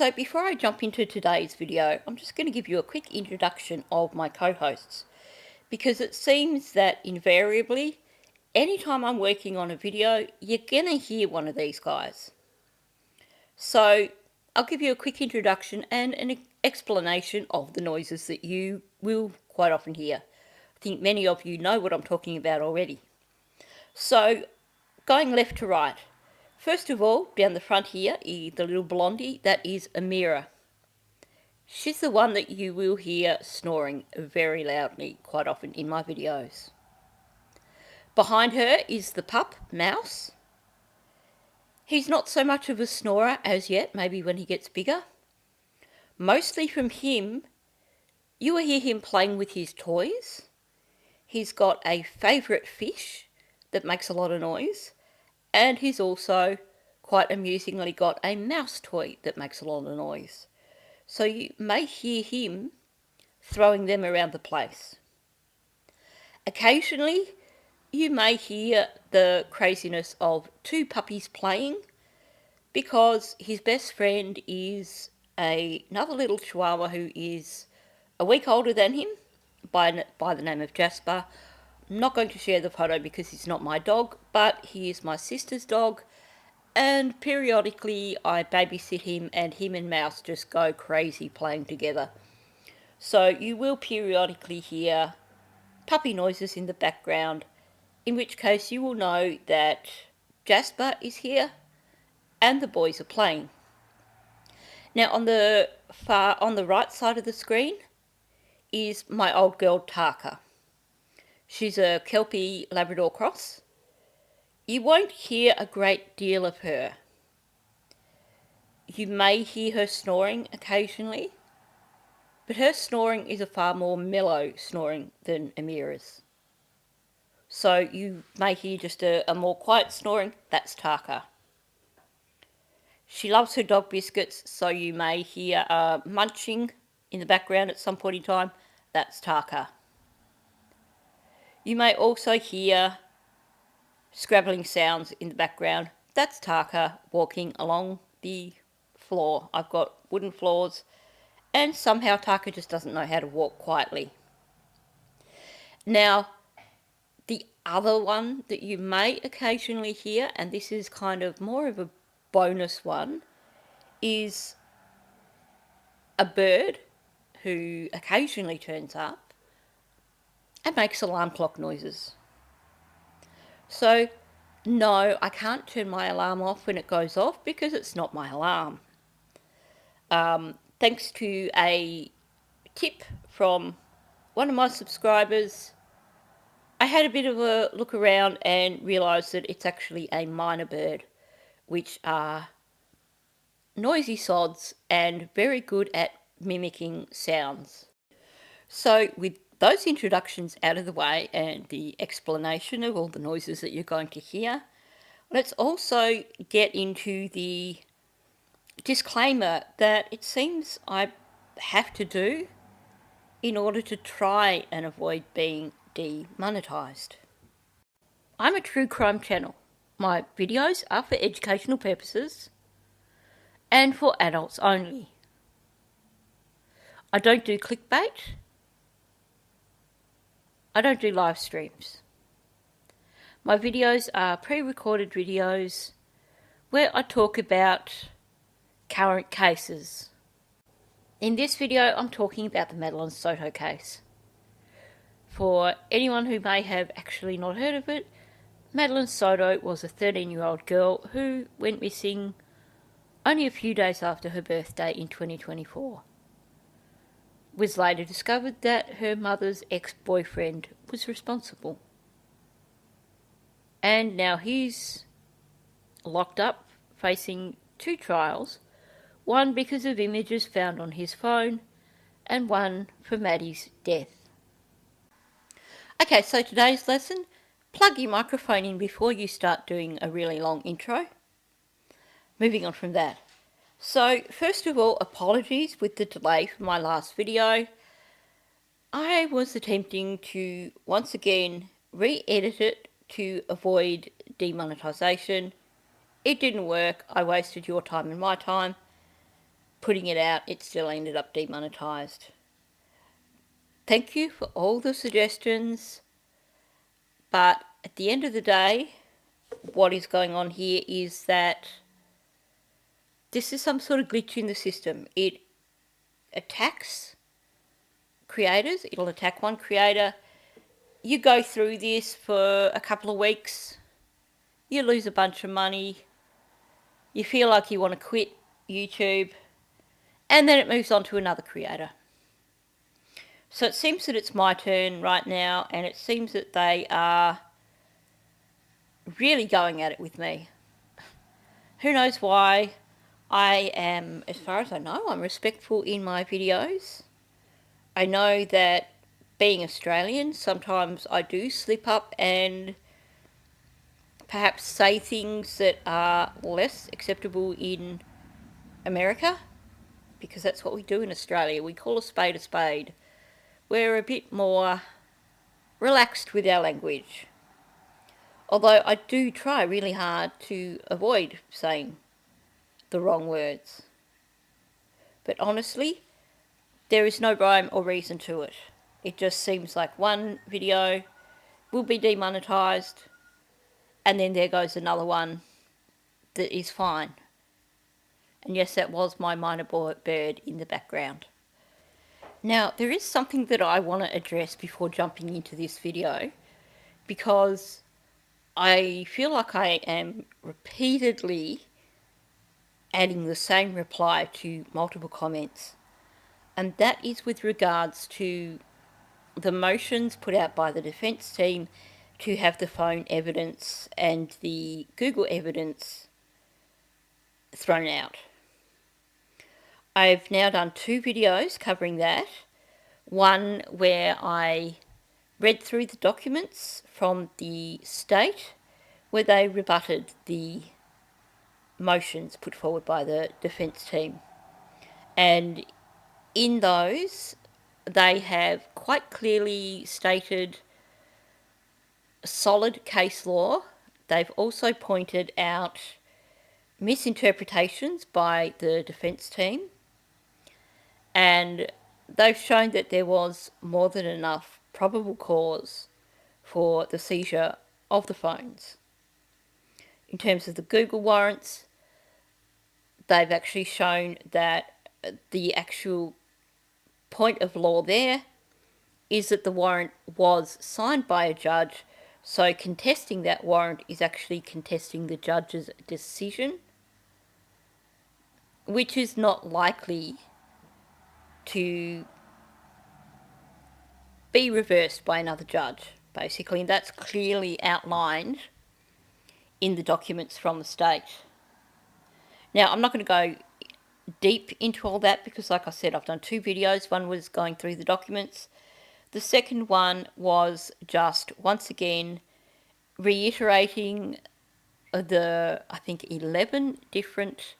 So before I jump into today's video, I'm just going to give you a quick introduction of my co-hosts, because it seems that invariably, anytime I'm working on a video, you're going to hear one of these guys. So I'll give you a quick introduction and an explanation of the noises that you will quite often hear. I think many of you know what I'm talking about already. So going left to right. First of all, down the front here, the little blondie, that is Amira. She's the one that you will hear snoring very loudly quite often in my videos. Behind her is the pup, Mouse. He's not so much of a snorer as yet, maybe when he gets bigger. Mostly from him, you will hear him playing with his toys. He's got a favourite fish that makes a lot of noise, and he's also quite amusingly got a mouse toy that makes a lot of noise. So you may hear him throwing them around the place. Occasionally, you may hear the craziness of two puppies playing, because his best friend is another little chihuahua who is a week older than him by the name of Jasper. I'm not going to share the photo because he's not my dog, but he is my sister's dog, and periodically I babysit him, and him and Mouse just go crazy playing together. So you will periodically hear puppy noises in the background, in which case you will know that Jasper is here and the boys are playing. Now on the right side of the screen is my old girl Tarka. She's a Kelpie Labrador cross. You won't hear a great deal of her. You may hear her snoring occasionally, but her snoring is a far more mellow snoring than Amira's. So you may hear just a more quiet snoring. That's Tarka. She loves her dog biscuits, so you may hear munching in the background at some point in time. That's Tarka. You may also hear scrabbling sounds in the background. That's Tarka walking along the floor. I've got wooden floors, and somehow Tarka just doesn't know how to walk quietly. Now, the other one that you may occasionally hear, and this is kind of more of a bonus one, is a bird who occasionally turns up and makes alarm clock noises. So, no, I can't turn my alarm off when it goes off because it's not my alarm. Thanks to a tip from one of my subscribers, I had a bit of a look around and realised that it's actually a minor bird, which are noisy sods and very good at mimicking sounds. So with those introductions out of the way and the explanation of all the noises that you're going to hear, let's also get into the disclaimer that it seems I have to do in order to try and avoid being demonetized. I'm a true crime channel. My videos are for educational purposes and for adults only. I don't do clickbait. I don't do live streams. My videos are pre-recorded videos where I talk about current cases. In this video, I'm talking about the Jennifer Soto case. For anyone who may have actually not heard of it, Jennifer Soto was a 13-year-old girl who went missing only a few days after her birthday in 2024. It was later discovered that her mother's ex-boyfriend was responsible. And now he's locked up, facing 2 trials, one because of images found on his phone, and one for Maddie's death. Okay, so today's lesson, plug your microphone in before you start doing a really long intro. Moving on from that. So, first of all, apologies with the delay for my last video. I was attempting to, once again, re-edit it to avoid demonetization. It didn't work. I wasted your time and my time. putting it out, it still ended up demonetized. Thank you for all the suggestions, but at the end of the day, what is going on here is that this is some sort of glitch in the system. It attacks creators. It'll attack one creator. You go through this for a couple of weeks. You lose a bunch of money. You feel like you want to quit YouTube. And then it moves on to another creator. So it seems that it's my turn right now, and it seems that they are really going at it with me. Who knows why? I am, as far as I know, I'm respectful in my videos. I know that being Australian, sometimes I do slip up and perhaps say things that are less acceptable in America, because that's what we do in Australia. We call a spade a spade. We're a bit more relaxed with our language. Although I do try really hard to avoid saying the wrong words. But honestly, there is no rhyme or reason to it. It just seems like one video will be demonetized, and then there goes another one that is fine. And yes, that was my minor bird in the background. Now, there is something that I want to address before jumping into this video, because I feel like I am repeatedly adding the same reply to multiple comments, and that is with regards to the motions put out by the defence team to have the phone evidence and the Google evidence thrown out. I've now done 2 videos covering that. One where I read through the documents from the state where they rebutted the motions put forward by the defence team. And in those, they have quite clearly stated solid case law. They've also pointed out misinterpretations by the defence team, and they've shown that there was more than enough probable cause for the seizure of the phones. In terms of the Google warrants, they've actually shown that the actual point of law there is that the warrant was signed by a judge, so contesting that warrant is actually contesting the judge's decision, which is not likely to be reversed by another judge, basically, and that's clearly outlined in the documents from the state. Now, I'm not going to go deep into all that because, like I said, I've done 2 videos. One was going through the documents. The second one was just, once again, reiterating the, I think, 11 different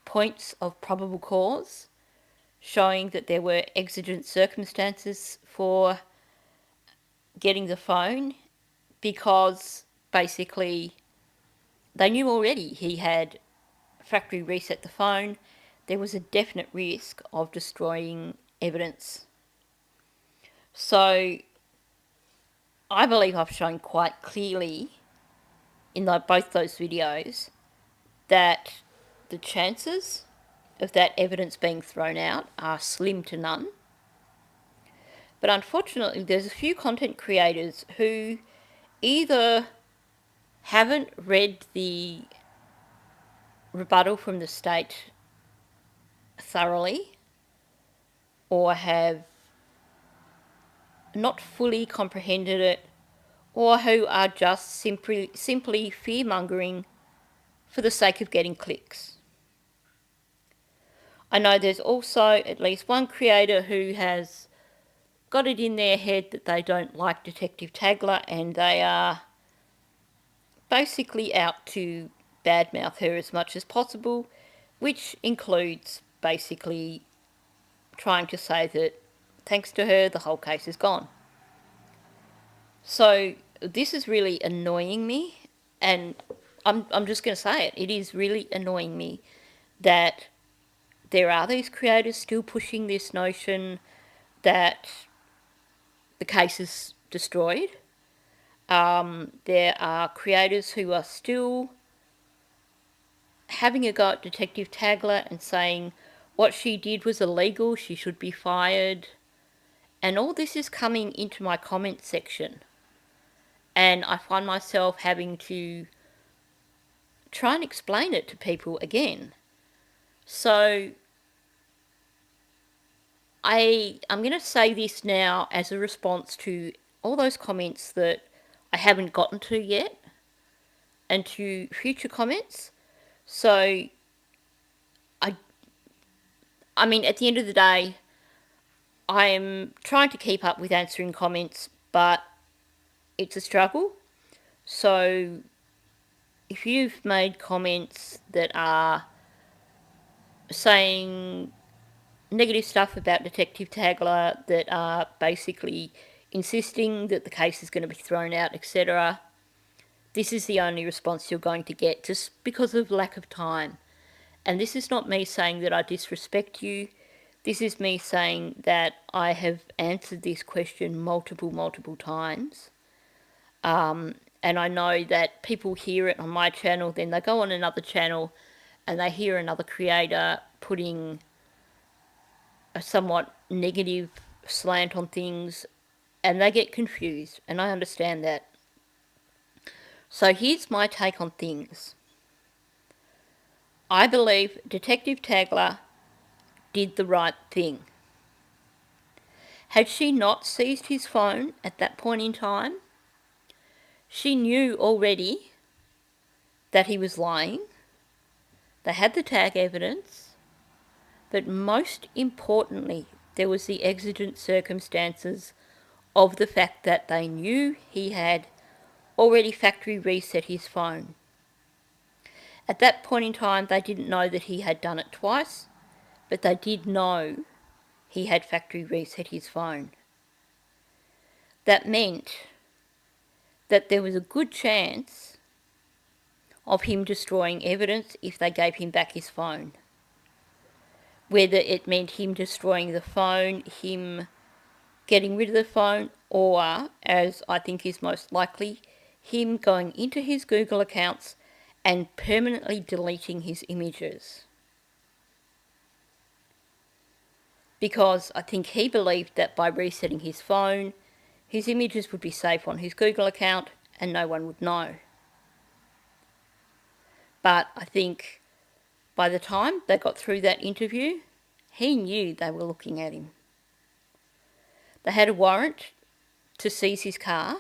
points of probable cause, showing that there were exigent circumstances for getting the phone, because basically they knew already he had factory reset the phone. There was a definite risk of destroying evidence. So I believe I've shown quite clearly in both those videos that the chances of that evidence being thrown out are slim to none. But unfortunately, there's a few content creators who either haven't read the rebuttal from the state thoroughly, or have not fully comprehended it, or who are just simply fear-mongering for the sake of getting clicks. I know there's also at least one creator who has got it in their head that they don't like Detective Tagler, and they are basically out to badmouth her as much as possible, which includes basically trying to say that thanks to her the whole case is gone. So this is really annoying me, and I'm just going to say it. It is really annoying me that there are these creators still pushing this notion that the case is destroyed. There are creators who are still having a go at Detective Tagler and saying what she did was illegal, she should be fired. And all this is coming into my comment section. And I find myself having to try and explain it to people again. So I'm going to say this now as a response to all those comments that I haven't gotten to yet and to future comments. So I mean, at the end of the day, I am trying to keep up with answering comments, but it's a struggle. So if you've made comments that are saying negative stuff about Detective Tagler, that are basically insisting that the case is going to be thrown out, etc., this is the only response you're going to get just because of lack of time. And this is not me saying that I disrespect you. This is me saying that I have answered this question multiple times. And I know that people hear it on my channel, then they go on another channel and they hear another creator putting a somewhat negative slant on things and they get confused, and I understand that. So here's my take on things. I believe Detective Tagler did the right thing. Had she not seized his phone at that point in time, she knew already that he was lying. They had the tag evidence, but most importantly, there was the exigent circumstances of the fact that they knew he had already factory reset his phone. At that point in time, they didn't know that he had done it twice, but they did know he had factory reset his phone. That meant that there was a good chance of him destroying evidence if they gave him back his phone. Whether it meant him destroying the phone, him getting rid of the phone, or, as I think is most likely, him going into his Google accounts and permanently deleting his images. Because I think he believed that by resetting his phone, his images would be safe on his Google account and no one would know. But I think by the time they got through that interview, he knew they were looking at him. They had a warrant to seize his car.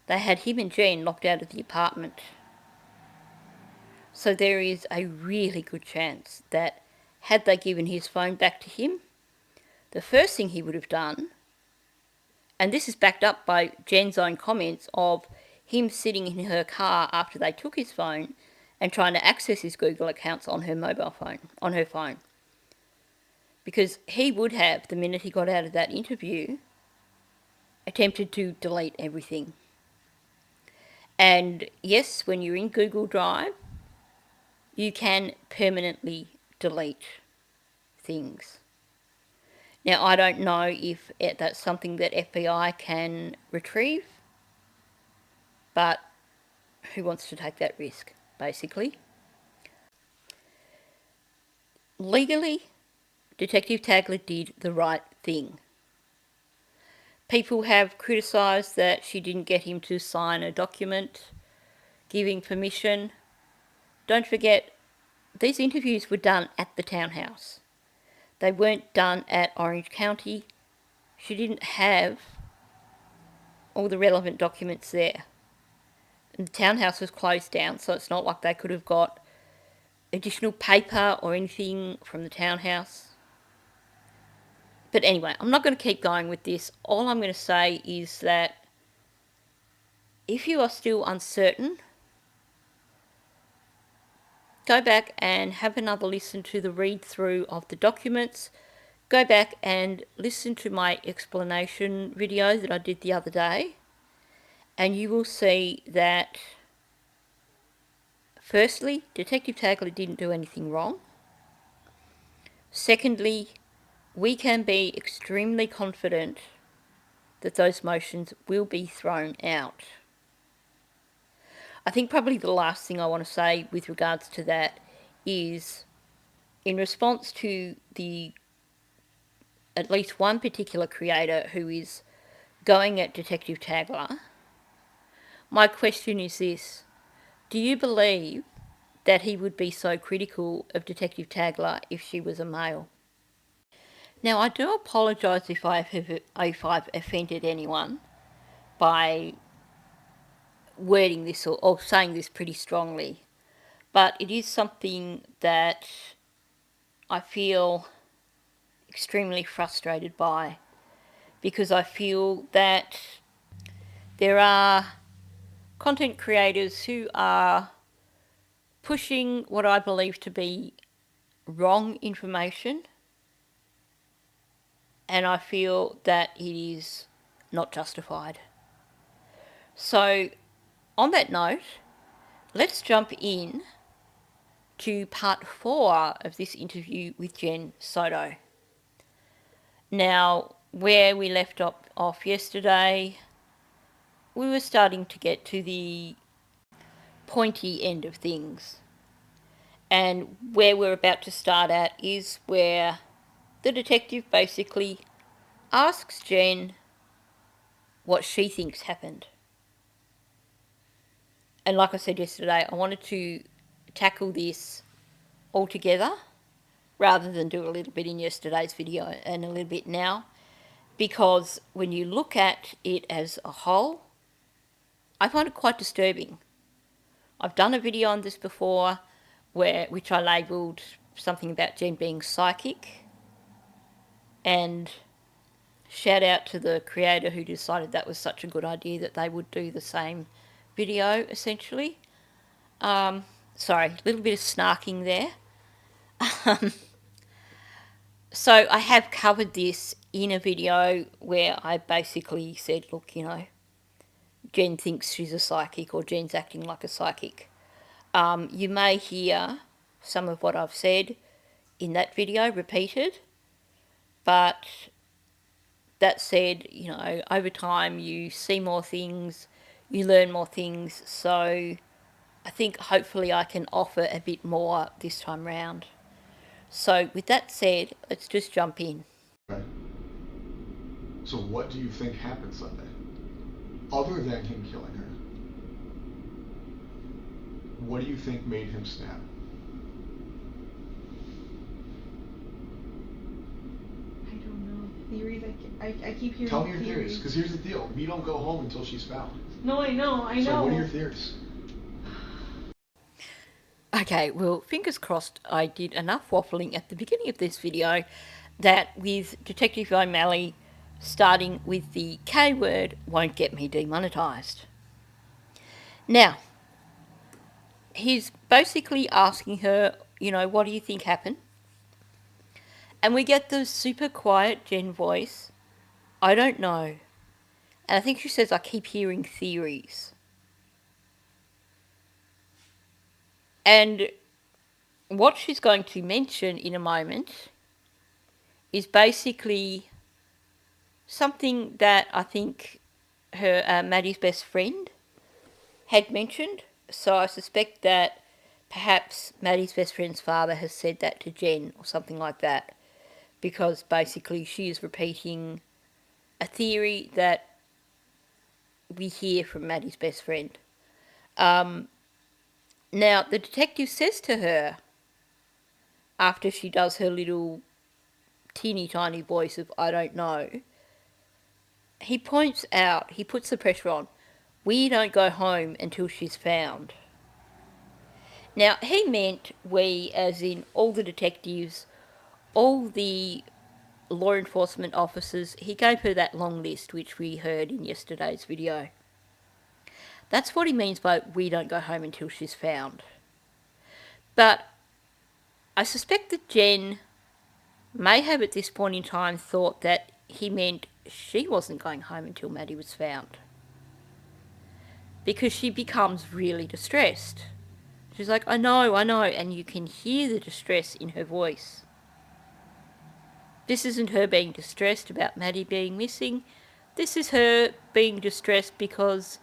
They had him and Jen locked out of the apartment. So there is a really good chance that had they given his phone back to him, the first thing he would have done, and this is backed up by Jen's own comments of him sitting in her car after they took his phone and trying to access his Google accounts on her mobile phone, on her phone. Because he would have, the minute he got out of that interview, attempted to delete everything. And yes, when you're in Google Drive, you can permanently delete things. Now, I don't know if that's something that FBI can retrieve, but who wants to take that risk, basically? Legally, Detective Tagler did the right thing. People have criticised that she didn't get him to sign a document giving permission. Don't forget, these interviews were done at the townhouse. They weren't done at Orange County. She didn't have all the relevant documents there. And the townhouse was closed down, so it's not like they could have got additional paper or anything from the townhouse. But anyway, I'm not going to keep going with this. All I'm going to say is that if you are still uncertain, go back and have another listen to the read-through of the documents. Go back and listen to my explanation video that I did the other day. And you will see that, firstly, Detective Tagler didn't do anything wrong. Secondly, we can be extremely confident that those motions will be thrown out. I think probably the last thing I want to say with regards to that is in response to the at least one particular creator who is going at Detective Tagler, my question is this: do you believe that he would be so critical of Detective Tagler if she was a male? Now, I do apologise if I've offended anyone by wording this or saying this pretty strongly, but it is something that I feel extremely frustrated by, because I feel that there are content creators who are pushing what I believe to be wrong information, and I feel that it is not justified. So, on that note, let's jump in to part 4 of this interview with Jen Soto. Now, where we left off yesterday, we were starting to get to the pointy end of things. And where we're about to start at is where the detective basically asks Jen what she thinks happened. And like I said yesterday, I wanted to tackle this all together rather than do a little bit in yesterday's video and a little bit now, because when you look at it as a whole, I find it quite disturbing. I've done a video on this before which I labelled something about Jen being psychic, and shout out to the creator who decided that was such a good idea that they would do the same video, essentially. Sorry, a little bit of snarking there. So I have covered this in a video where I basically said, look, Jen thinks she's a psychic, or Jen's acting like a psychic. You may hear some of what I've said in that video repeated, but that said, over time you see more things, you learn more things, so I think hopefully I can offer a bit more this time round. So with that said, let's just jump in. Okay. So what do you think happened Sunday? Other than him killing her, what do you think made him snap? I don't know. Theories, I keep hearing Tell me your theories, because here's the deal. We don't go home until she's found. No, I know. So what are your theories? Okay, well, fingers crossed I did enough waffling at the beginning of this video that with Detective O'Malley starting with the K word won't get me demonetised. Now, he's basically asking her, what do you think happened? And we get the super quiet Jen voice, I don't know. And I think she says, I keep hearing theories. And what she's going to mention in a moment is basically something that I think her Maddie's best friend had mentioned. So I suspect that perhaps Maddie's best friend's father has said that to Jen or something like that, because basically she is repeating a theory that we hear from Maddie's best friend. Now, the detective says to her, after she does her little teeny tiny voice of I don't know, he points out, he puts the pressure on, we don't go home until she's found. Now, he meant we, as in all the detectives, all the law enforcement officers. He gave her that long list which we heard in yesterday's video. That's what he means by we don't go home until she's found. But I suspect that Jen may have at this point in time thought that he meant she wasn't going home until Maddie was found, because she becomes really distressed. She's like, I know, and you can hear the distress in her voice. This isn't her being distressed about Maddie being missing. This is her being distressed because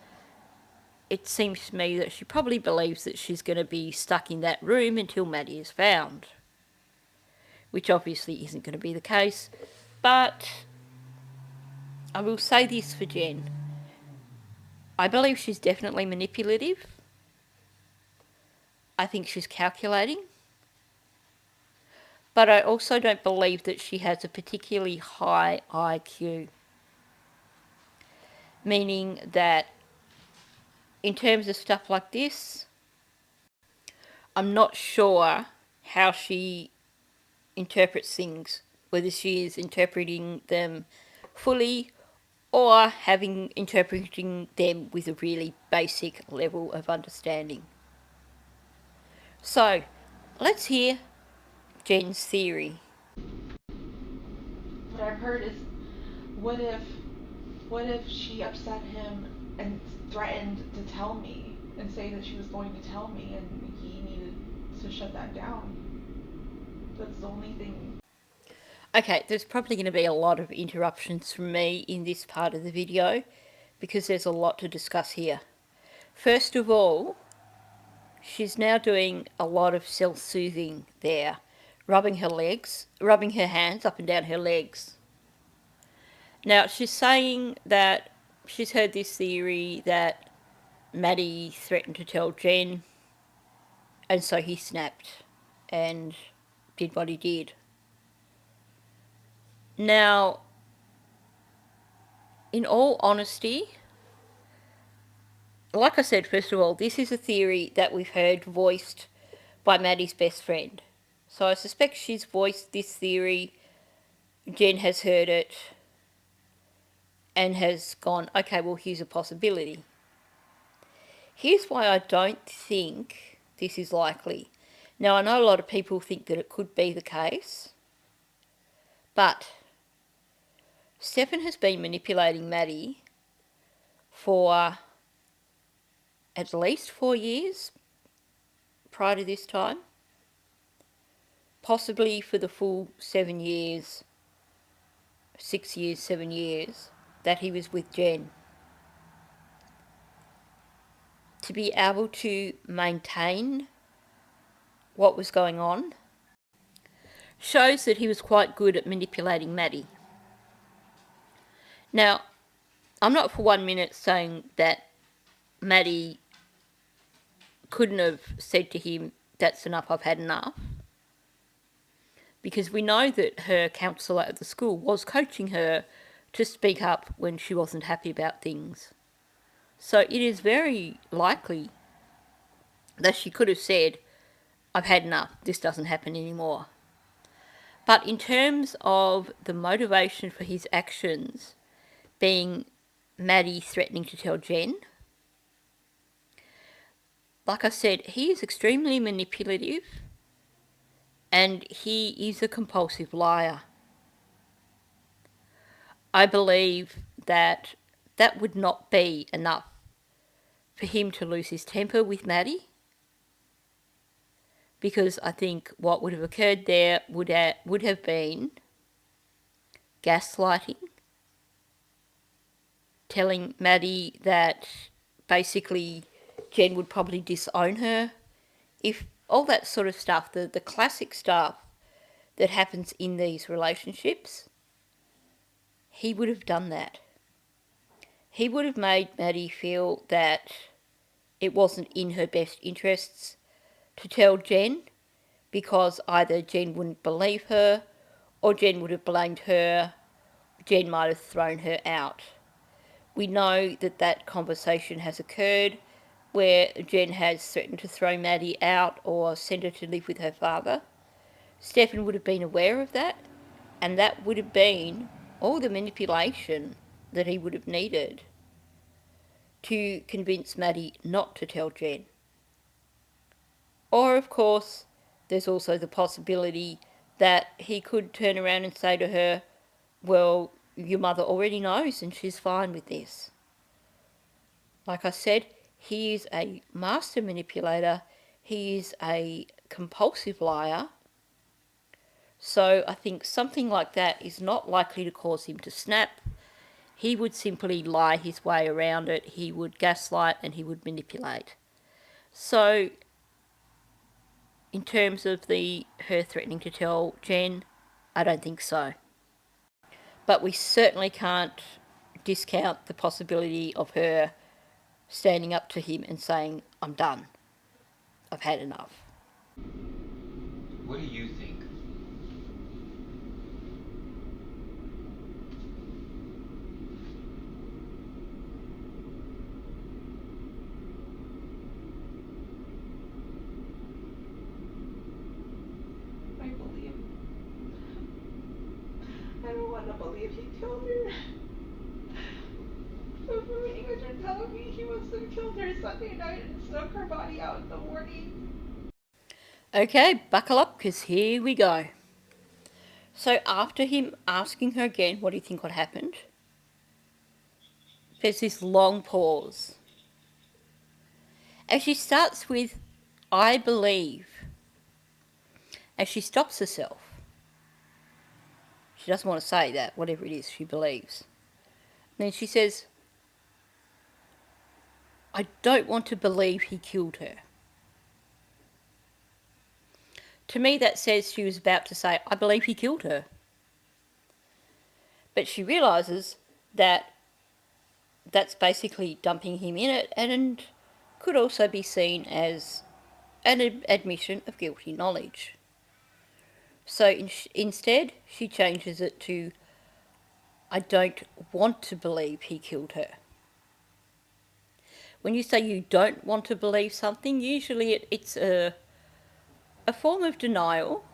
it seems to me that she probably believes that she's going to be stuck in that room until Maddie is found, which obviously isn't going to be the case. But I will say this for Jen. I believe she's definitely manipulative. I think she's calculating. But I also don't believe that she has a particularly high IQ. Meaning that in terms of stuff like this, I'm not sure how she interprets things, whether she is interpreting them fully or interpreting them with a really basic level of understanding. So, let's hear Jen's theory. What I've heard is, what if what if she upset him and threatened to tell me and say that she was going to tell me and he needed to shut that down? That's the only thing. Okay, there's probably going to be a lot of interruptions from me in this part of the video because there's a lot to discuss here. First of all, she's now doing a lot of self-soothing there, rubbing her hands up and down her legs. Now, she's saying that she's heard this theory that Maddie threatened to tell Jen, and so he snapped and did what he did. Now, in all honesty, like I said, first of all, this is a theory that we've heard voiced by Maddie's best friend. So I suspect she's voiced this theory, Jen has heard it, and has gone, okay, well, here's a possibility. Here's why I don't think this is likely. Now, I know a lot of people think that it could be the case, but Stefan has been manipulating Maddie for at least 4 years prior to this time, possibly for the full 7 years, 6 years, 7 years that he was with Jen. To be able to maintain what was going on shows that he was quite good at manipulating Maddie. Now, I'm not for 1 minute saying that Maddie couldn't have said to him, that's enough, I've had enough. Because we know that her counsellor at the school was coaching her to speak up when she wasn't happy about things. So it is very likely that she could have said, I've had enough, this doesn't happen anymore. But in terms of the motivation for his actions being Maddie threatening to tell Jen, like I said, he is extremely manipulative and he is a compulsive liar. I believe that that would not be enough for him to lose his temper with Maddie, because I think what would have occurred there would have been gaslighting, telling Maddie that basically Jen would probably disown her, if all that sort of stuff, the classic stuff that happens in these relationships, he would have done that. He would have made Maddie feel that it wasn't in her best interests to tell Jen, because either Jen wouldn't believe her or Jen would have blamed her. Jen might have thrown her out. We know that that conversation has occurred where Jen has threatened to throw Maddie out or send her to live with her father. Stefan would have been aware of that, and that would have been all the manipulation that he would have needed to convince Maddie not to tell Jen. Or, of course, there's also the possibility that he could turn around and say to her, well, your mother already knows and she's fine with this. Like I said, he is a master manipulator. He is a compulsive liar. So I think something like that is not likely to cause him to snap. He would simply lie his way around it. He would gaslight and he would manipulate. So in terms of her threatening to tell Jen, I don't think so. But we certainly can't discount the possibility of her standing up to him and saying, I'm done. I've had enough. What do you think? I believe. I don't want to believe he killed her. But from what you guys are telling me, he must have killed her Sunday night and snuck her body out in the morning. Okay, buckle up, because here we go. So after him asking her again, what do you think what happened? There's this long pause. And she starts with, I believe. And she stops herself. She doesn't want to say that, whatever it is she believes. And then she says, I don't want to believe he killed her. To me, that says she was about to say, I believe he killed her. But she realises that that's basically dumping him in it and could also be seen as an admission of guilty knowledge. So instead, she changes it to, I don't want to believe he killed her. When you say you don't want to believe something, usually it's a form of denial.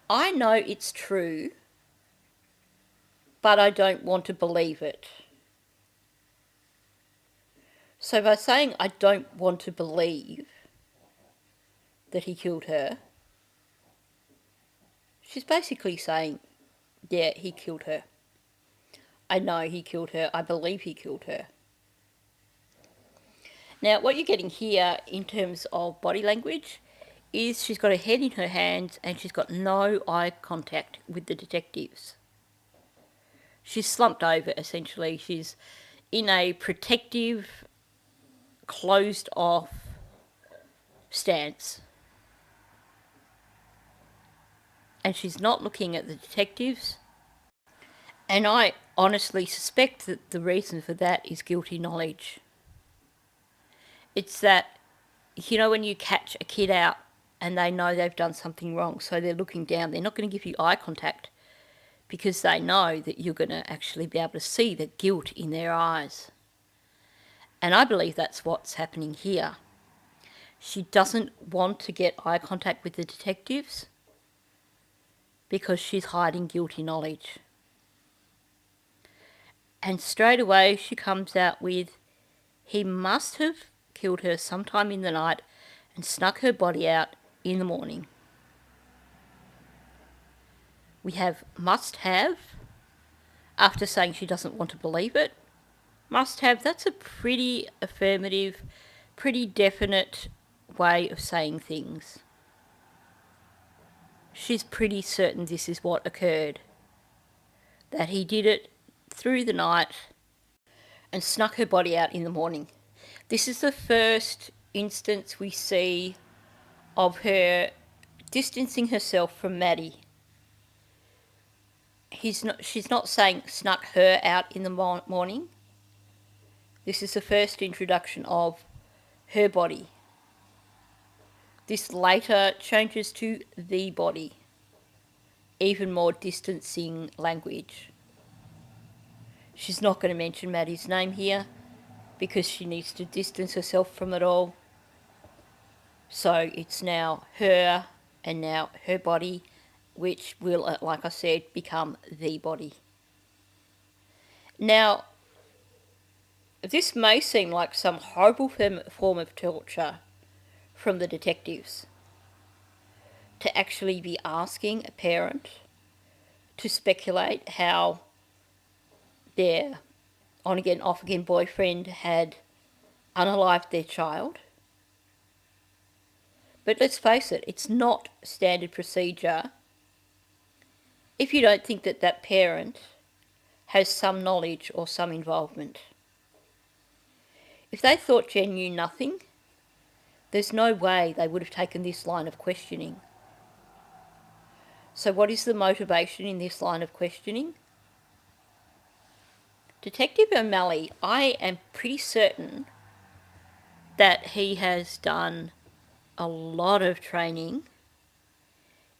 I know it's true, but I don't want to believe it. So by saying I don't want to believe that he killed her, she's basically saying, yeah, he killed her. I know he killed her. I believe he killed her. Now, what you're getting here in terms of body language is she's got her head in her hands and she's got no eye contact with the detectives. She's slumped over, essentially. She's in a protective, closed off stance. And she's not looking at the detectives. And I honestly suspect that the reason for that is guilty knowledge. It's that, when you catch a kid out and they know they've done something wrong, so they're looking down, they're not going to give you eye contact because they know that you're going to actually be able to see the guilt in their eyes. And I believe that's what's happening here. She doesn't want to get eye contact with the detectives because she's hiding guilty knowledge. And straight away she comes out with, he must have killed her sometime in the night and snuck her body out in the morning. We have must have, after saying she doesn't want to believe it. Must have, that's a pretty affirmative, pretty definite way of saying things. She's pretty certain this is what occurred. That he did it through the night and snuck her body out in the morning. This is the first instance we see of her distancing herself from Maddie. She's not saying snuck her out in the morning. This is the first introduction of her body. This later changes to the body. Even more distancing language. She's not going to mention Maddie's name here because she needs to distance herself from it all. So it's now her and now her body, which will, like I said, become the body. Now, this may seem like some horrible form of torture from the detectives to actually be asking a parent to speculate how their on-again, off-again boyfriend had unalived their child. But let's face it, it's not standard procedure if you don't think that that parent has some knowledge or some involvement. If they thought Jen knew nothing, there's no way they would have taken this line of questioning. So what is the motivation in this line of questioning? Detective O'Malley, I am pretty certain that he has done a lot of training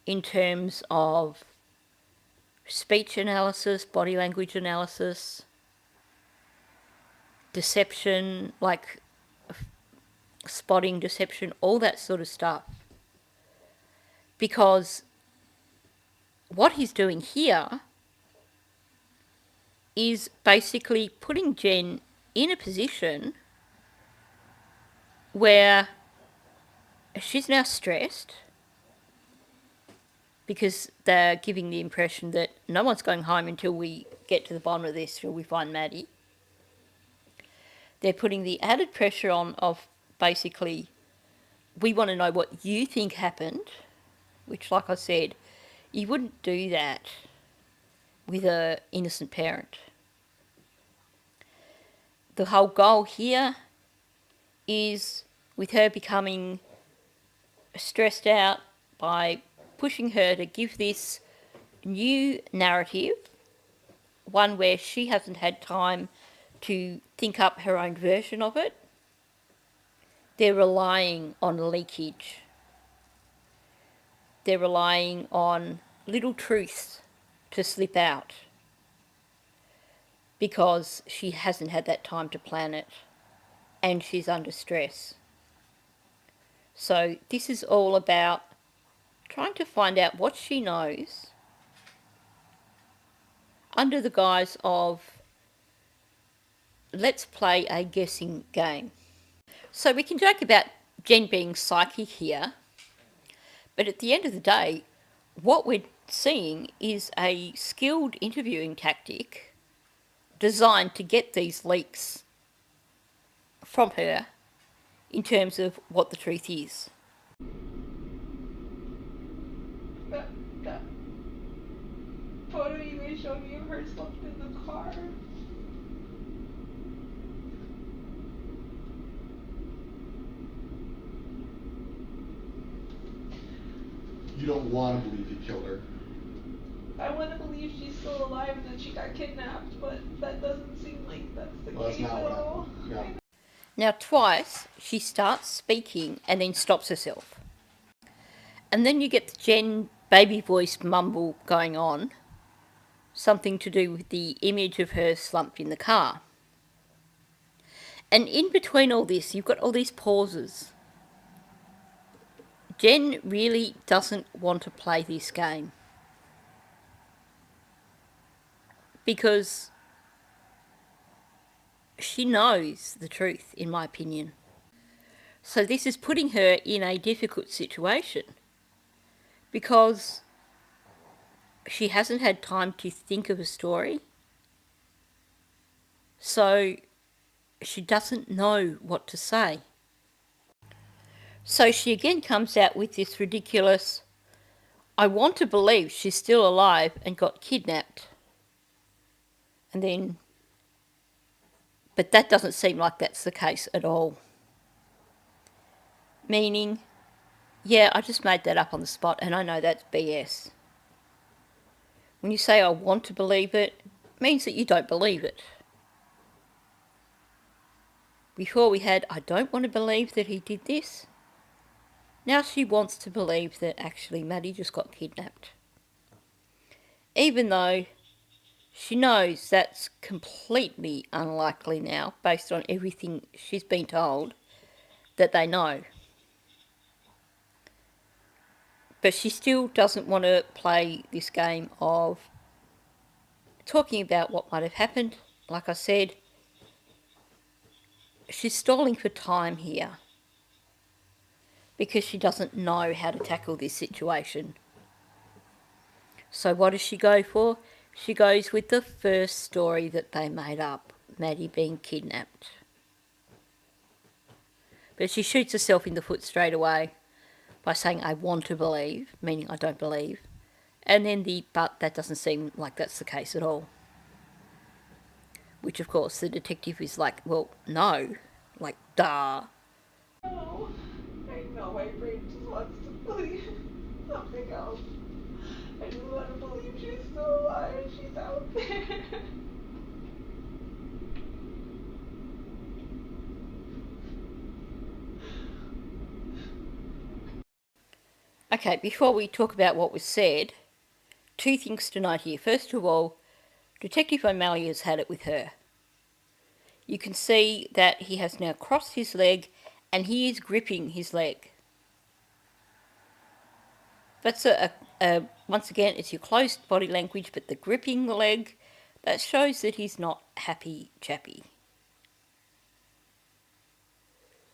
in terms of speech analysis, body language analysis, deception, like spotting deception, all that sort of stuff. Because what he's doing here is basically putting Jen in a position where she's now stressed because they're giving the impression that no one's going home until we get to the bottom of this, till we find Maddie. They're putting the added pressure on of basically, we want to know what you think happened, which, like I said, you wouldn't do that with an innocent parent. The whole goal here is with her becoming stressed out by pushing her to give this new narrative, one where she hasn't had time to think up her own version of it. They're relying on leakage. They're relying on little truths to slip out because she hasn't had that time to plan it and she's under stress. So this is all about trying to find out what she knows under the guise of, let's play a guessing game. So we can joke about Jen being psychic here, but at the end of the day, what we're seeing is a skilled interviewing tactic designed to get these leaks from her in terms of what the truth is. That photo you guys showed me of her stuff in the car. You don't want to believe he killed her. I want to believe she's still alive and that she got kidnapped, but that doesn't seem like that's the case That's not at what all. happened. Yeah. Now twice she starts speaking and then stops herself. And then you get the Jen baby voice mumble going on, something to do with the image of her slumped in the car. And in between all this, you've got all these pauses. Jen really doesn't want to play this game because she knows the truth, in my opinion. So this is putting her in a difficult situation because she hasn't had time to think of a story. So she doesn't know what to say. So she again comes out with this ridiculous, I want to believe she's still alive and got kidnapped. And then, but that doesn't seem like that's the case at all. Meaning, yeah, I just made that up on the spot and I know that's BS. When you say I want to believe it, it means that you don't believe it. Before we had, I don't want to believe that he did this. Now she wants to believe that actually Maddie just got kidnapped. Even though she knows that's completely unlikely now, based on everything she's been told that they know. But she still doesn't want to play this game of talking about what might have happened. Like I said, she's stalling for time here because she doesn't know how to tackle this situation. So what does she go for? She goes with the first story that they made up, Maddie being kidnapped. But she shoots herself in the foot straight away by saying, I want to believe, meaning I don't believe. And then but that doesn't seem like that's the case at all. Which, of course, the detective is like, well, no. Like, duh. No, I know my brain just wants to believe something else. I just want to believe she's still alive. She's out there. Okay, before we talk about what was said, two things to note here. First of all, Detective O'Malley has had it with her. You can see that he has now crossed his leg and he is gripping his leg. That's once again, it's your close body language, but the gripping the leg, that shows that he's not happy chappy.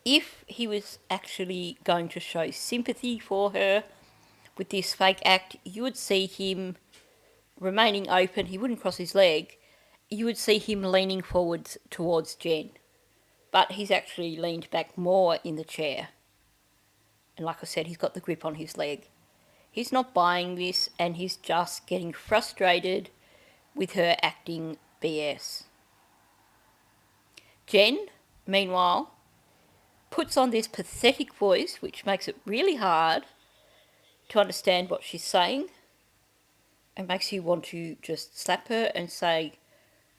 If he was actually going to show sympathy for her with this fake act, you would see him remaining open. He wouldn't cross his leg. You would see him leaning forwards towards Jen. But he's actually leaned back more in the chair. And like I said, he's got the grip on his leg. He's not buying this, and he's just getting frustrated with her acting BS. Jen, meanwhile, puts on this pathetic voice, which makes it really hard to understand what she's saying. It makes you want to just slap her and say,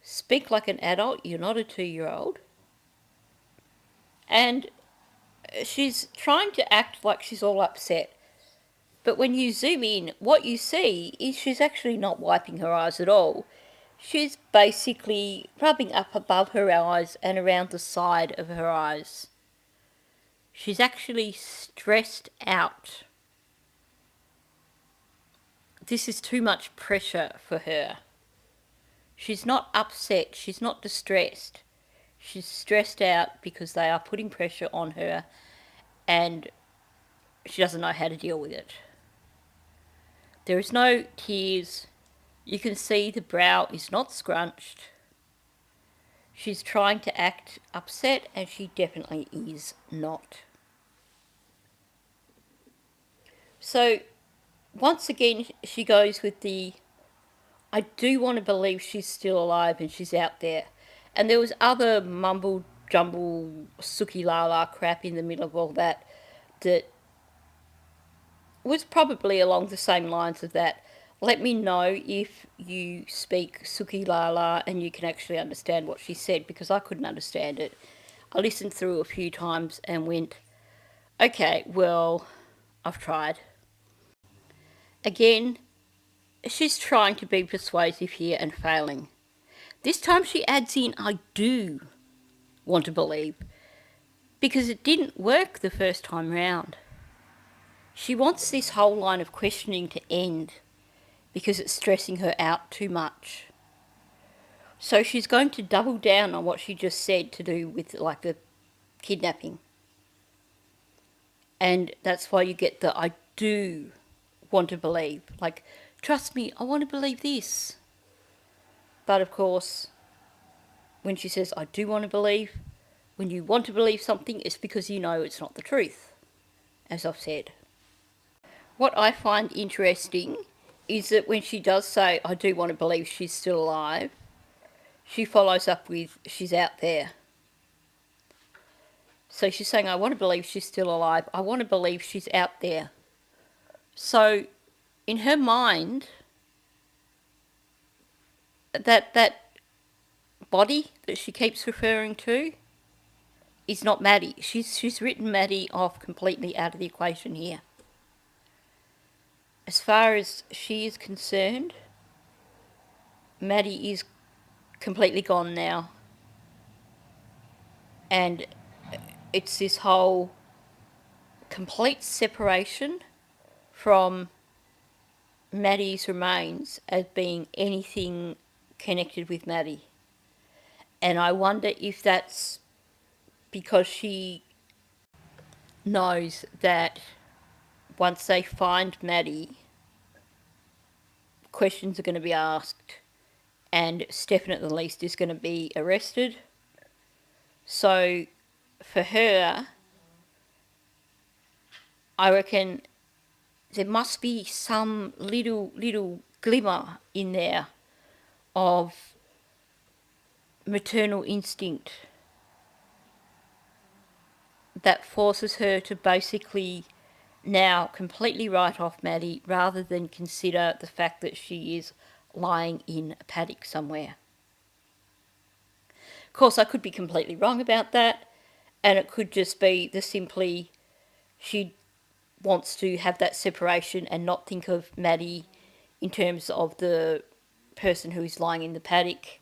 speak like an adult, you're not a 2-year-old. And she's trying to act like she's all upset. But when you zoom in, what you see is she's actually not wiping her eyes at all. She's basically rubbing up above her eyes and around the side of her eyes. She's actually stressed out. This is too much pressure for her. She's not upset, she's not distressed. She's stressed out because they are putting pressure on her and she doesn't know how to deal with it. There is no tears. You can see the brow is not scrunched. She's trying to act upset and she definitely is not. So once again she goes with the, I do want to believe she's still alive and she's out there. And there was other mumble jumble sookie la la crap in the middle of all that that was probably along the same lines of that. Let me know if you speak Suki Lala and you can actually understand what she said, because I couldn't understand it. I listened through a few times and went, okay, well, I've tried. Again, she's trying to be persuasive here and failing. This time she adds in, I do want to believe, because it didn't work the first time round. She wants this whole line of questioning to end because it's stressing her out too much. So she's going to double down on what she just said to do with like the kidnapping. And that's why you get the I do want to believe. Like, trust me, I want to believe this. But of course, when she says I do want to believe, when you want to believe something, it's because you know it's not the truth, as I've said. What I find interesting is that when she does say, I do want to believe she's still alive, she follows up with, she's out there. So she's saying, I want to believe she's still alive. I want to believe she's out there. So in her mind, that body that she keeps referring to is not Maddie. She's written Maddie off completely out of the equation here. As far as she is concerned, Maddie is completely gone now. And it's this whole complete separation from Maddie's remains as being anything connected with Maddie. And I wonder if that's because she knows that once they find Maddie, questions are going to be asked and Stefan at the least is going to be arrested. So for her, I reckon there must be some little glimmer in there of maternal instinct that forces her to basically now completely write off Maddie rather than consider the fact that she is lying in a paddock somewhere. Of course, I could be completely wrong about that, and it could just be the simply she wants to have that separation and not think of Maddie in terms of the person who is lying in the paddock,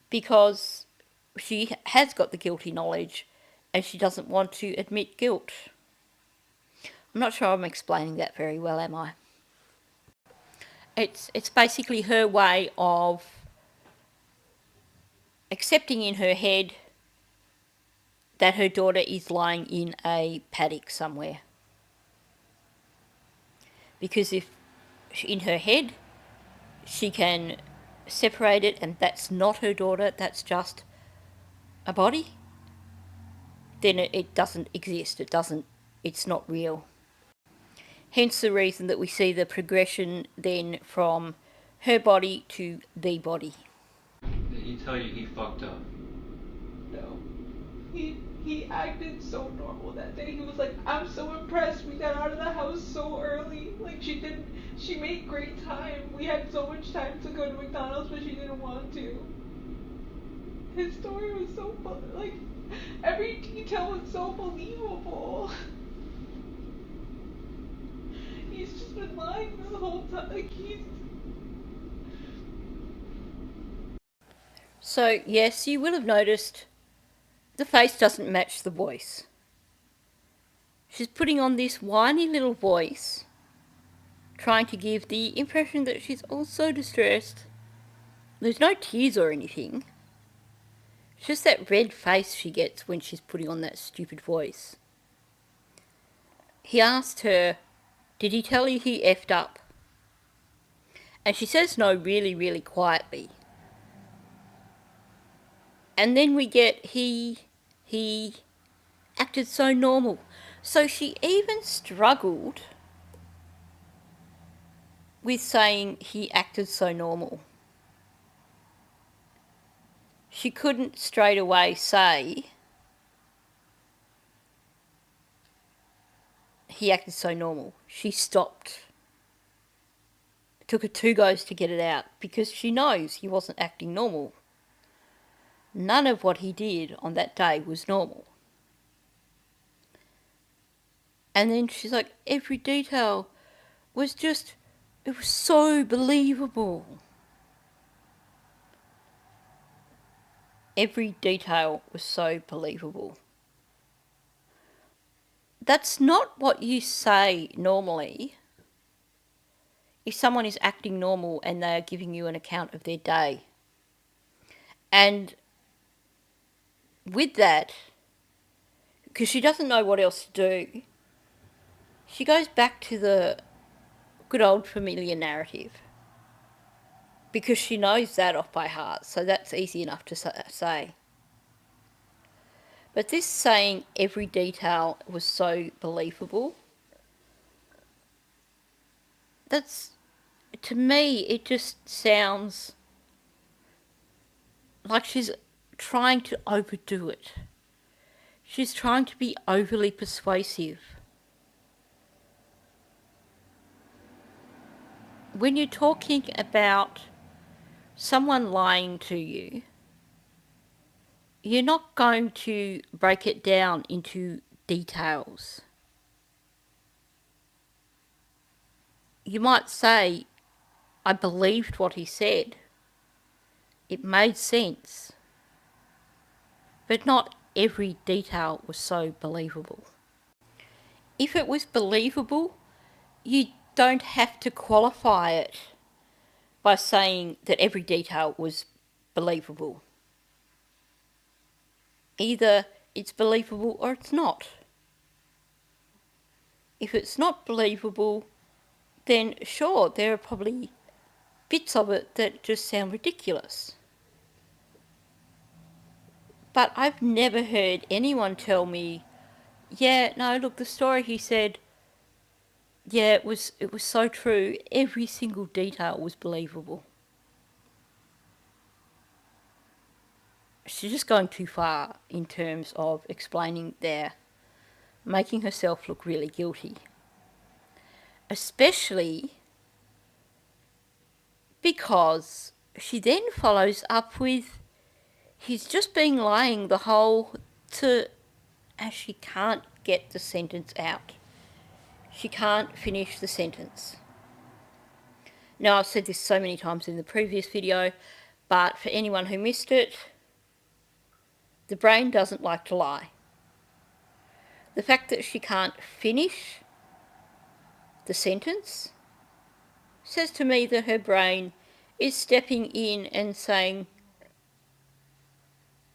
because she has got the guilty knowledge and she doesn't want to admit guilt. I'm not sure I'm explaining that very well, am I? It's basically her way of accepting in her head that her daughter is lying in a paddock somewhere. Because if in her head she can separate it and that's not her daughter, that's just a body, then it doesn't exist. It's not real. Hence the reason that we see the progression then from her body to the body. Did he tell you he fucked up? No. He acted so normal that day. He was like, I'm so impressed. We got out of the house so early. Like she made great time. We had so much time to go to McDonald's, but she didn't want to. His story was so like every detail was so believable. He's just been lying the whole time. Like So yes, you will have noticed the face doesn't match the voice. She's putting on this whiny little voice, trying to give the impression that she's also distressed. There's no tears or anything. It's just that red face she gets when she's putting on that stupid voice. He asked her, did he tell you he effed up? And she says no really quietly. And then we get he acted so normal. So she even struggled with saying he acted so normal. She couldn't straight away say he acted so normal. She stopped. It took her 2 goes to get it out because she knows he wasn't acting normal. None of what he did on that day was normal. And then she's like, every detail was just, it was so believable. Every detail was so believable. That's not what you say normally if someone is acting normal and they are giving you an account of their day. And with that, because she doesn't know what else to do, she goes back to the good old familiar narrative. Because she knows that off by heart, so that's easy enough to say. But this saying every detail was so believable, that's, to me, it just sounds like she's trying to overdo it. She's trying to be overly persuasive. When you're talking about someone lying to you, you're not going to break it down into details. You might say, I believed what he said. It made sense. But not every detail was so believable. If it was believable, you don't have to qualify it by saying that every detail was believable. Either it's believable or it's not. If it's not believable, then sure, there are probably bits of it that just sound ridiculous. But I've never heard anyone tell me, yeah, no, look, the story he said Yeah, it was so true. Every single detail was believable. She's just going too far in terms of explaining there, making herself look really guilty. Especially because she then follows up with, he's just been lying the whole to, and she can't get the sentence out. She can't finish the sentence. Now, I've said this so many times in the previous video, but for anyone who missed it, the brain doesn't like to lie. The fact that she can't finish the sentence says to me that her brain is stepping in and saying,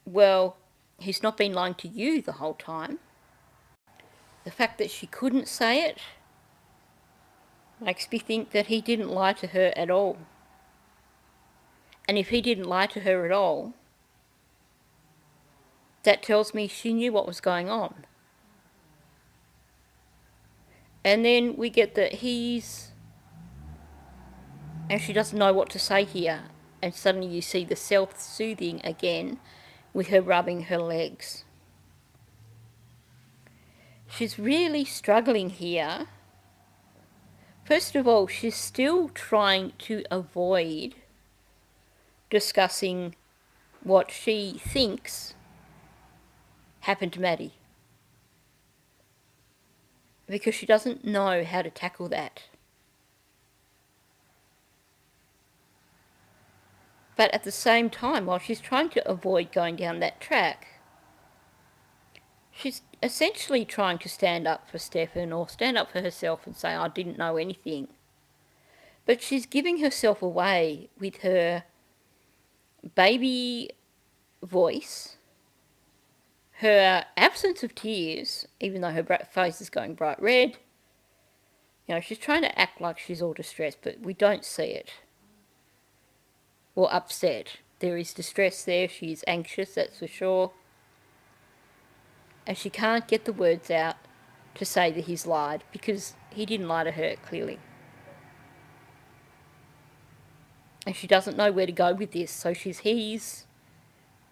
well, he's not been lying to you the whole time. The fact that she couldn't say it makes me think that he didn't lie to her at all. And if he didn't lie to her at all, that tells me she knew what was going on. And then we get that he's, and she doesn't know what to say here. And suddenly you see the self-soothing again with her rubbing her legs. She's really struggling here. First of all, she's still trying to avoid discussing what she thinks happened to Maddie, because she doesn't know how to tackle that. But at the same time, while she's trying to avoid going down that track, she's essentially trying to stand up for Stefan or stand up for herself and say, I didn't know anything. But she's giving herself away with her baby voice, her absence of tears, even though her face is going bright red. You know, she's trying to act like she's all distressed, but we don't see it. Or upset. There is distress there. She is anxious, that's for sure. And she can't get the words out to say that he's lied, because he didn't lie to her, clearly. And she doesn't know where to go with this, so she's he's,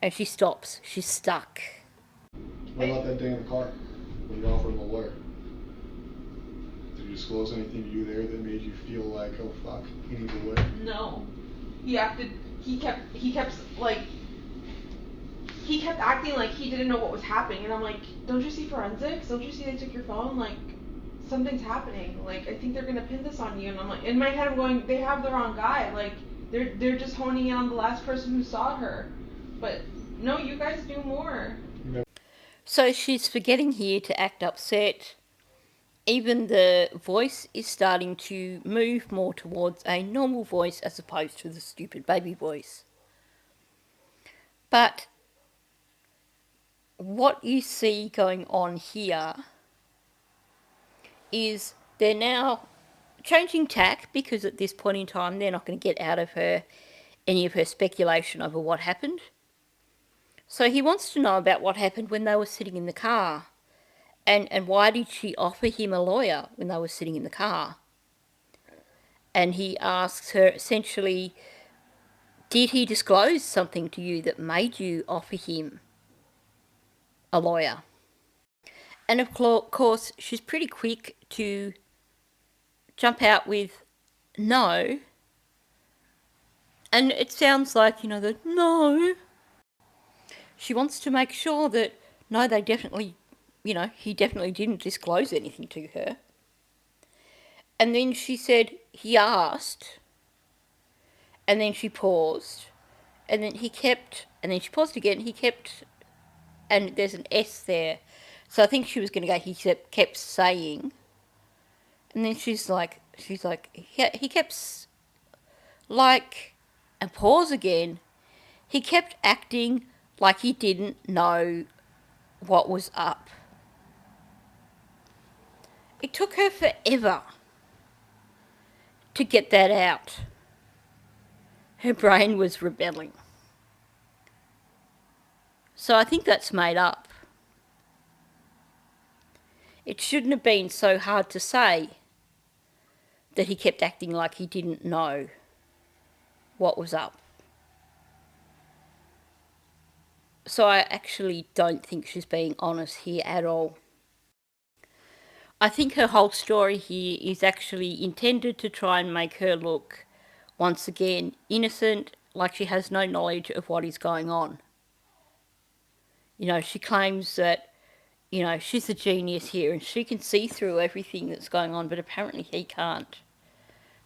and she stops. She's stuck. What about that day in the car when you offered him a lawyer? Did he disclose anything to you there that made you feel like, oh fuck, he needs a lawyer? No. He kept acting like he didn't know what was happening, and I'm like, don't you see forensics? Don't you see they took your phone? Like, something's happening. Like, I think they're gonna pin this on you. And I'm like, in my head I'm going, they have the wrong guy. Like, they're just honing in on the last person who saw her. But no, you guys knew more. So she's forgetting here to act upset. Even the voice is starting to move more towards a normal voice as opposed to the stupid baby voice. But what you see going on here is they're now changing tack, because at this point in time they're not going to get out of her any of her speculation over what happened. So he wants to know about what happened when they were sitting in the car. And why did she offer him a lawyer when they were sitting in the car? And he asks her essentially, did he disclose something to you that made you offer him a lawyer? And of course, she's pretty quick to jump out with no. And it sounds like, the no. She wants to make sure that, no, they definitely, he definitely didn't disclose anything to her. And then she said, he asked, and then she paused, and then he kept, and then she paused again, he kept, and there's an S there. So I think she was going to go, he kept saying, and then she's like, he kept, like, and pause again, he kept acting like he didn't know what was up. It took her forever to get that out. Her brain was rebelling. So I think that's made up. It shouldn't have been so hard to say, that he kept acting like he didn't know what was up. So I actually don't think she's being honest here at all. I think her whole story here is actually intended to try and make her look, once again, innocent, like she has no knowledge of what is going on. You know, she claims that, you know, she's a genius here and she can see through everything that's going on, but apparently he can't.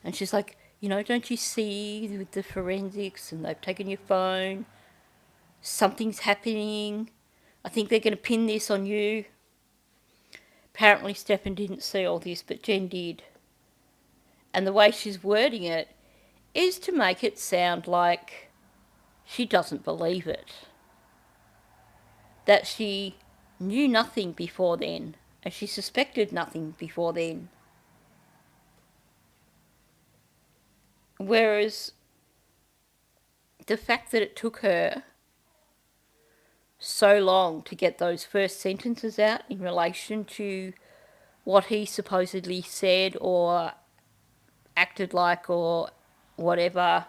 And she's like, you know, don't you see with the forensics and they've taken your phone? Something's happening. I think they're going to pin this on you. Apparently Stefan didn't see all this, but Jen did. And the way she's wording it is to make it sound like she doesn't believe it. That she knew nothing before then, and she suspected nothing before then. Whereas the fact that it took her so long to get those first sentences out in relation to what he supposedly said or acted like or whatever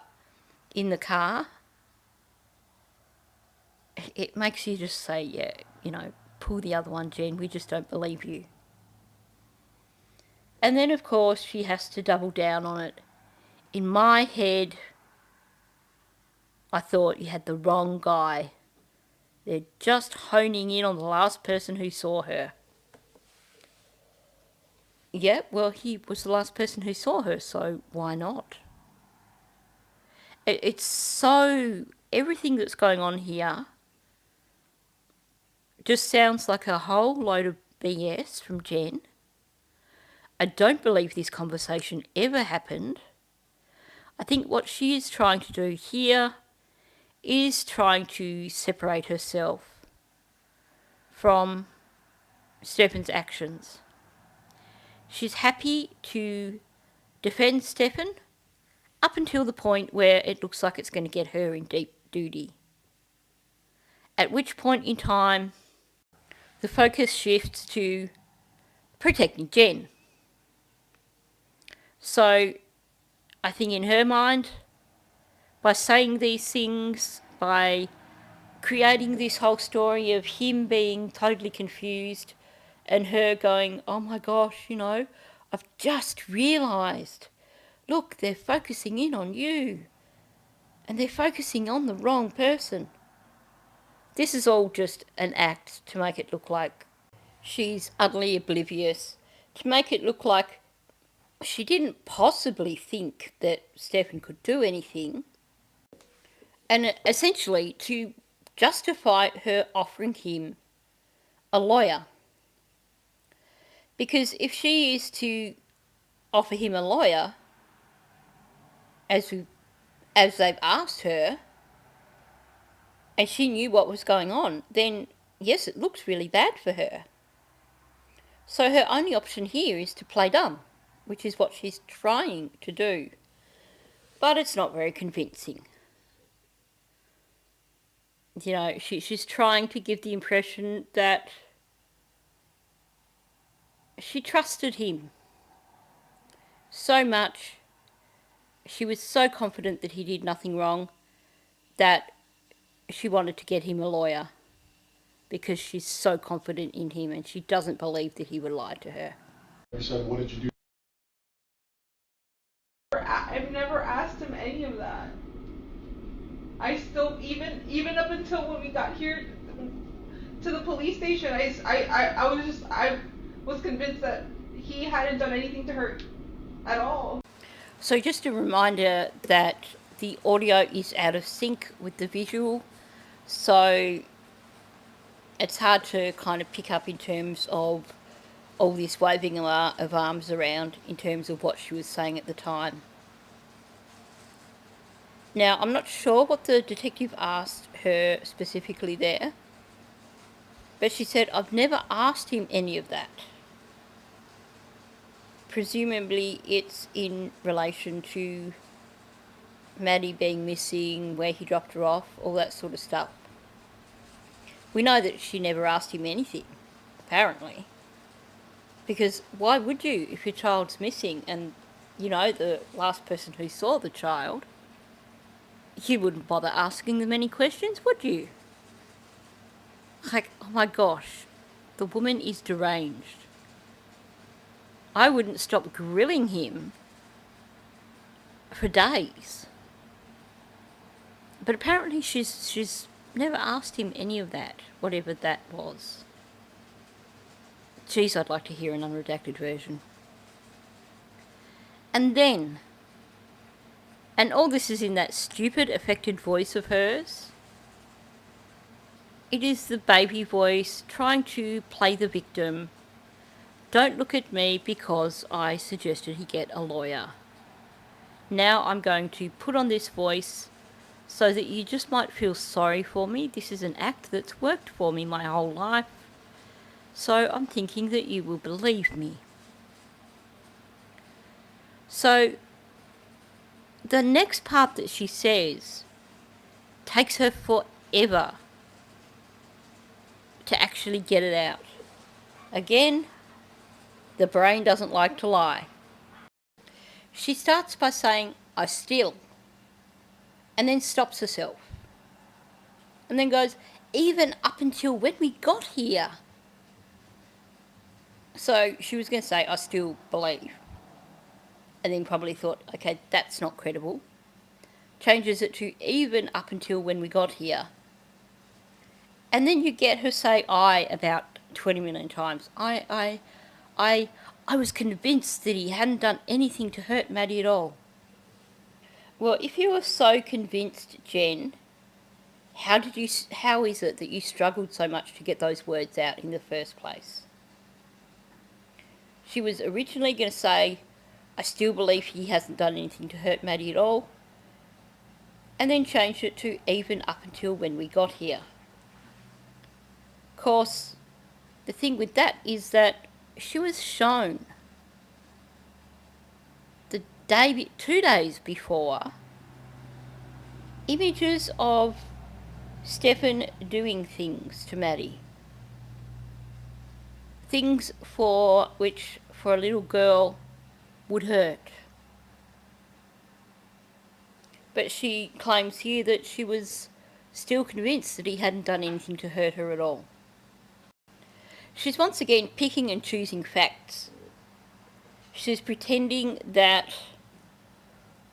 in the car, it makes you just say, yeah, you know, pull the other one, Jen, we just don't believe you. And then, of course, she has to double down on it. In my head, I thought you had the wrong guy. They're just honing in on the last person who saw her. Yeah, well, he was the last person who saw her, so why not? It's so... everything that's going on here just sounds like a whole load of BS from Jen. I don't believe this conversation ever happened. I think what she is trying to do here is trying to separate herself from Stefan's actions. She's happy to defend Stefan up until the point where it looks like it's going to get her in deep duty. At which point in time, the focus shifts to protecting Jen. So I think in her mind, by saying these things, by creating this whole story of him being totally confused and her going, oh my gosh, you know, I've just realised, look, they're focusing in on you and they're focusing on the wrong person. This is all just an act to make it look like she's utterly oblivious, to make it look like she didn't possibly think that Stefan could do anything, and essentially to justify her offering him a lawyer. Because if she is to offer him a lawyer, as they've asked her, and she knew what was going on, then yes, it looks really bad for her. So her only option here is to play dumb, which is what she's trying to do. But it's not very convincing. You know, she's trying to give the impression that she trusted him so much. She was so confident that he did nothing wrong that she wanted to get him a lawyer because she's so confident in him and she doesn't believe that he would lie to her. I said, what did you do? I've never asked him any of that. I still, even up until when we got here to the police station, I was convinced that he hadn't done anything to her at all. So just a reminder that the audio is out of sync with the visual, so it's hard to kind of pick up in terms of all this waving of arms around in terms of what she was saying at the time. Now, I'm not sure what the detective asked her specifically there, but she said, I've never asked him any of that. Presumably it's in relation to Maddie being missing, where he dropped her off, all that sort of stuff. We know that she never asked him anything, apparently. Because why would you if your child's missing and the last person who saw the child, you wouldn't bother asking them any questions, would you? Like, oh my gosh, the woman is deranged. I wouldn't stop grilling him for days. But apparently she's never asked him any of that, whatever that was. Geez, I'd like to hear an unredacted version. And then, and all this is in that stupid affected voice of hers. It is the baby voice trying to play the victim. Don't look at me because I suggested he get a lawyer. Now I'm going to put on this voice so that you just might feel sorry for me. This is an act that's worked for me my whole life. So I'm thinking that you will believe me. So the next part that she says takes her forever to actually get it out. Again, the brain doesn't like to lie. She starts by saying, I still, and then stops herself. And then goes, even up until when we got here. So she was going to say, I still believe. And then probably thought, okay, that's not credible. Changes it to even up until when we got here. And then you get her say I about 20 million times. I was convinced that he hadn't done anything to hurt Maddie at all. Well, if you were so convinced, Jen, how is it that you struggled so much to get those words out in the first place? She was originally going to say, I still believe he hasn't done anything to hurt Maddie at all, and then changed it to even up until when we got here. Of course, the thing with that is that she was shown 2 days before images of Stefan doing things to Maddie. Things for which, for a little girl, would hurt. But she claims here that she was still convinced that he hadn't done anything to hurt her at all. She's once again picking and choosing facts. She's pretending that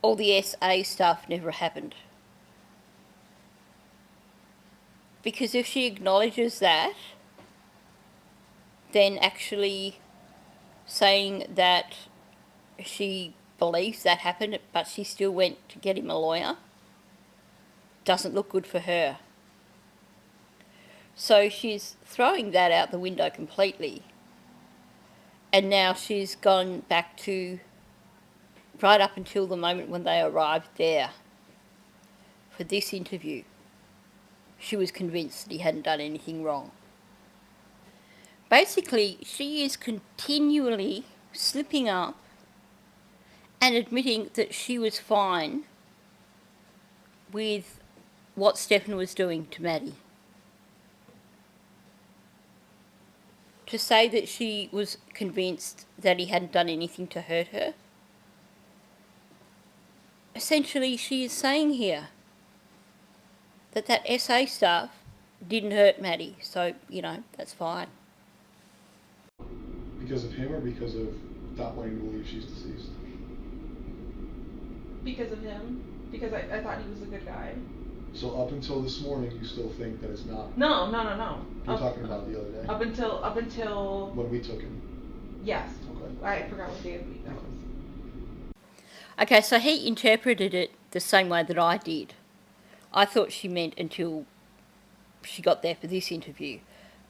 all the SA stuff never happened. Because if she acknowledges that, then actually saying that she believes that happened, but she still went to get him a lawyer, doesn't look good for her. So she's throwing that out the window completely. And now she's gone back to right up until the moment when they arrived there for this interview. She was convinced that he hadn't done anything wrong. Basically, she is continually slipping up and admitting that she was fine with what Stefan was doing to Maddie. To say that she was convinced that he hadn't done anything to hurt her, essentially she is saying here that SA stuff didn't hurt Maddie, so, that's fine. Because of him or because of not wanting to believe she's deceased? Because of him. Because I thought he was a good guy. So up until this morning, you still think that it's not? No. You're talking about the other day? Up until When we took him? Yes. Okay. I forgot what day of the week that was. Okay, so he interpreted it the same way that I did. I thought she meant until she got there for this interview,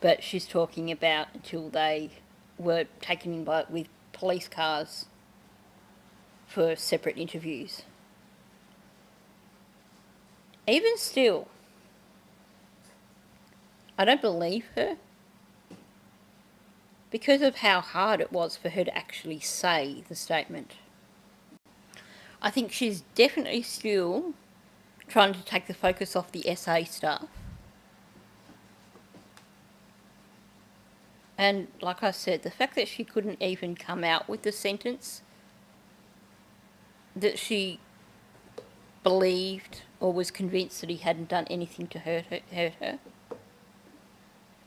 but she's talking about until they were taken in with police cars for separate interviews. Even still, I don't believe her because of how hard it was for her to actually say the statement. I think she's definitely still trying to take the focus off the SA stuff. And like I said, the fact that she couldn't even come out with the sentence that she believed or was convinced that he hadn't done anything to hurt her,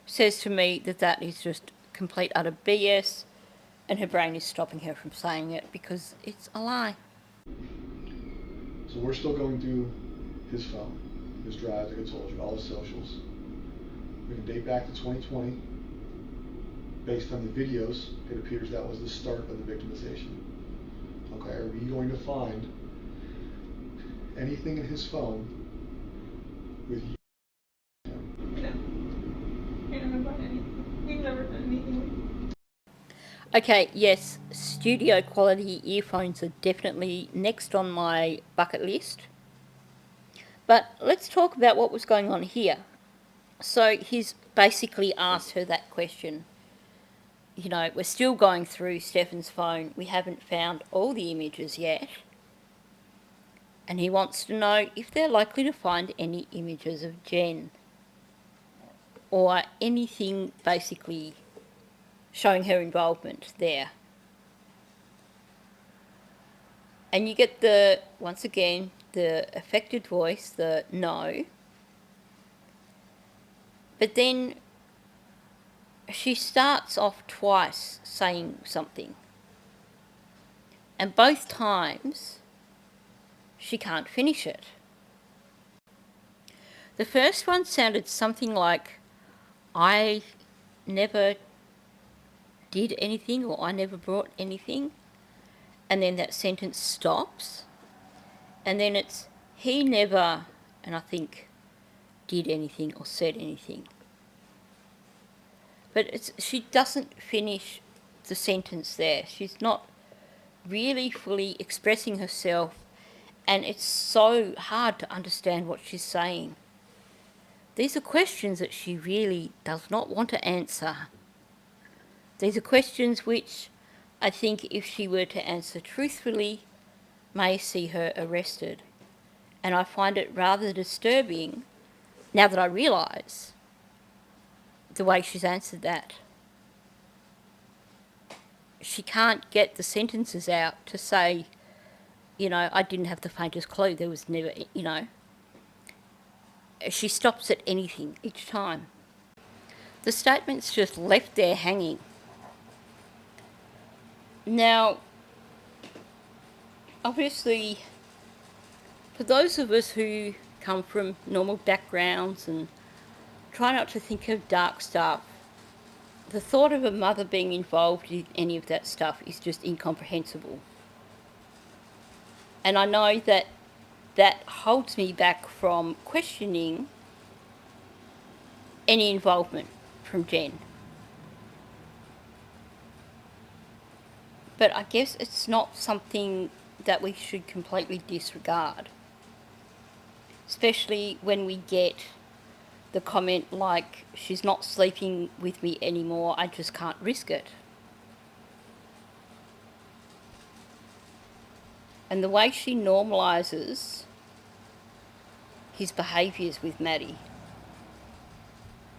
says to me that that is just complete utter BS, and her brain is stopping her from saying it because it's a lie. So we're still going through his phone, his drives, like I told you, all his socials. We can date back to 2020. Based on the videos, it appears that was the start of the victimization. Okay, are we going to find anything in his phone with you? No. We never done anything. We've never done anything. Okay, yes, studio quality earphones are definitely next on my bucket list. But let's talk about what was going on here. So he's basically asked her that question. You know, we're still going through Stefan's phone. We haven't found all the images yet. And he wants to know if they're likely to find any images of Jen. Or anything basically showing her involvement there. And you get the, once again, the affected voice, the no. But then she starts off twice saying something. And both times she can't finish it. The first one sounded something like, I never did anything, or I never brought anything. And then that sentence stops. And then it's, he never, and I think, did anything or said anything. But she doesn't finish the sentence there. She's not really fully expressing herself, and it's so hard to understand what she's saying. These are questions that she really does not want to answer. These are questions which I think if she were to answer truthfully may see her arrested. And I find it rather disturbing now that I realise the way she's answered that. She can't get the sentences out to say, you know, I didn't have the faintest clue. There was never, you know. She stops at anything each time. The statement's just left there hanging. Now, obviously, for those of us who come from normal backgrounds and try not to think of dark stuff, the thought of a mother being involved in any of that stuff is just incomprehensible. And I know that that holds me back from questioning any involvement from Jen. But I guess it's not something that we should completely disregard. Especially when we get the comment like, she's not sleeping with me anymore, I just can't risk it. And the way she normalises his behaviours with Maddie.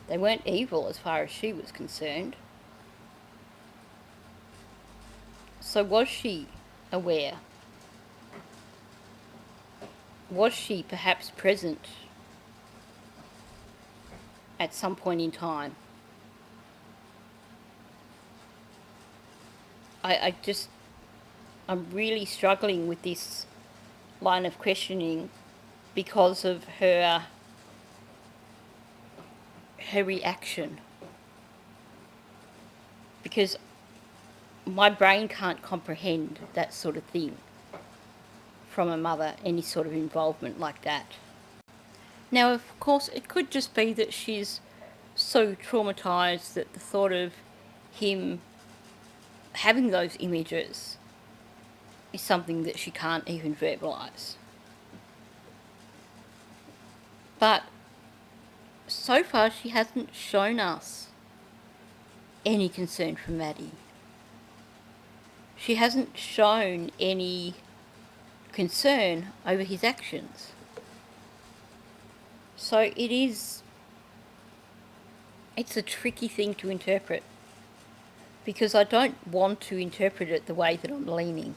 They weren't evil as far as she was concerned. So was she aware? Was she perhaps present at some point in time? I'm really struggling with this line of questioning because of her reaction. Because my brain can't comprehend that sort of thing from a mother, any sort of involvement like that. Now, of course, it could just be that she's so traumatised that the thought of him having those images is something that she can't even verbalise. But so far she hasn't shown us any concern for Maddie. She hasn't shown any concern over his actions. So it's a tricky thing to interpret, because I don't want to interpret it the way that I'm leaning.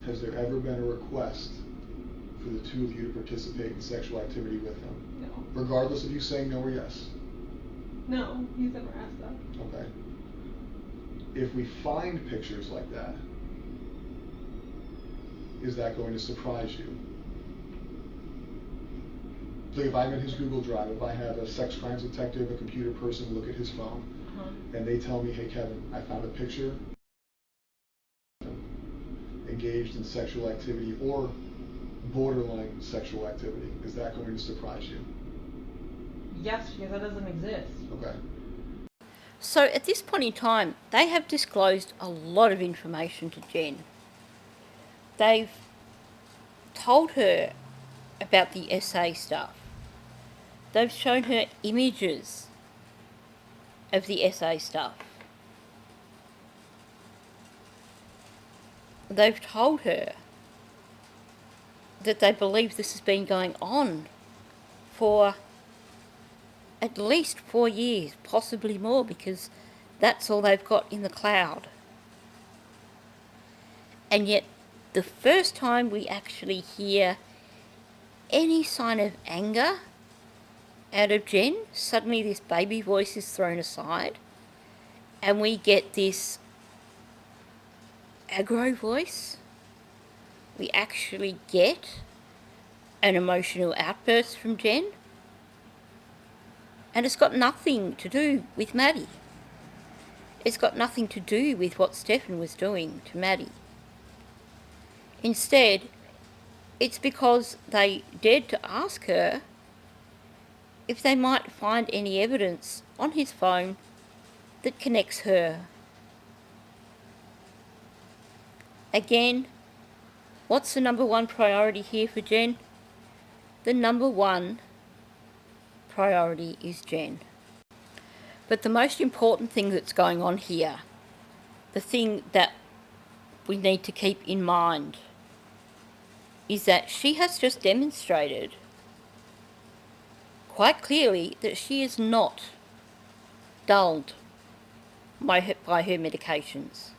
has there ever been a request for the two of you to participate in sexual activity with him? No. Regardless of you saying no or yes? No, he's never asked that. Okay. If we find pictures like that, is that going to surprise you? Like if I'm in his Google Drive, if I have a sex crimes detective, a computer person look at his phone, and they tell me, hey Kevin, I found a picture engaged in sexual activity or borderline sexual activity, is that going to surprise you? Yes, because that doesn't exist. Okay. So at this point in time, they have disclosed a lot of information to Jen. They've told her about the SA stuff. They've shown her images of the SA stuff. They've told her that they believe this has been going on for at least 4 years, possibly more, because that's all they've got in the cloud. And yet, the first time we actually hear any sign of anger out of Jen, suddenly this baby voice is thrown aside, and we get this aggro voice. We actually get an emotional outburst from Jen, and it's got nothing to do with Maddie. It's got nothing to do with what Stefan was doing to Maddie. Instead, it's because they dared to ask her if they might find any evidence on his phone that connects her. Again, what's the number one priority here for Jen? The number one priority is Jen. But the most important thing that's going on here, the thing that we need to keep in mind, is that she has just demonstrated quite clearly that she is not dulled by her medications.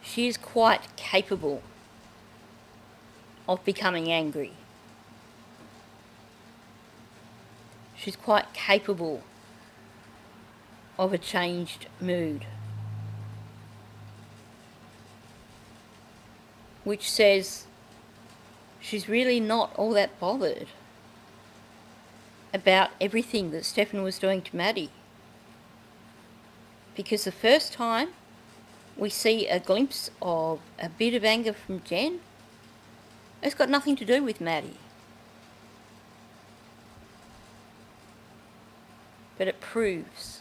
She is quite capable of becoming angry. She's quite capable of a changed mood, which says she's really not all that bothered about everything that Stefan was doing to Maddie. Because the first time we see a glimpse of a bit of anger from Jen, it's got nothing to do with Maddie. But it proves.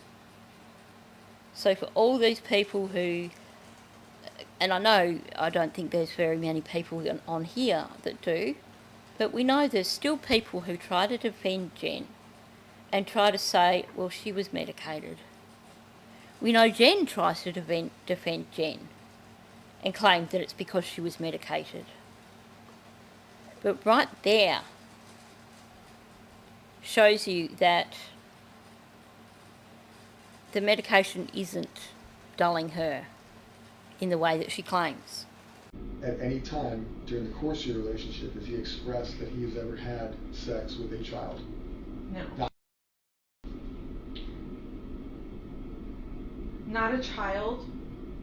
So for all these people who, and I don't think there's very many people on here that do, but we know there's still people who try to defend Jen and try to say, well, she was medicated. We know Jen tries to defend Jen and claim that it's because she was medicated. But right there shows you that the medication isn't dulling her in the way that she claims. At any time during the course of your relationship, has he expressed that he has ever had sex with a child? No. Not a child,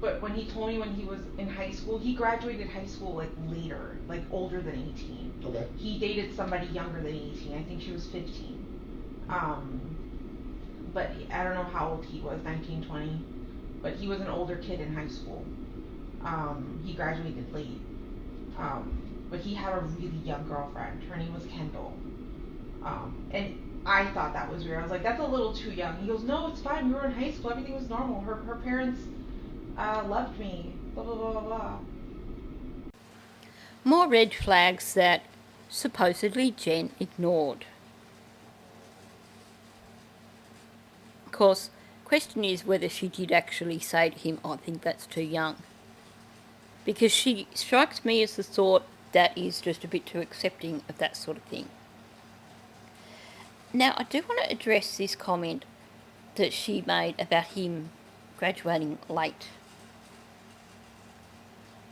but when he told me when he was in high school, he graduated high school like later, like older than 18. Okay. He dated somebody younger than 18. I think she was 15. But I don't know how old he was, 19, 20. But he was an older kid in high school. He graduated late. But he had a really young girlfriend. Her name was Kendall. And I thought that was weird. I was like, that's a little too young. He goes, no, it's fine. We were in high school. Everything was normal. Her parents loved me. Blah, blah, blah, blah, blah. More red flags that supposedly Jen ignored. Of course, question is whether she did actually say to him, I think that's too young. Because she strikes me as the thought that is just a bit too accepting of that sort of thing. Now, I do want to address this comment that she made about him graduating late.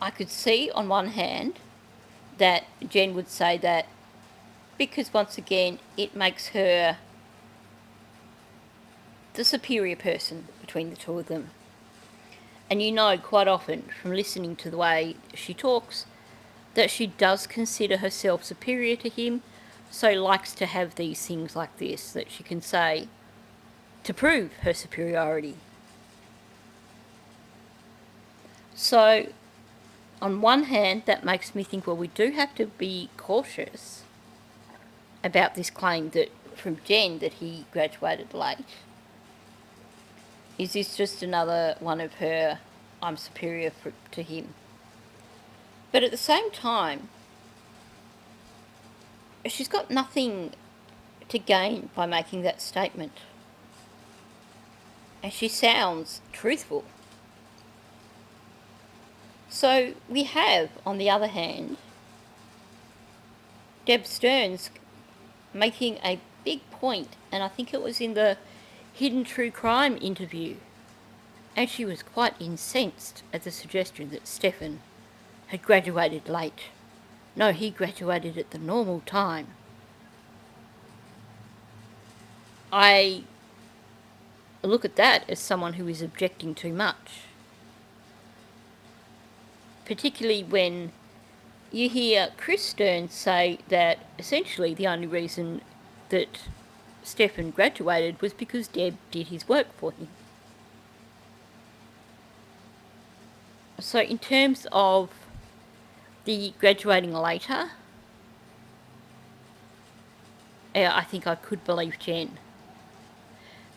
I could see on one hand that Jen would say that because once again it makes her the superior person between the two of them. And you know quite often from listening to the way she talks that she does consider herself superior to him, so likes to have these things like this that she can say to prove her superiority. So on one hand, that makes me think, well, we do have to be cautious about this claim that from Jen that he graduated late. Is this just another one of her, I'm superior to him? But at the same time, she's got nothing to gain by making that statement. And she sounds truthful. So we have, on the other hand, Deb Stearns making a big point, and I think it was in the Hidden True Crime interview, and she was quite incensed at the suggestion that Stefan had graduated late. No, he graduated at the normal time. I look at that as someone who is objecting too much. Particularly when you hear Chris Stearns say that essentially the only reason that Stefan graduated was because Deb did his work for him. So in terms of the graduating later, I think I could believe Jen.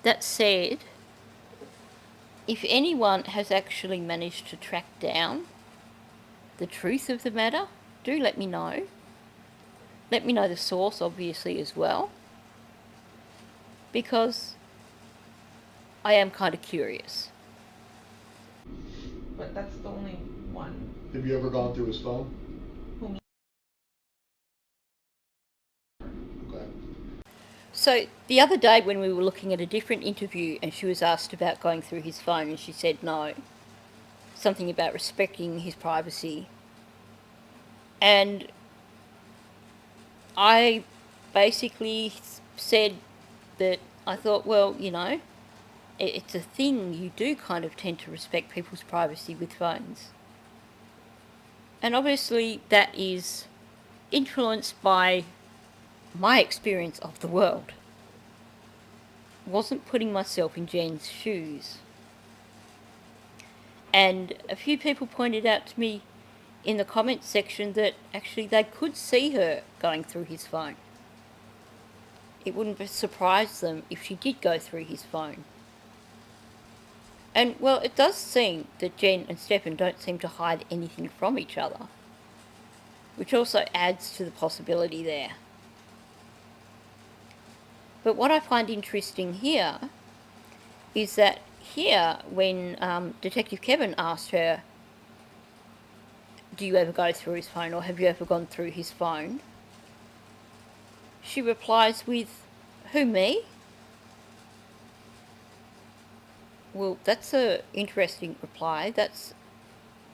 That said, if anyone has actually managed to track down the truth of the matter, do let me know. Let me know the source, obviously, as well, because I am kind of curious. But that's the only one. Have you ever gone through his phone? Who me? Okay. So the other day when we were looking at a different interview and she was asked about going through his phone and she said no, something about respecting his privacy. And I basically said that I thought, well, you know, it's a thing, you do kind of tend to respect people's privacy with phones. And obviously that is influenced by my experience of the world. Wasn't putting myself in Jen's shoes. And a few people pointed out to me in the comments section that actually they could see her going through his phone. It wouldn't surprise them if she did go through his phone. And, well, it does seem that Jen and Stefan don't seem to hide anything from each other, which also adds to the possibility there. But what I find interesting here is that here, when Detective Kevin asked her, do you ever go through his phone or have you ever gone through his phone? She replies with, who, me? Well, that's an interesting reply. That's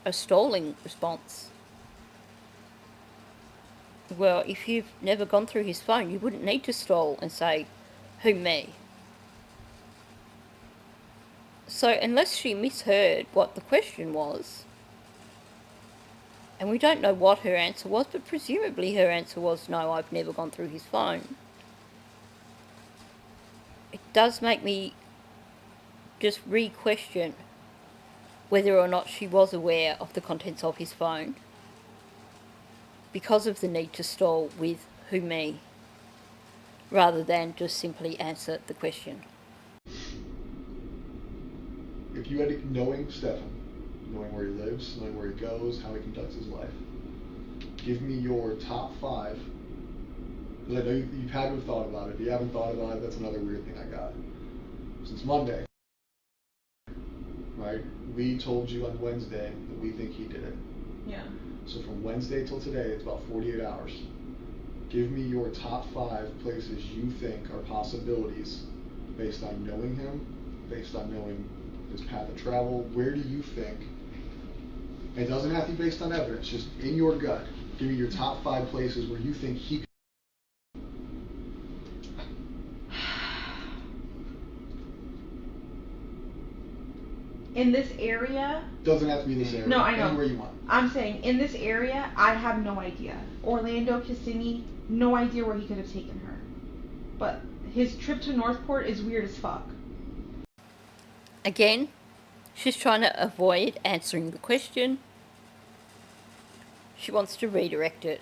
a stalling response. Well, if you've never gone through his phone, you wouldn't need to stall and say, who, me? So unless she misheard what the question was, and we don't know what her answer was, but presumably her answer was, no, I've never gone through his phone. It does make me just re-question whether or not she was aware of the contents of his phone because of the need to stall with who, me, rather than just simply answer the question. If you had to, knowing Stefan, knowing where he lives, knowing where he goes, how he conducts his life, give me your top 5. Because I know you've had to have thought about it. If you haven't thought about it, that's another weird thing I got. Since Monday, right? We told you on Wednesday that we think he did it. Yeah. So from Wednesday till today, it's about 48 hours. Give me your top 5 places you think are possibilities based on knowing him, based on knowing his path of travel. Where do you think It doesn't have to be based on evidence, just in your gut. Give me your top 5 places where you think he. In this area. Doesn't have to be this area. No, I know. Anywhere you want. I'm saying in this area, I have no idea. Orlando, Kissimmee, no idea where he could have taken her. But his trip to Northport is weird as fuck. Again, she's trying to avoid answering the question. She wants to redirect it.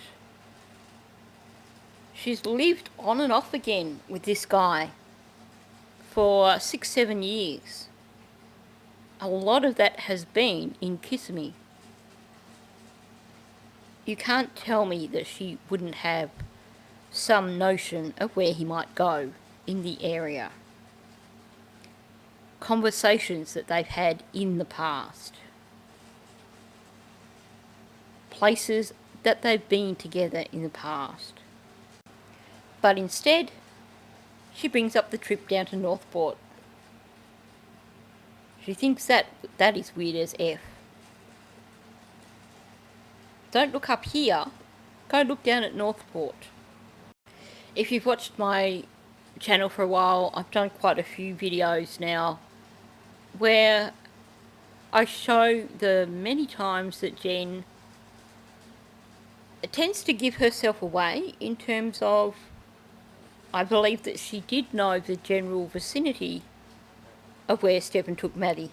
She's lived on and off again with this guy for 6-7 years. A lot of that has been in Kissimmee. You can't tell me that she wouldn't have some notion of where he might go in the area. Conversations that they've had in the past. Places that they've been together in the past. But instead, she brings up the trip down to Northport. She thinks that is weird as F. Don't look up here, go look down at Northport. If you've watched my channel for a while, I've done quite a few videos now where I show the many times that Jen tends to give herself away in terms of, I believe that she did know the general vicinity of where Stephen took Maddie.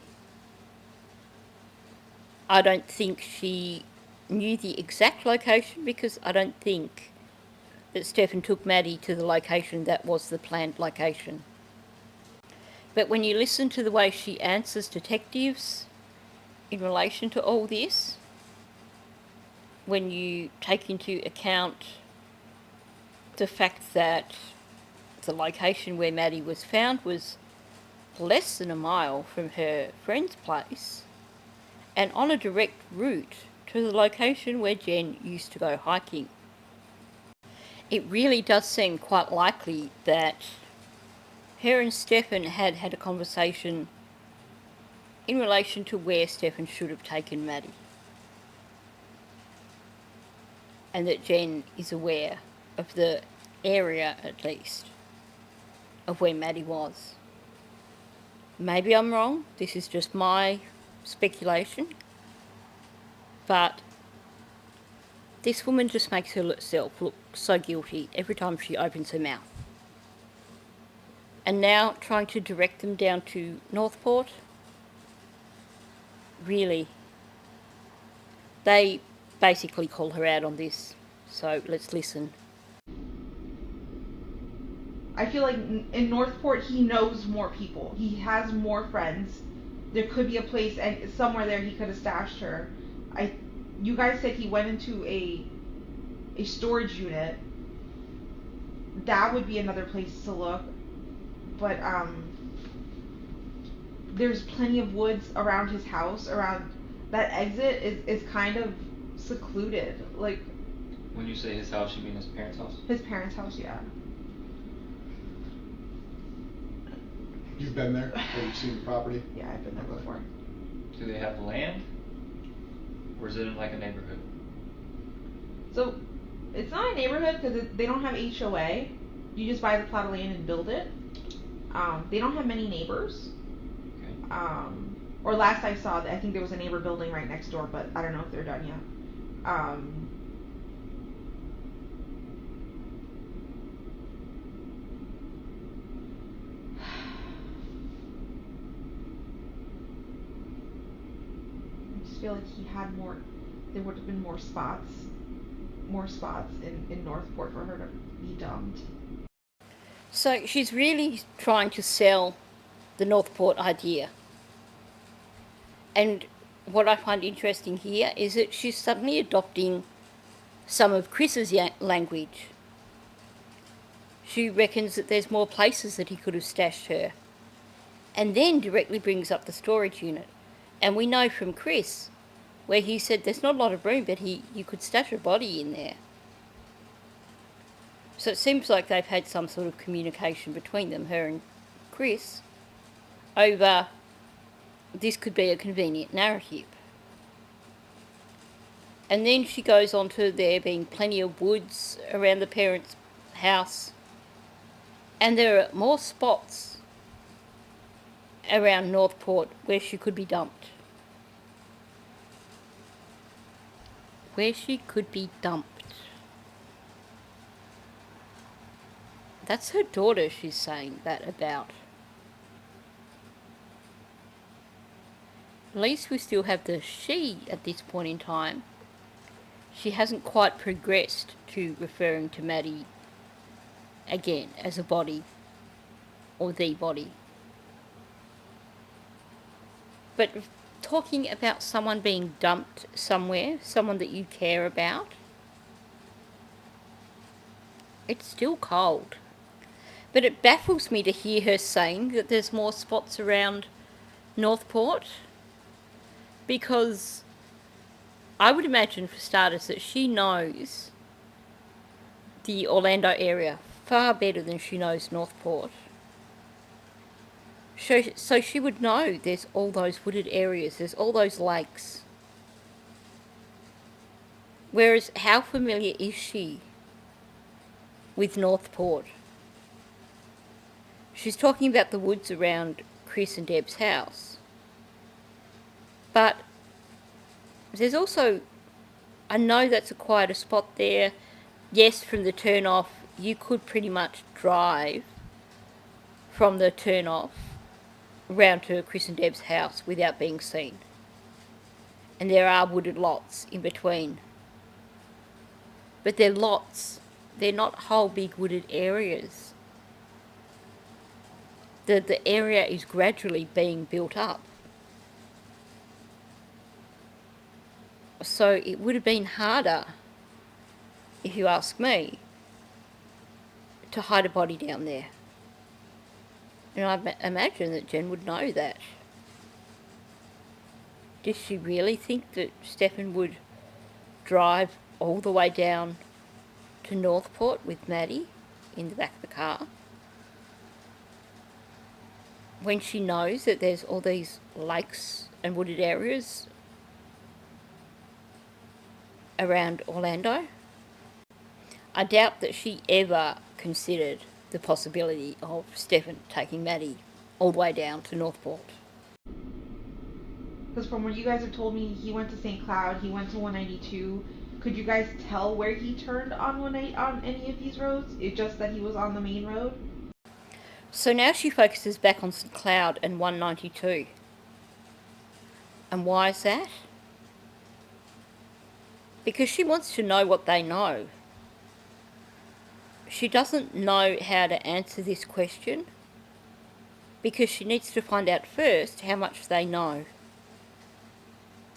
I don't think she knew the exact location, because I don't think that Stephen took Maddie to the location that was the planned location. But when you listen to the way she answers detectives in relation to all this, when you take into account the fact that the location where Maddie was found was less than a mile from her friend's place, and on a direct route to the location where Jen used to go hiking. It really does seem quite likely that her and Stephen had had a conversation in relation to where Stephen should have taken Maddie. And that Jen is aware of the area, at least, of where Maddie was. Maybe I'm wrong, this is just my speculation, but this woman just makes herself look so guilty every time she opens her mouth. And now trying to direct them down to Northport? Really? They basically call her out on this, so let's listen. I feel like in Northport he knows more people. He has more friends. There could be a place and somewhere there he could have stashed her. You guys said he went into a storage unit. That would be another place to look. But there's plenty of woods around his house. Around that exit is kind of secluded. Like, When you say his house, you mean his parents' house? his parents' house, yeah. You've been there? Or you've seen the property? Yeah, I've been there before. Do they have land? Or is it in like a neighborhood? So, it's not a neighborhood because they don't have HOA. You just buy the plot of land and build it. They don't have many neighbors. Okay. Or last I saw, I think there was a neighbor building right next door, but I don't know if they're done yet. I just feel like he had more. There would have been more spots in Northport for her to be dumped. So she's really trying to sell the Northport idea. And what I find interesting here is that she's suddenly adopting some of Chris's language. She reckons that there's more places that he could have stashed her. And then directly brings up the storage unit. And we know from Chris, where he said there's not a lot of room, but you could stash a body in there. So it seems like they've had some sort of communication between them, her and Chris, over this could be a convenient narrative. And then she goes on to there being plenty of woods around the parents' house. And there are more spots around Northport where she could be dumped. Where she could be dumped. That's her daughter she's saying that about. At least we still have the she at this point in time. She hasn't quite progressed to referring to Maddie again as a body or the body. But talking about someone being dumped somewhere, someone that you care about, it's still cold. But it baffles me to hear her saying that there's more spots around Northport, because I would imagine, for starters, that she knows the Orlando area far better than she knows Northport. So she would know there's all those wooded areas, there's all those lakes. Whereas, how familiar is she with Northport? She's talking about the woods around Chris and Deb's house. But there's also, I know that's a quieter spot there. Yes, from the turn off, you could pretty much drive from the turn off round to Chris and Deb's house without being seen. And there are wooded lots in between. But they're lots. They're not whole big wooded areas. The area is gradually being built up. So it would have been harder, if you ask me, to hide a body down there. And I imagine that Jen would know that. Does she really think that Stefan would drive all the way down to Northport with Maddie in the back of the car, when she knows that there's all these lakes and wooded areas around Orlando? I doubt that she ever considered the possibility of Stefan taking Maddie all the way down to Northport. Because from what you guys have told me, he went to St. Cloud, he went to 192. Could you guys tell where he turned on on any of these roads? It's just that he was on the main road? So now she focuses back on St. Cloud and 192. And why is that? Because she wants to know what they know. She doesn't know how to answer this question because she needs to find out first how much they know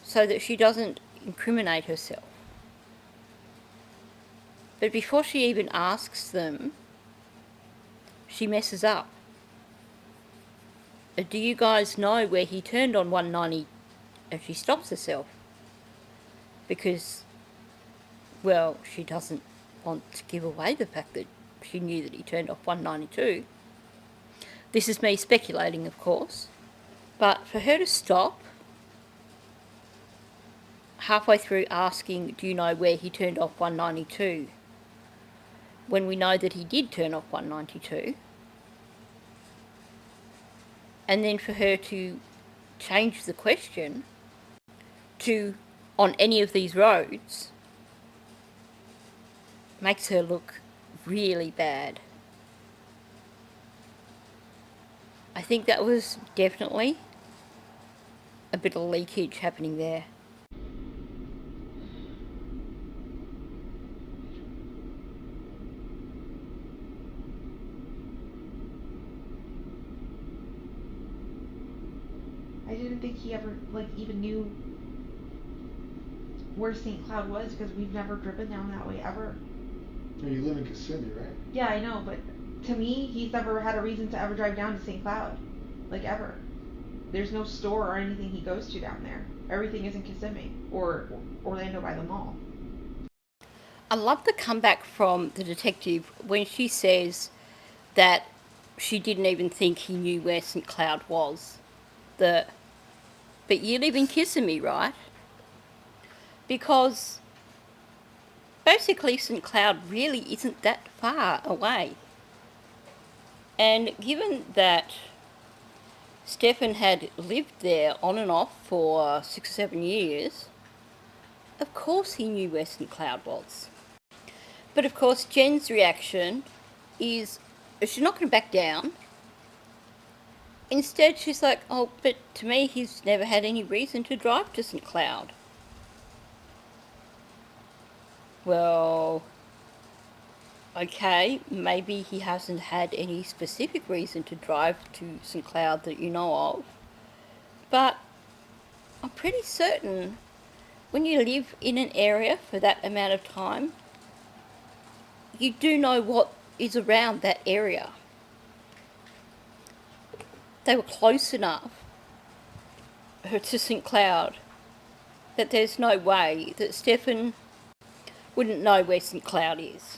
so that she doesn't incriminate herself. But before she even asks them, she messes up. Do you guys know where he turned on 190? And she stops herself because, well, she doesn't want to give away the fact that she knew that he turned off 192. This is me speculating, of course, but for her to stop halfway through asking, do you know where he turned off 192, when we know that he did turn off 192, and then for her to change the question to on any of these roads, makes her look really bad. I think that was definitely a bit of leakage happening there. I didn't think he ever, even knew where St. Cloud was because we've never driven down that way ever. Yeah, you live in Kissimmee, right? Yeah, I know, but to me, he's never had a reason to ever drive down to St. Cloud. Ever. There's no store or anything he goes to down there. Everything is in Kissimmee or Orlando by the mall. I love the comeback from the detective when she says that she didn't even think he knew where St. Cloud was. But you live in Kissimmee, right? Because basically St Cloud really isn't that far away. And given that Stefan had lived there on and off for 6 or 7 years, of course he knew where St Cloud was. But of course Jen's reaction is she's not going to back down. Instead she's like, oh, but to me he's never had any reason to drive to St Cloud. Well, okay, maybe he hasn't had any specific reason to drive to St Cloud that you know of, but I'm pretty certain when you live in an area for that amount of time, you do know what is around that area. They were close enough to St Cloud that there's no way that Stefan wouldn't know where St Cloud is.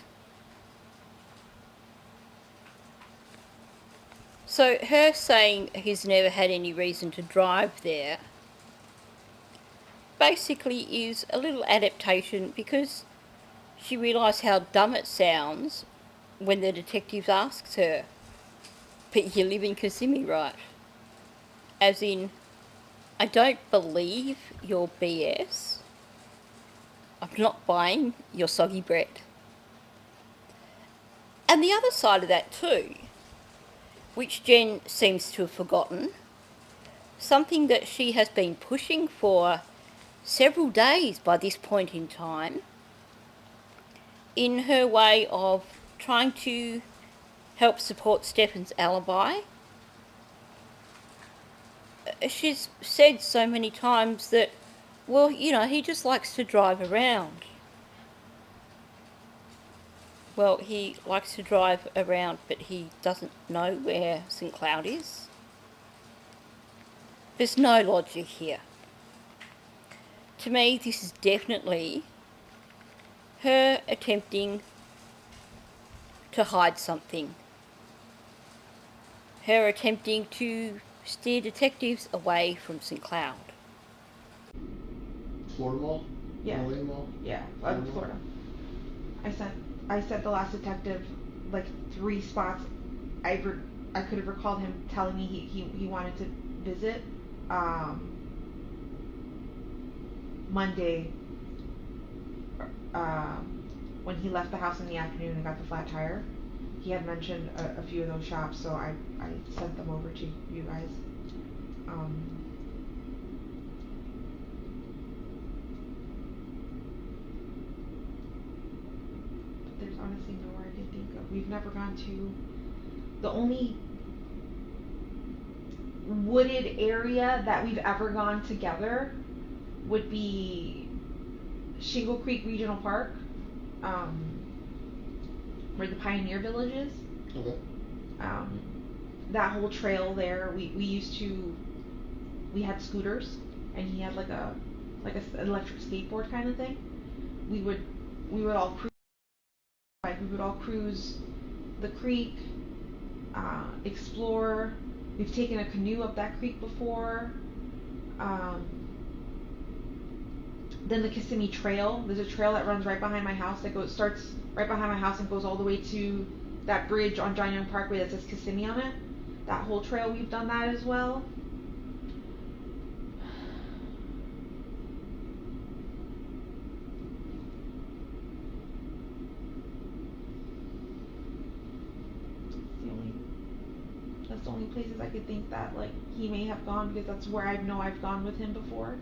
So her saying he's never had any reason to drive there basically is a little adaptation because she realised how dumb it sounds when the detective asks her, but you live in Kissimmee, right? As in, I don't believe your BS. I'm not buying your soggy bread. And the other side of that too, which Jen seems to have forgotten, something that she has been pushing for several days by this point in time, in her way of trying to help support Stefan's alibi. She's said so many times that, well, you know, he just likes to drive around. Well, he likes to drive around, but he doesn't know where St Cloud is. There's no logic here. To me, this is definitely her attempting to hide something. Her attempting to steer detectives away from St Cloud. Florida Mall? Yeah. LA Mall? Yeah, Florida Florida. I sent the last detective like 3 spots. I could have recalled him telling me he wanted to visit. Monday, when he left the house in the afternoon and got the flat tire, he had mentioned a few of those shops, so I sent them over to you guys. But there's honestly nowhere I can think of. We've never gone to. The only wooded area that we've ever gone together would be Shingle Creek Regional Park, where the Pioneer Village is. Okay. That whole trail there, we had scooters, and he had like an electric skateboard kind of thing. We would all cruise the creek, explore. We've taken a canoe up that creek before. Then the Kissimmee Trail. There's a trail that runs right behind my house starts right behind my house and goes all the way to that bridge on John Young Parkway that says Kissimmee on it. That whole trail, we've done that as well. That's the only places I could think that like he may have gone, because that's where I know I've gone with him before.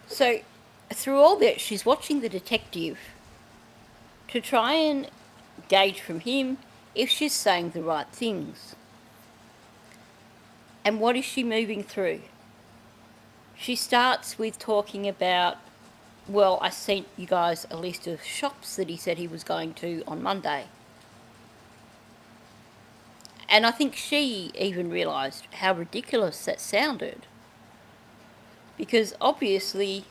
So, through all that, she's watching the detective to try and gauge from him if she's saying the right things. And what is she moving through? She starts with talking about, well, I sent you guys a list of shops that he said he was going to on Monday. And I think she even realised how ridiculous that sounded. Because obviously,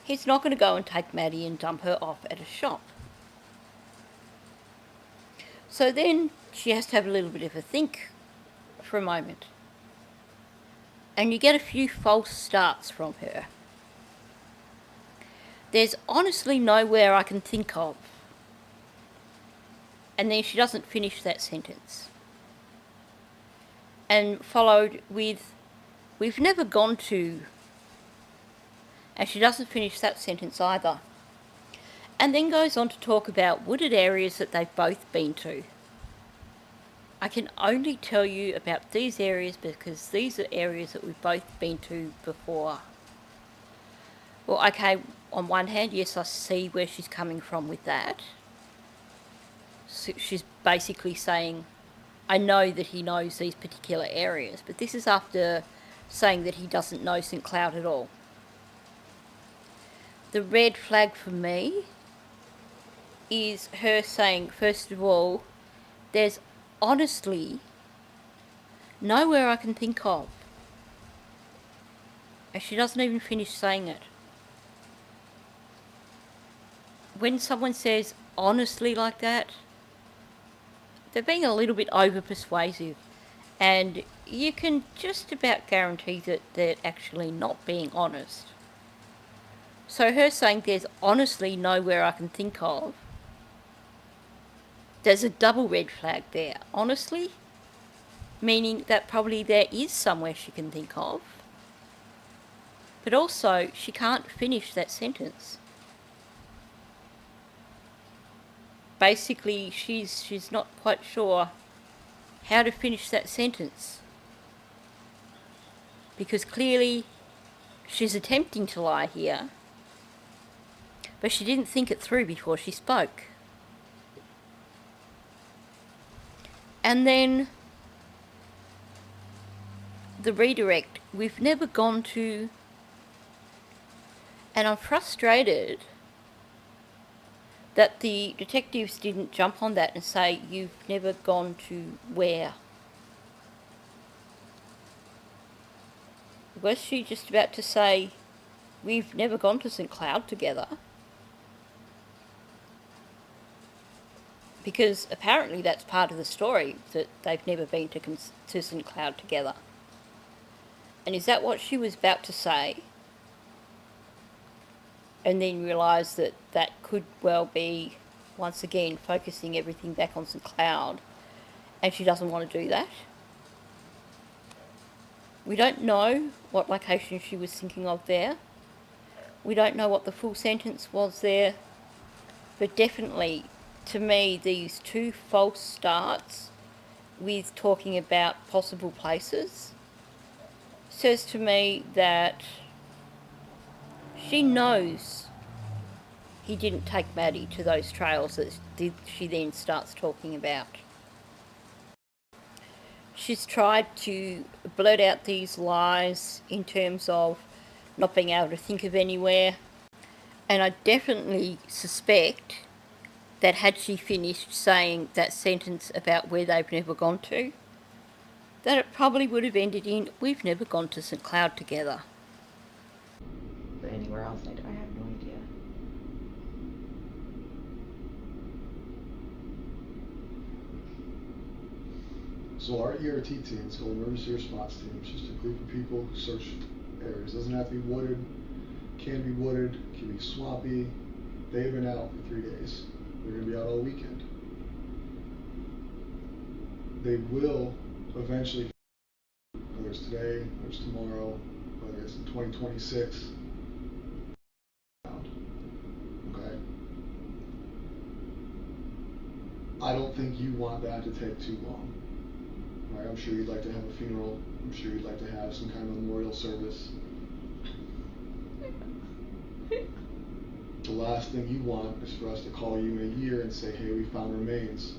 he's not going to go and take Maddie and dump her off at a shop. So then she has to have a little bit of a think for a moment. And you get a few false starts from her. There's honestly nowhere I can think of. And then she doesn't finish that sentence. And followed with, we've never gone to. And she doesn't finish that sentence either. And then goes on to talk about wooded areas that they've both been to. I can only tell you about these areas because these are areas that we've both been to before. Well, okay, on one hand, yes, I see where she's coming from with that. So she's basically saying, I know that he knows these particular areas, but this is after saying that he doesn't know St. Cloud at all. The red flag for me is her saying, first of all, there's honestly nowhere I can think of. And she doesn't even finish saying it. When someone says honestly like that, they're being a little bit over persuasive. And you can just about guarantee that they're actually not being honest. So her saying there's honestly nowhere I can think of, there's a double red flag there. Honestly, meaning that probably there is somewhere she can think of, but also she can't finish that sentence. Basically, she's not quite sure how to finish that sentence, because clearly she's attempting to lie here, but she didn't think it through before she spoke. And then the redirect, we've never gone to, and I'm frustrated that the detectives didn't jump on that and say, you've never gone to where? Was she just about to say, we've never gone to St. Cloud together? Because apparently that's part of the story, that they've never been to St. Cloud together. And is that what she was about to say? And then realise that that could well be, once again, focusing everything back on St. Cloud, and she doesn't want to do that? We don't know what location she was thinking of there. We don't know what the full sentence was there. But definitely, to me, these two false starts with talking about possible places says to me that she knows he didn't take Maddie to those trails that she then starts talking about. She's tried to blurt out these lies in terms of not being able to think of anywhere. And I definitely suspect that had she finished saying that sentence about where they've never gone to, that it probably would have ended in, we've never gone to St. Cloud together. But anywhere else, I have no idea. So our ERT team, it's called Emergency Response Team. It's just a group of people who search areas. It doesn't have to be wooded, can be wooded, can be swampy. They've been out for 3 days. They're going to be out all weekend. They will eventually, whether it's today, whether it's tomorrow, whether it's in 2026, okay? I don't think you want that to take too long. Right? I'm sure you'd like to have a funeral. I'm sure you'd like to have some kind of memorial service. The last thing you want is for us to call you in a year and say, hey, we found remains.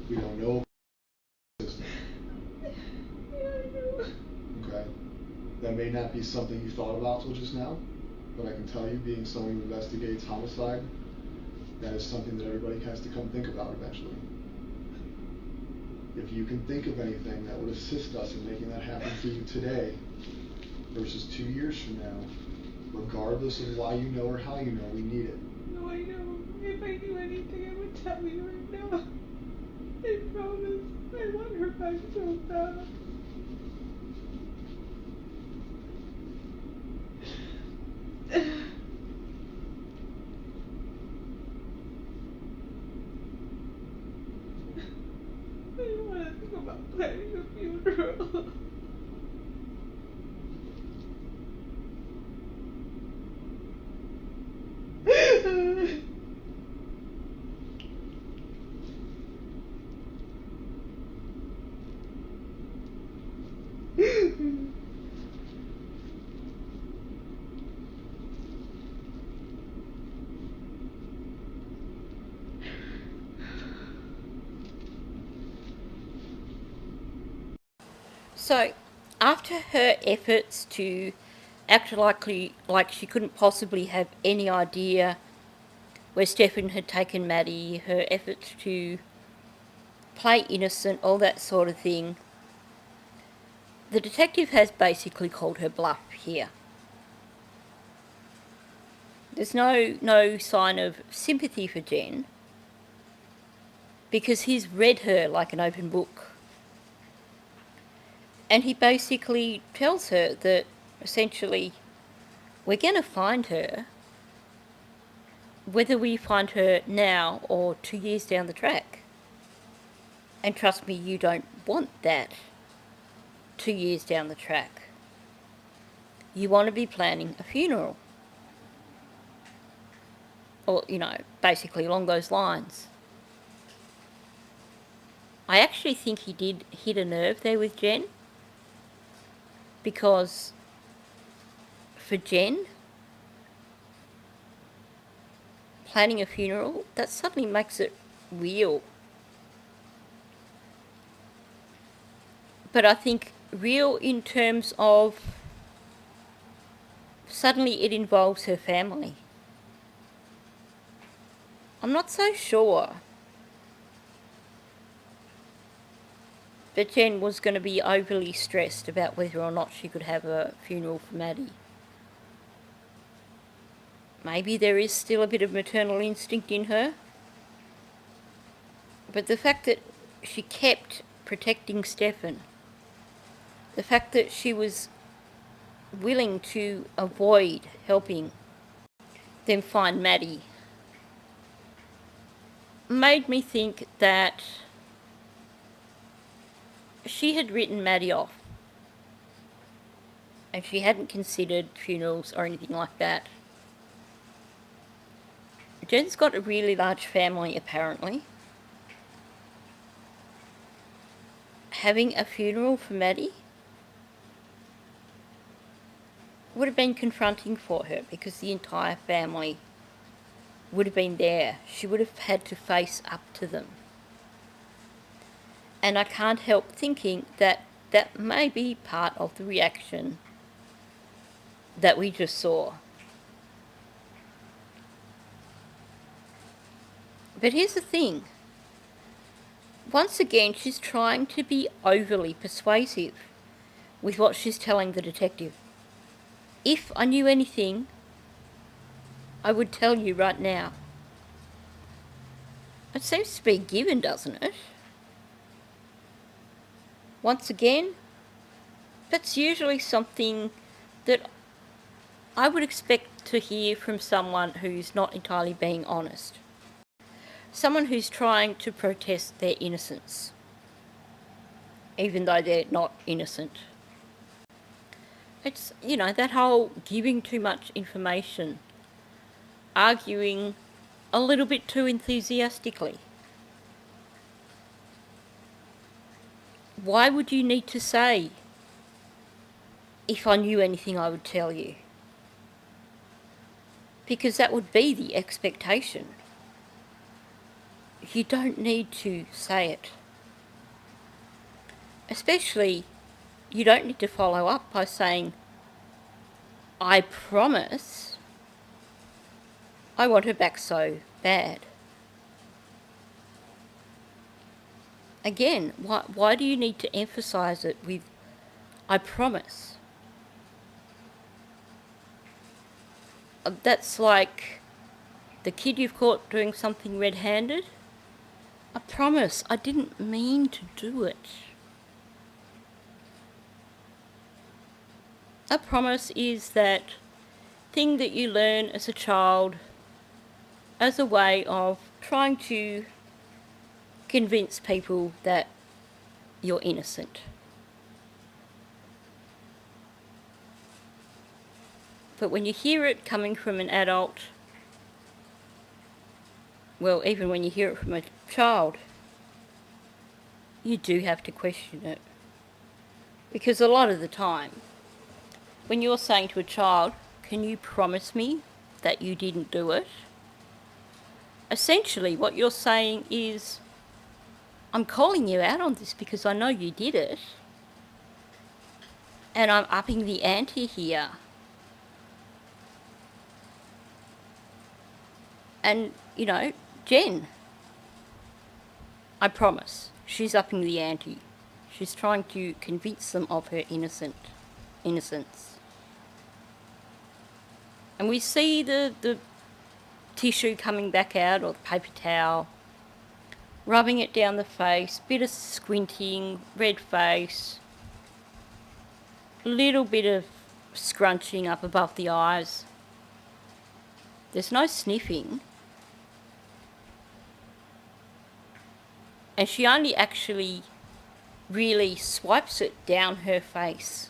We don't know. Okay? That may not be something you thought about till just now, but I can tell you, being someone who investigates homicide, that is something that everybody has to come think about eventually. If you can think of anything that would assist us in making that happen for you today versus 2 years from now, regardless of why you know or how you know, we need it. No, I know. If I knew anything, I would tell you right now. I promise. I want her back so bad. about planning a funeral. So, after her efforts to act like she couldn't possibly have any idea where Stefan had taken Maddie, her efforts to play innocent, all that sort of thing, the detective has basically called her bluff here. There's no sign of sympathy for Jen, because he's read her like an open book. And he basically tells her that, essentially, we're going to find her, whether we find her now or 2 years down the track. And trust me, you don't want that 2 years down the track. You want to be planning a funeral. Or, basically along those lines. I actually think he did hit a nerve there with Jen. Because for Jen, planning a funeral, that suddenly makes it real. But I think real in terms of suddenly it involves her family. I'm not so sure that Jen was going to be overly stressed about whether or not she could have a funeral for Maddie. Maybe there is still a bit of maternal instinct in her. But the fact that she kept protecting Stefan, the fact that she was willing to avoid helping them find Maddie, made me think that she had written Maddie off. And she hadn't considered funerals or anything like that. Jen's got a really large family, apparently. Having a funeral for Maddie would have been confronting for her, because the entire family would have been there. She would have had to face up to them. And I can't help thinking that that may be part of the reaction that we just saw. But here's the thing. Once again, she's trying to be overly persuasive with what she's telling the detective. If I knew anything, I would tell you right now. It seems to be given, doesn't it? Once again, that's usually something that I would expect to hear from someone who's not entirely being honest. Someone who's trying to protest their innocence, even though they're not innocent. It's, that whole giving too much information, arguing a little bit too enthusiastically. Why would you need to say, if I knew anything, I would tell you? Because that would be the expectation. You don't need to say it. Especially, you don't need to follow up by saying, I promise I want her back so bad. Again, why do you need to emphasise it with, I promise? That's like the kid you've caught doing something red-handed. I promise, I didn't mean to do it. A promise is that thing that you learn as a child as a way of trying to convince people that you're innocent. But when you hear it coming from an adult, well, even when you hear it from a child, you do have to question it. Because a lot of the time, when you're saying to a child, can you promise me that you didn't do it? Essentially, what you're saying is, I'm calling you out on this because I know you did it, and I'm upping the ante here. And, Jen, I promise, she's upping the ante. She's trying to convince them of her innocence. And we see the tissue coming back out, or the paper towel, rubbing it down the face, bit of squinting, red face, little bit of scrunching up above the eyes. There's no sniffing. And she only actually really swipes it down her face.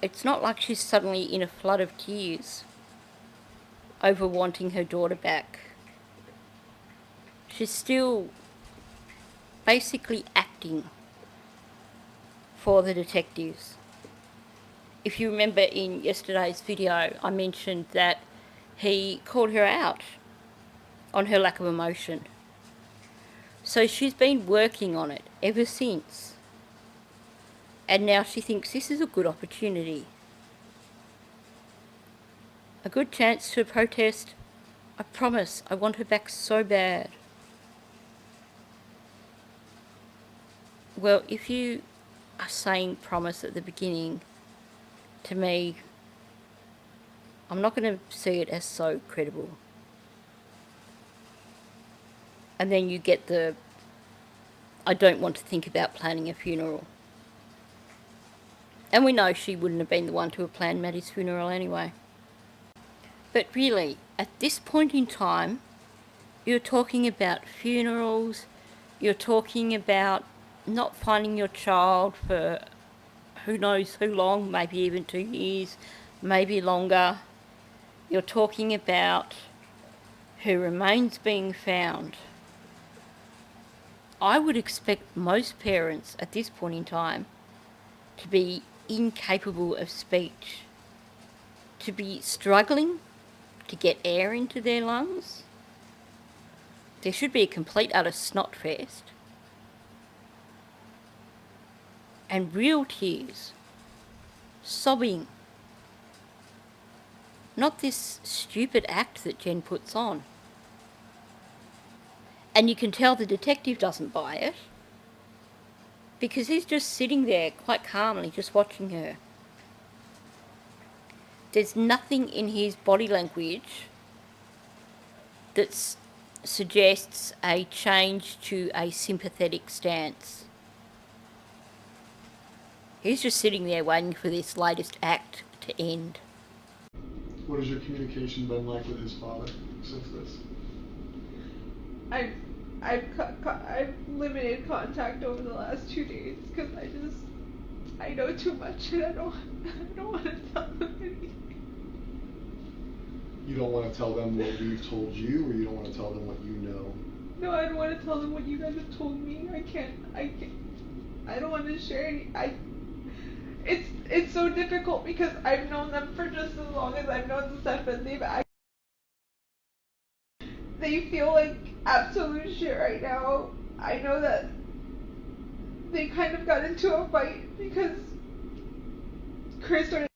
It's not like she's suddenly in a flood of tears over wanting her daughter back. She's still basically acting for the detectives. If you remember in yesterday's video, I mentioned that he called her out on her lack of emotion. So she's been working on it ever since. And now she thinks this is a good opportunity. A good chance to protest. I promise, I want her back so bad. Well, if you are saying promise at the beginning, to me, I'm not going to see it as so credible. And then you get the, I don't want to think about planning a funeral. And we know she wouldn't have been the one to have planned Maddie's funeral anyway. But really, at this point in time, you're talking about funerals, you're talking about not finding your child for who knows who long, maybe even 2 years, maybe longer. You're talking about her remains being found. I would expect most parents at this point in time to be incapable of speech, to be struggling to get air into their lungs. There should be a complete utter snot fest. And real tears. Sobbing. Not this stupid act that Jen puts on. And you can tell the detective doesn't buy it, because he's just sitting there quite calmly just watching her. There's nothing in his body language that suggests a change to a sympathetic stance. He's just sitting there waiting for this latest act to end. What has your communication been like with his father since this? I've limited contact over the last 2 days because I know too much and I don't want to tell them anything. You don't want to tell them what we've told you, or you don't want to tell them what you know? No, I don't want to tell them what you guys have told me. I can't. I don't want to share any. It's so difficult because I've known them for just as long as I've known Steph, and they feel like absolute shit right now. I know that they kind of got into a fight because Chris started,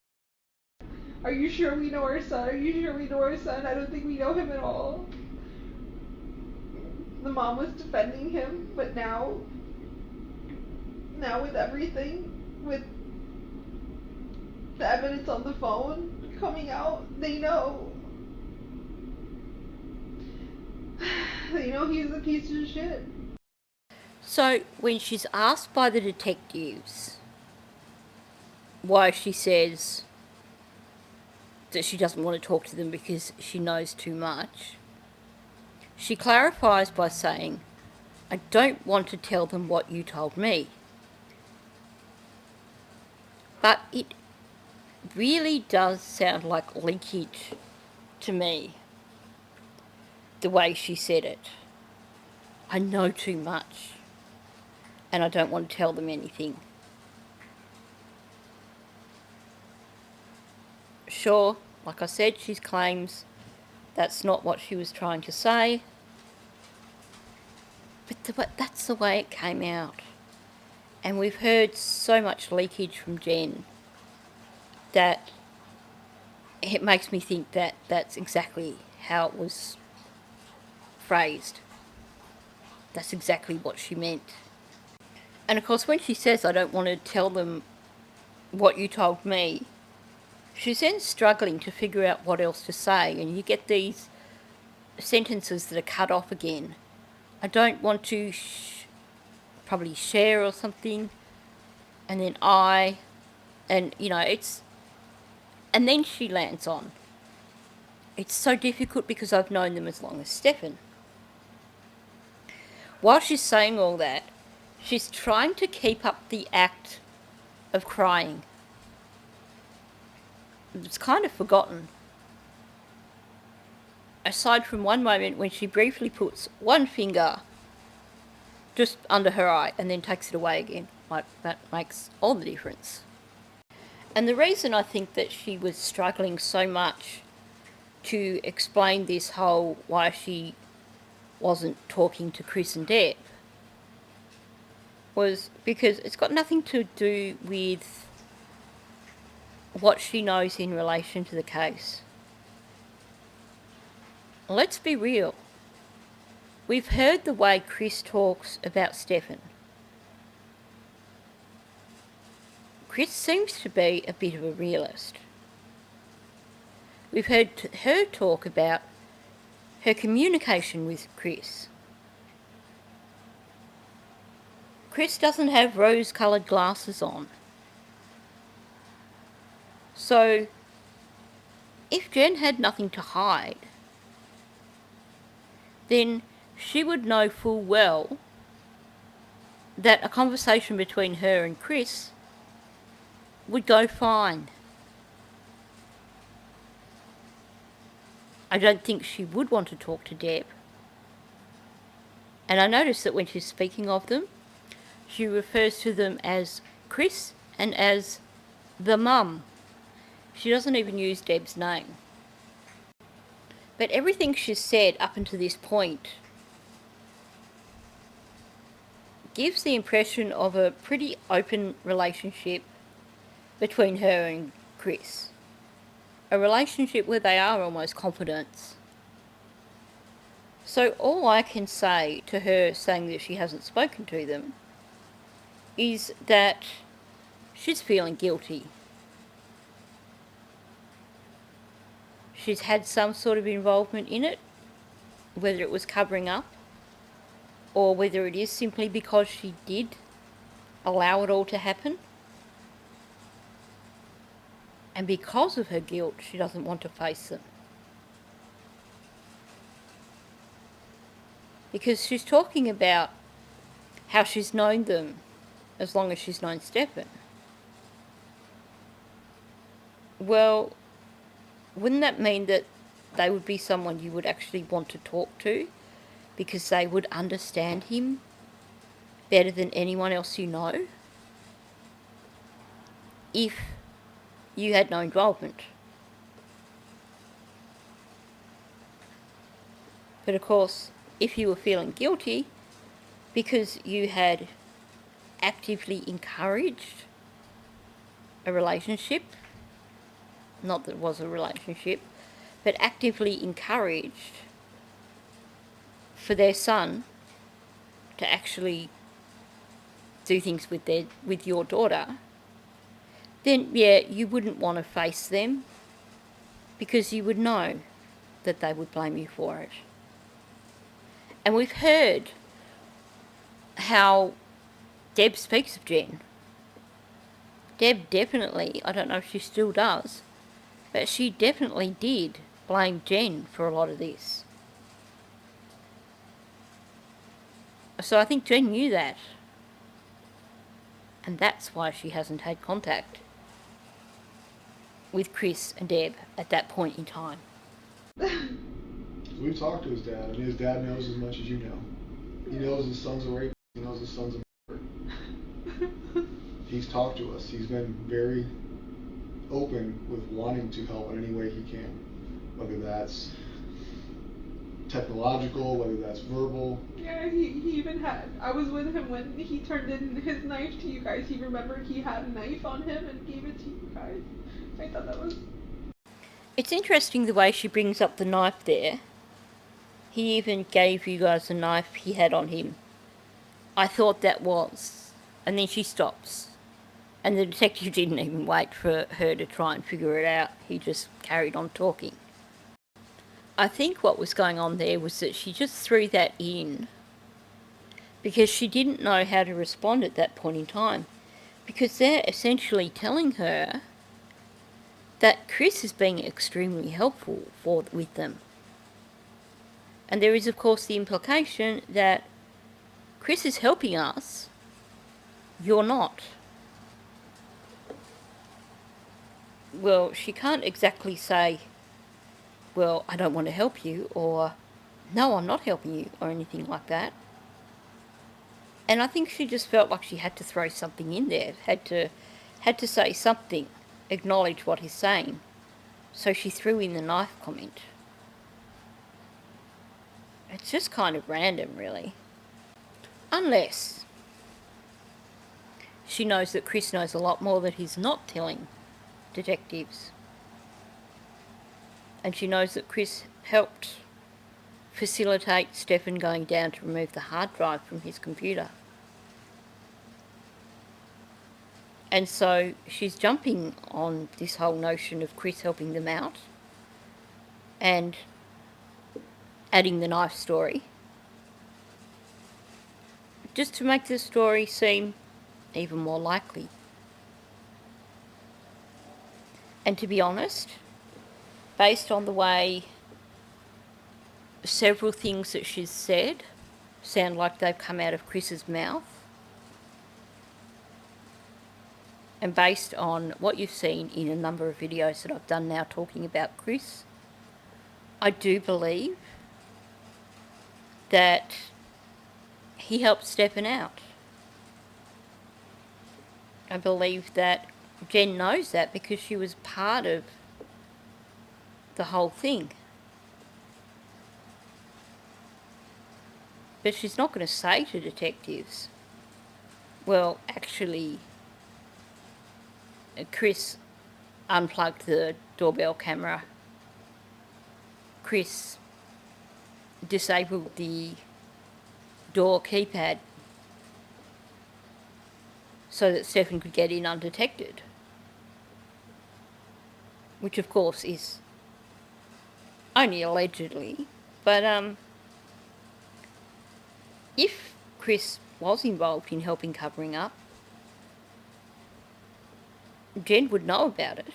are you sure we know our son? Are you sure we know our son? I don't think we know him at all. The mom was defending him, but now with everything, with the evidence on the phone coming out, they know. They know he's a piece of shit. So when she's asked by the detectives why she says that she doesn't want to talk to them because she knows too much, she clarifies by saying, I don't want to tell them what you told me. But it really does sound like leakage to me, the way she said it. I know too much, and I don't want to tell them anything. Sure, like I said, she claims that's not what she was trying to say, but that's the way it came out. And we've heard so much leakage from Jen that it makes me think that that's exactly how it was phrased. That's exactly what she meant. And of course, when she says, I don't want to tell them what you told me, she's then struggling to figure out what else to say, and you get these sentences that are cut off again. I don't want to probably share or something, and then and it's, and then she lands on, it's so difficult because I've known them as long as Stefan. While she's saying all that, she's trying to keep up the act of crying. It's kind of forgotten. Aside from one moment when she briefly puts one finger just under her eye and then takes it away again. Like, that makes all the difference. And the reason I think that she was struggling so much to explain this whole why she wasn't talking to Chris and Deb was because it's got nothing to do with what she knows in relation to the case. Let's be real. We've heard the way Chris talks about Stefan. Chris seems to be a bit of a realist. We've heard her talk about her communication with Chris. Chris doesn't have rose-coloured glasses on. So, if Jen had nothing to hide, then she would know full well that a conversation between her and Chris would go fine. I don't think she would want to talk to Deb. And I notice that when she's speaking of them, she refers to them as Chris and as the mum. She doesn't even use Deb's name. But everything she's said up until this point gives the impression of a pretty open relationship between her and Chris. A relationship where they are almost confidants. So all I can say to her saying that she hasn't spoken to them is that she's feeling guilty. She's had some sort of involvement in it, whether it was covering up or whether it is simply because she did allow it all to happen. And because of her guilt, she doesn't want to face them. Because she's talking about how she's known them as long as she's known Stefan. Well, wouldn't that mean that they would be someone you would actually want to talk to because they would understand him better than anyone else you know? If you had no involvement. But of course, if you were feeling guilty because you had actively encouraged a relationship, not that it was a relationship, but actively encouraged for their son to actually do things with your daughter, then yeah, you wouldn't want to face them because you would know that they would blame you for it. And we've heard how Deb speaks of Jen. Deb definitely, I don't know if she still does, but she definitely did blame Jen for a lot of this. So I think Jen knew that. And that's why she hasn't had contact with Chris and Deb at that point in time. We've talked to his dad. I mean, his dad knows as much as you know. He knows his son's a rapist. He knows his son's a murderer. He's talked to us. He's been very open with wanting to help in any way he can, whether that's technological, whether that's verbal. Yeah, he even had, I was with him when he turned in his knife to you guys. He remembered he had a knife on him and gave it to you guys. I thought that was... It's interesting the way she brings up the knife there. He even gave you guys a knife he had on him. I thought that was... And then she stops. And the detective didn't even wait for her to try and figure it out. He just carried on talking. I think what was going on there was that she just threw that in because she didn't know how to respond at that point in time. Because they're essentially telling her that Chris is being extremely helpful with them. And there is, of course, the implication that Chris is helping us, you're not. Well, she can't exactly say, well, I don't want to help you, or no, I'm not helping you, or anything like that. And I think she just felt like she had to throw something in there, had to say something, acknowledge what he's saying. So she threw in the knife comment. It's just kind of random, really. Unless she knows that Chris knows a lot more that he's not telling detectives. And she knows that Chris helped facilitate Stefan going down to remove the hard drive from his computer. And so she's jumping on this whole notion of Chris helping them out and adding the knife story just to make the story seem even more likely. And to be honest, based on the way several things that she's said sound like they've come out of Chris's mouth, and based on what you've seen in a number of videos that I've done now talking about Chris, I do believe that he helped Stefan out. I believe that Jen knows that because she was part of the whole thing. But she's not going to say to detectives, well, actually, Chris unplugged the doorbell camera. Chris disabled the door keypad so that Stefan could get in undetected. Which, of course, is only allegedly. But if Chris was involved in helping covering up, Jen would know about it.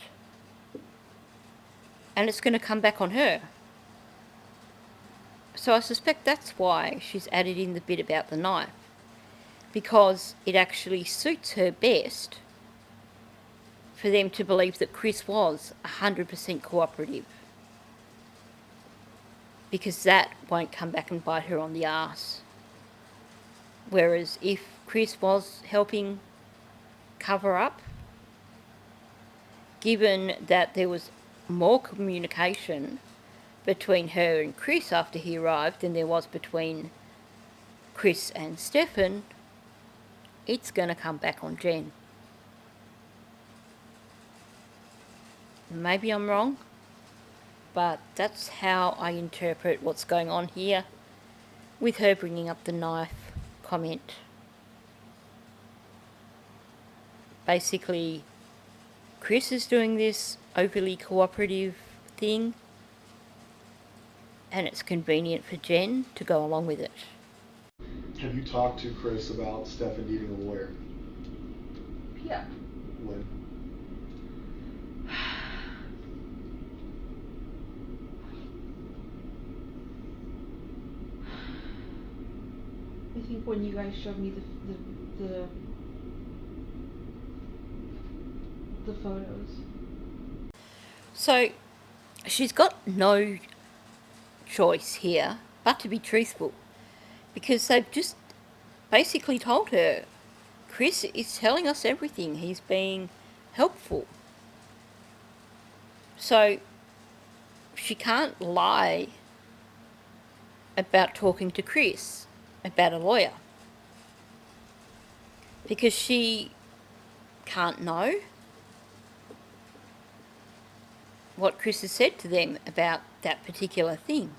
And it's going to come back on her. So I suspect that's why she's added in the bit about the knife. Because it actually suits her best for them to believe that Chris was 100% cooperative. Because that won't come back and bite her on the arse. Whereas if Chris was helping cover up, given that there was more communication between her and Chris after he arrived than there was between Chris and Stefan, it's going to come back on Jen. Maybe I'm wrong, but that's how I interpret what's going on here with her bringing up the knife comment. Basically, Chris is doing this overly cooperative thing, and it's convenient for Jen to go along with it. Have you talked to Chris about Stefan needing a lawyer? Yeah. When? I think when you guys showed me the photos. So she's got no choice here but to be truthful, because they've just basically told her, Chris is telling us everything, he's being helpful. So she can't lie about talking to Chris about a lawyer, because she can't know what Chris has said to them about that particular thing.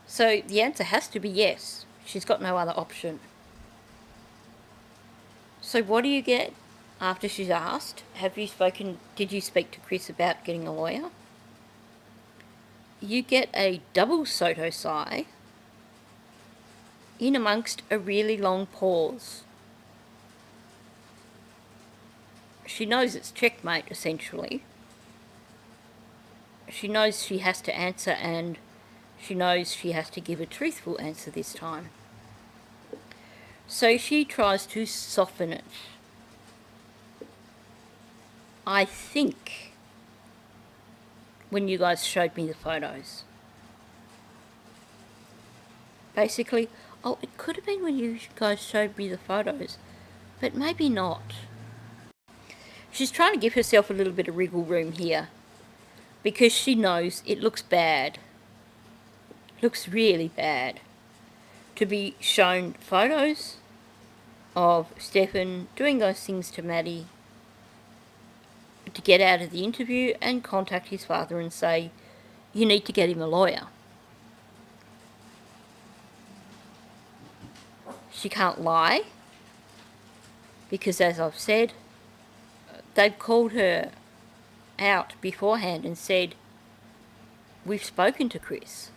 So the answer has to be yes. She's got no other option. So what do you get after she's asked, did you speak to Chris about getting a lawyer? You get a double Soto sigh in amongst a really long pause. She knows it's checkmate, essentially. She knows she has to answer, and she knows she has to give a truthful answer this time. So she tries to soften it. I think when you guys showed me the photos, basically, oh, it could have been when you guys showed me the photos, but maybe not. She's trying to give herself a little bit of wriggle room here, because she knows it looks bad. It looks really bad to be shown photos of Stefan doing those things to Maddie, to get out of the interview and contact his father and say, you need to get him a lawyer. She can't lie, because as I've said, they've called her out beforehand and said, we've spoken to Chris.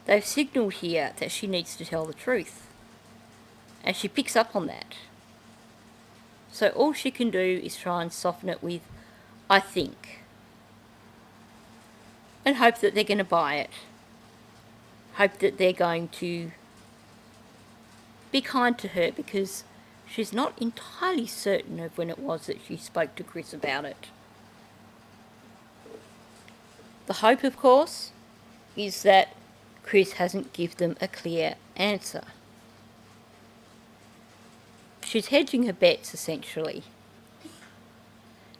They've signalled here that she needs to tell the truth, and she picks up on that. So all she can do is try and soften it with, I think, and hope that they're going to buy it. Hope that they're going to be kind to her, because she's not entirely certain of when it was that she spoke to Chris about it. The hope, of course, is that Chris hasn't given them a clear answer. She's hedging her bets, essentially.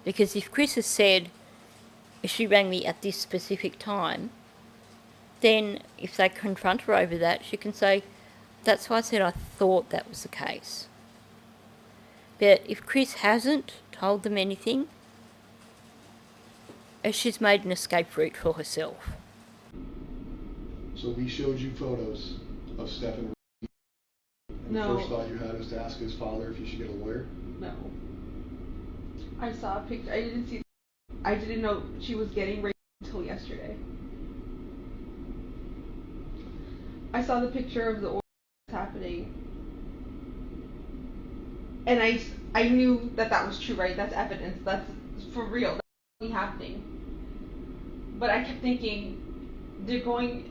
Because if Chris has said, she rang me at this specific time, then if they confront her over that, she can say, that's why I said I thought that was the case. But if Chris hasn't told them anything, she's made an escape route for herself. So we showed you photos of Stefan, and No. the first thought you had was to ask his father if he should get a lawyer? No. I saw a picture. I didn't know she was getting raped until yesterday. I saw the picture of the order happening, and I knew that was true, right? That's evidence. That's for real. That's really happening. But I kept thinking, they're going.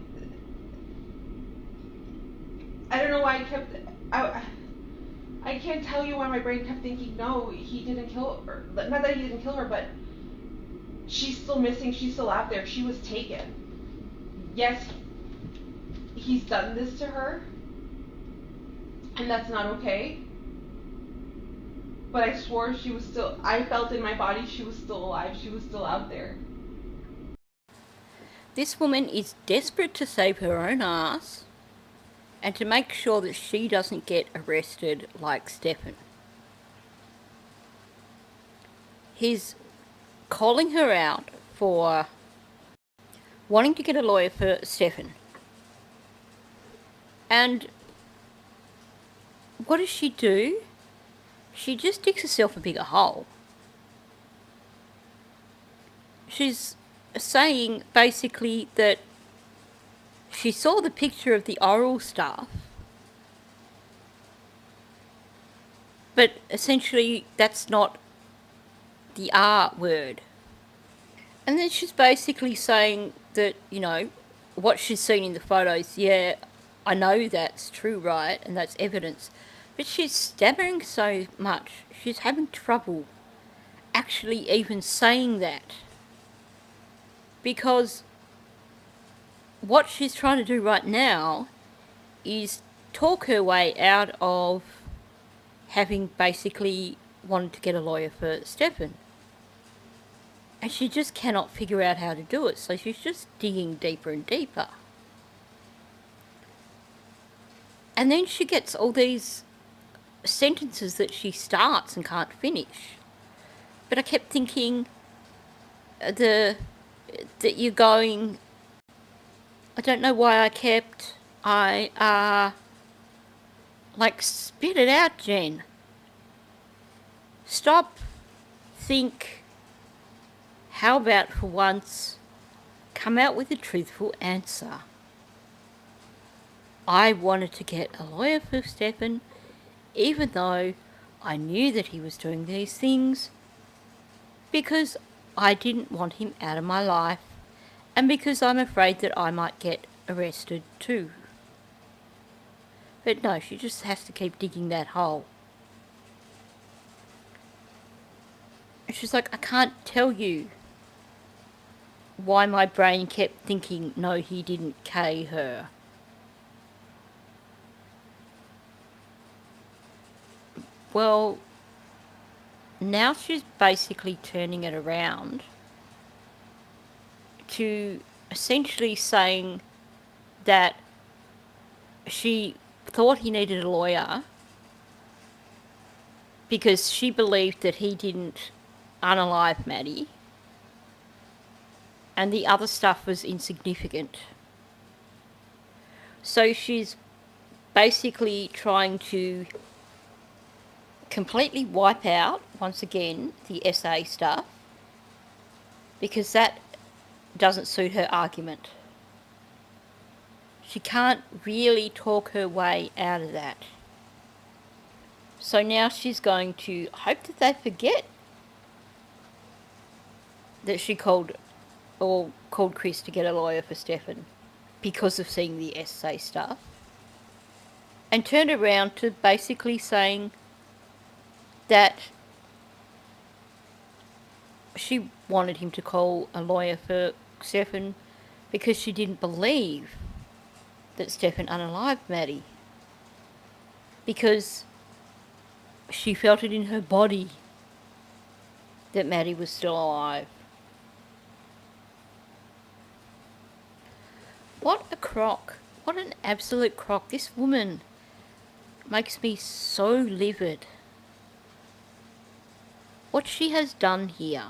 I don't know why I can't tell you why my brain kept thinking, no, he didn't kill her. Not that he didn't kill her, but she's still missing. She's still out there. She was taken. Yes, he's done this to her, and that's not okay. But I swore I felt in my body she was still alive. She was still out there. This woman is desperate to save her own ass and to make sure that she doesn't get arrested like Stefan. He's calling her out for wanting to get a lawyer for Stefan. And what does she do? She just digs herself a bigger hole. She's saying basically that she saw the picture of the oral stuff, but essentially that's not the R word. And then she's basically saying that, what she's seen in the photos, yeah, I know that's true, right? And that's evidence. But she's stammering so much, she's having trouble actually even saying that. Because what she's trying to do right now is talk her way out of having basically wanted to get a lawyer for Stefan. And she just cannot figure out how to do it, so she's just digging deeper and deeper. And then she gets all these sentences that she starts and can't finish. But I kept thinking that you're going, I don't know why like, spit it out, Jen. Stop, think, how about for once, come out with a truthful answer. I wanted to get a lawyer for Stefan, even though I knew that he was doing these things, because I didn't want him out of my life, and because I'm afraid that I might get arrested too. But no, she just has to keep digging that hole. And she's like, I can't tell you why my brain kept thinking, no, he didn't K her. Well, now she's basically turning it around to essentially saying that she thought he needed a lawyer because she believed that he didn't unalive Maddie and the other stuff was insignificant. So she's basically trying to completely wipe out, once again, the SA stuff, because that doesn't suit her argument. She can't really talk her way out of that. So now she's going to hope that they forget that she called Chris to get a lawyer for Stefan because of seeing the SA stuff, and turned around to basically saying that she wanted him to call a lawyer for Stefan because she didn't believe that Stefan unalived Maddie, because she felt it in her body that Maddie was still alive. What a crock. What an absolute crock. This woman makes me so livid. What she has done here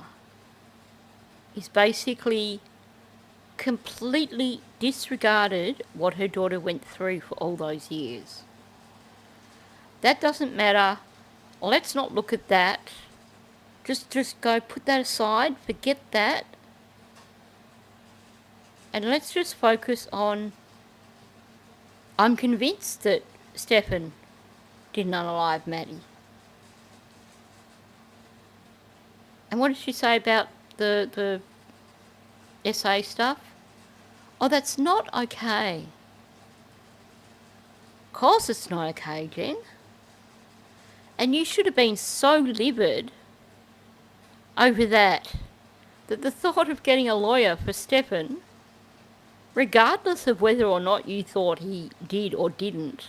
is basically completely disregarded what her daughter went through for all those years. That doesn't matter. Let's not look at that. Just go put that aside, forget that. And let's just focus on, I'm convinced that Stefan didn't unalive Maddie. And what did she say about the SA stuff? Oh, that's not okay. Of course it's not okay, Jen. And you should have been so livid over that the thought of getting a lawyer for Stefan, regardless of whether or not you thought he did or didn't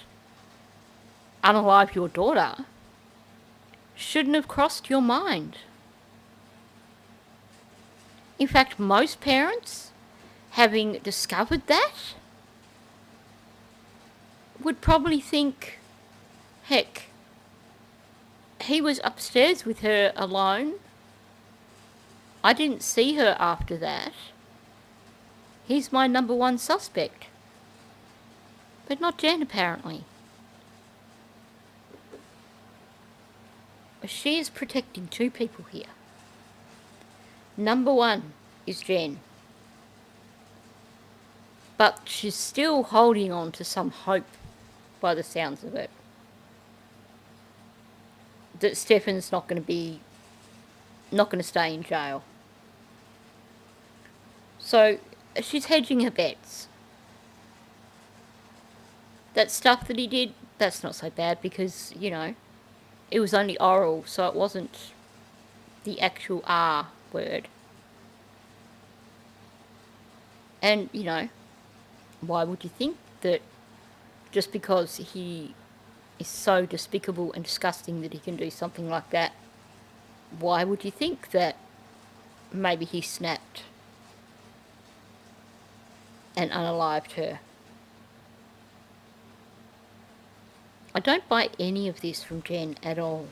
unalive your daughter, shouldn't have crossed your mind. In fact, most parents, having discovered that, would probably think, heck, he was upstairs with her alone. I didn't see her after that. He's my number one suspect. But not Jen, apparently. She is protecting two people here. Number one is Jen. But she's still holding on to some hope, by the sounds of it, that Stefan's not going to stay in jail. So she's hedging her bets. that stuff that he did, that's not so bad because, it was only oral, so it wasn't the actual R word. And, why would you think that just because he is so despicable and disgusting that he can do something like that, why would you think that maybe he snapped and unalived her? I don't buy any of this from Jen at all.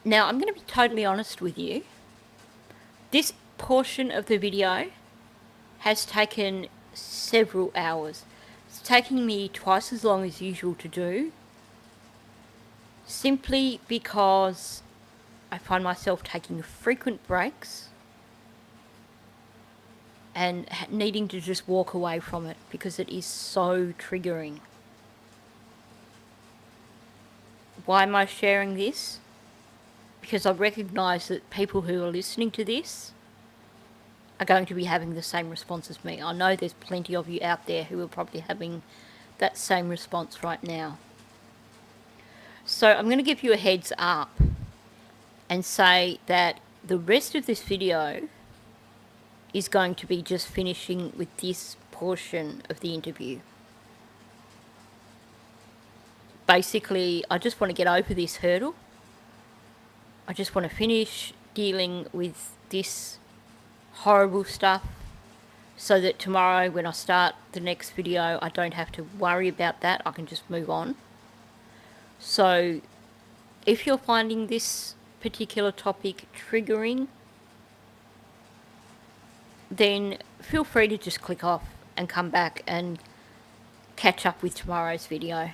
Now, I'm going to be totally honest with you. This portion of the video has taken several hours. It's taking me twice as long as usual to do, simply because I find myself taking frequent breaks and needing to just walk away from it because it is so triggering. Why am I sharing this? Because I recognise that people who are listening to this are going to be having the same response as me. I know there's plenty of you out there who are probably having that same response right now. So I'm going to give you a heads up and say that the rest of this video is going to be just finishing with this portion of the interview. Basically, I just want to get over this hurdle. I just want to finish dealing with this horrible stuff so that tomorrow when I start the next video, I don't have to worry about that. I can just move on. So if you're finding this particular topic triggering, then feel free to just click off and come back and catch up with tomorrow's video.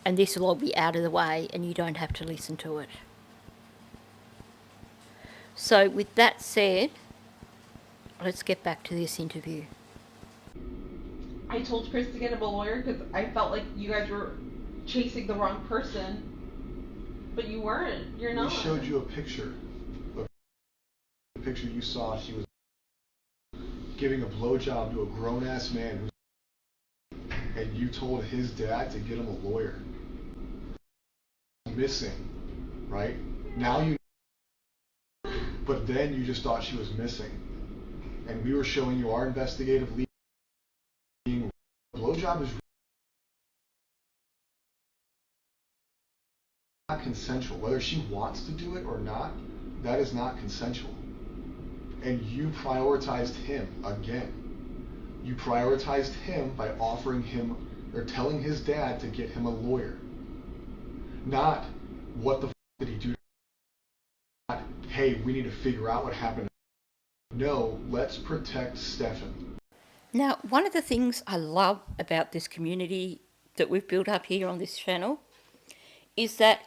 And this will all be out of the way and you don't have to listen to it. So with that said, let's get back to this interview. I told Chris to get him a lawyer because I felt like you guys were chasing the wrong person. But you weren't. You're not. We showed you a picture. The picture you saw, she was giving a blowjob to a grown-ass man and you told his dad to get him a lawyer. Missing, right? Now you, but then you just thought she was missing. And we were showing you our investigative lead. Blowjob is not consensual. Whether she wants to do it or not, that is not consensual. And you prioritized him again. You prioritized him by offering him or telling his dad to get him a lawyer. Not what the f did he do? Not, hey, we need to figure out what happened. No, let's protect Stefan. Now, one of the things I love about this community that we've built up here on this channel is that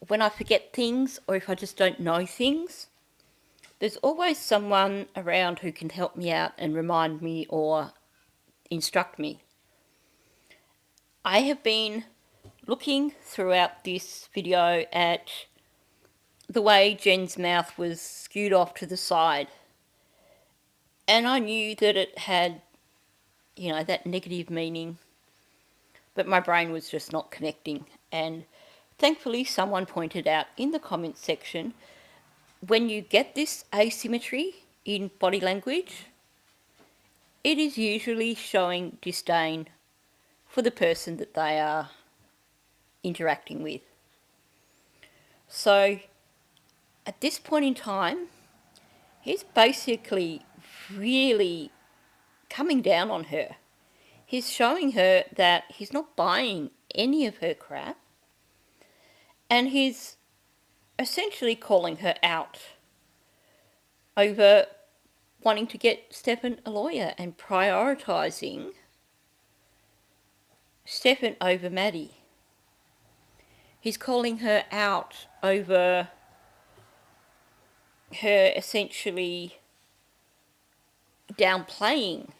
when I forget things or if I just don't know things, there's always someone around who can help me out and remind me or instruct me. I have been looking throughout this video at the way Jen's mouth was skewed off to the side, and I knew that it had, that negative meaning, but my brain was just not connecting. And thankfully someone pointed out in the comments section, when you get this asymmetry in body language, it is usually showing disdain for the person that they are interacting with. So at this point in time, he's basically really coming down on her. He's showing her that he's not buying any of her crap, and he's essentially calling her out over wanting to get Stefan a lawyer and prioritising Stefan over Maddie. He's calling her out over her essentially downplaying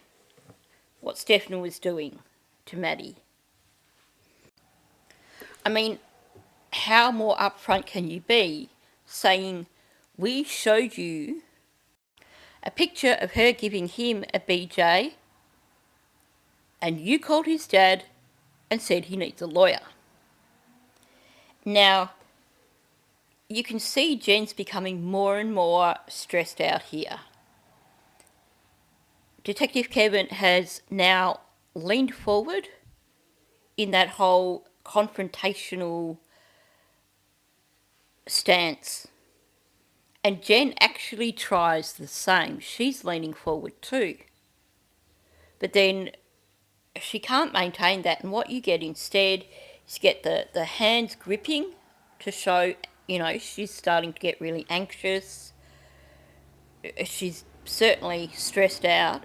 what Stefan was doing to Maddie. I mean, how more upfront can you be saying, we showed you a picture of her giving him a BJ And you called his dad and said he needs a lawyer. Now, you can see Jen's becoming more and more stressed out here. Detective Kevin has now leaned forward in that whole confrontational stance. And Jen actually tries the same. She's leaning forward too. But then she can't maintain that, and what you get instead is you get the hands gripping to show, she's starting to get really anxious. She's certainly stressed out.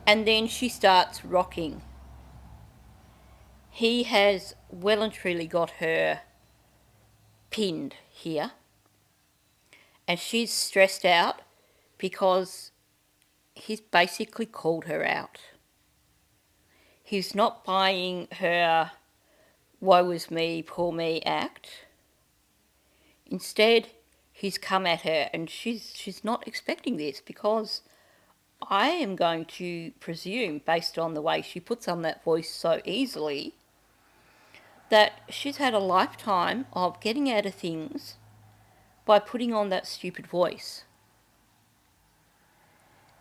And then she starts rocking. He has well and truly got her pinned here. And she's stressed out because he's basically called her out. He's not buying her woe is me, poor me act. Instead, he's come at her, and she's not expecting this, because I am going to presume, based on the way she puts on that voice so easily, that she's had a lifetime of getting out of things by putting on that stupid voice.